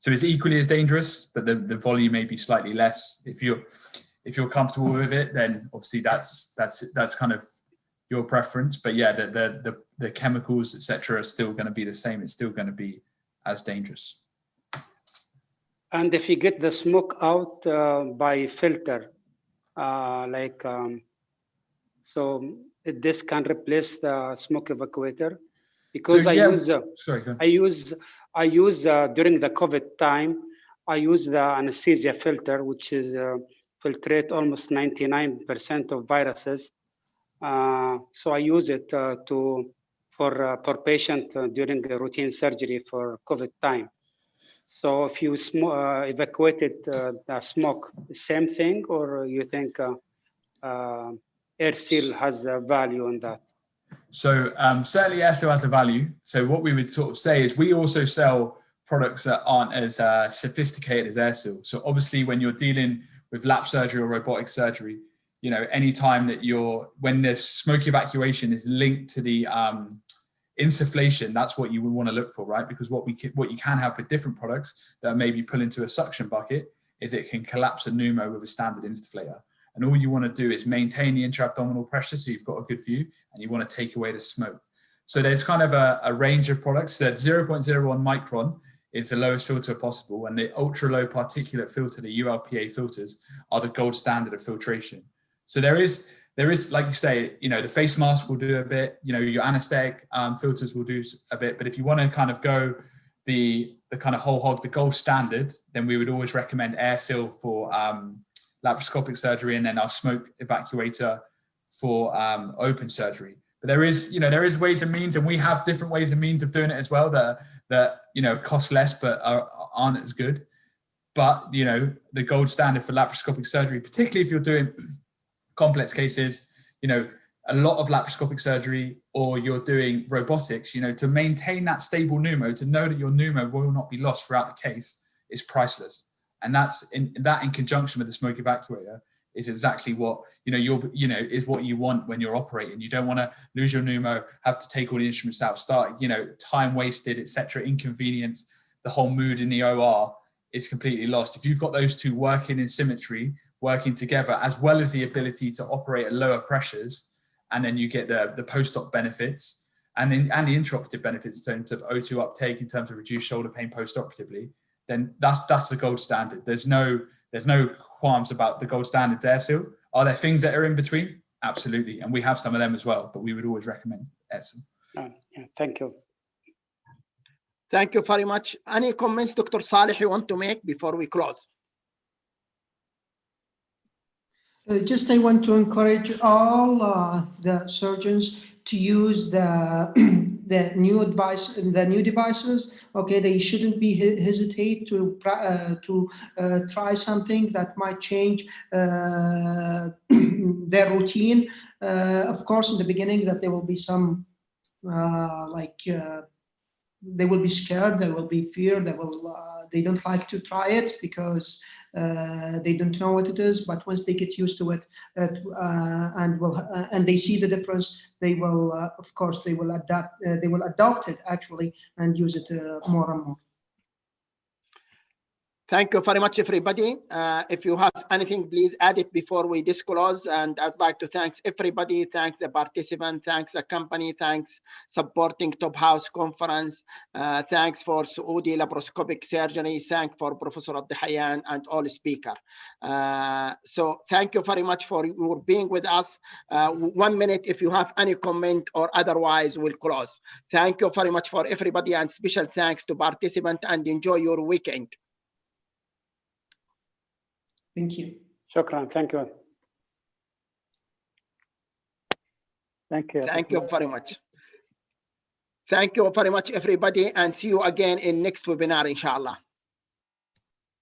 So it's equally as dangerous, but the volume may be slightly less. If you're comfortable with it, then obviously that's kind of your preference. But yeah, the chemicals, etc., are still going to be the same. It's still going to be as dangerous. And if you get the smoke out by filter, so this can replace the smoke evacuator, because So, I yeah, use sorry, go on. I use during the COVID time, I use the anesthesia filter, which is filtrate almost 99% of viruses. So I use it for patient during a routine surgery for COVID time. So if you evacuated the smoke, same thing, or you think air seal has a value on that? So certainly air seal has a value. So what we would sort of say is we also sell products that aren't as sophisticated as air seal. So obviously when you're dealing with lap surgery or robotic surgery, you know, anytime that when the smoke evacuation is linked to the insufflation, that's what you would want to look for, right? Because what you can have with different products that maybe pull into a suction bucket is it can collapse a pneumo with a standard insufflator. And all you want to do is maintain the intra-abdominal pressure so you've got a good view, and you want to take away the smoke. So there's kind of a range of products. That 0.01 micron is the lowest filter possible, and the ultra-low particulate filter, the ULPA filters, are the gold standard of filtration. So there is, like you say, you know, the face mask will do a bit, you know, your anesthetic filters will do a bit, but if you want to kind of go the kind of whole hog, the gold standard, then we would always recommend air seal for laparoscopic surgery, and then our smoke evacuator for open surgery. But there is ways and means, and we have different ways and means of doing it as well that you know, cost less but aren't as good. But you know, the gold standard for laparoscopic surgery, particularly if you're doing complex cases, you know, a lot of laparoscopic surgery, or you're doing robotics, you know, to maintain that stable pneumo, to know that your pneumo will not be lost throughout the case, is priceless. And that's in conjunction with the smoke evacuator is exactly what, you know, is what you want when you're operating. You don't want to lose your pneumo, have to take all the instruments out, start, you know, time wasted, etc., inconvenience, the whole mood in the OR is completely lost. If you've got those two working in symmetry, working together, as well as the ability to operate at lower pressures, and then you get the post-op benefits and the intraoperative benefits in terms of O2 uptake, in terms of reduced shoulder pain post-operatively, then that's the gold standard. There's no there's no qualms about the gold standard there still. Are there things that are in between? Absolutely. And we have some of them as well, but we would always recommend Etzel. Yeah, thank you. Thank you very much. Any comments, Dr. Saleh, you want to make before we close? Just I want to encourage all the surgeons to use the new devices. Okay, they shouldn't be hesitate to try something that might change their routine. Of course, in the beginning, that there will be some they will be scared, they will be fear, they don't like to try it because they don't know what it is. But once they get used to it and they see the difference, they will of course they will adopt it actually and use it more and more. Thank you very much, everybody. If you have anything, please add it before we disclose. And I'd like to thank everybody. Thanks the participant. Thanks the company. Thanks supporting Top House Conference. Thanks for Saudi laparoscopic surgery. Thanks for Professor Abdehayan and all speakers. So thank you very much for your being with us. 1 minute if you have any comment, or otherwise we'll close. Thank you very much for everybody, and special thanks to participants, and enjoy your weekend. Thank you. Shukran. Thank you. Thank you. Thank you very much. Thank you very much, everybody, and see you again in next webinar, inshallah.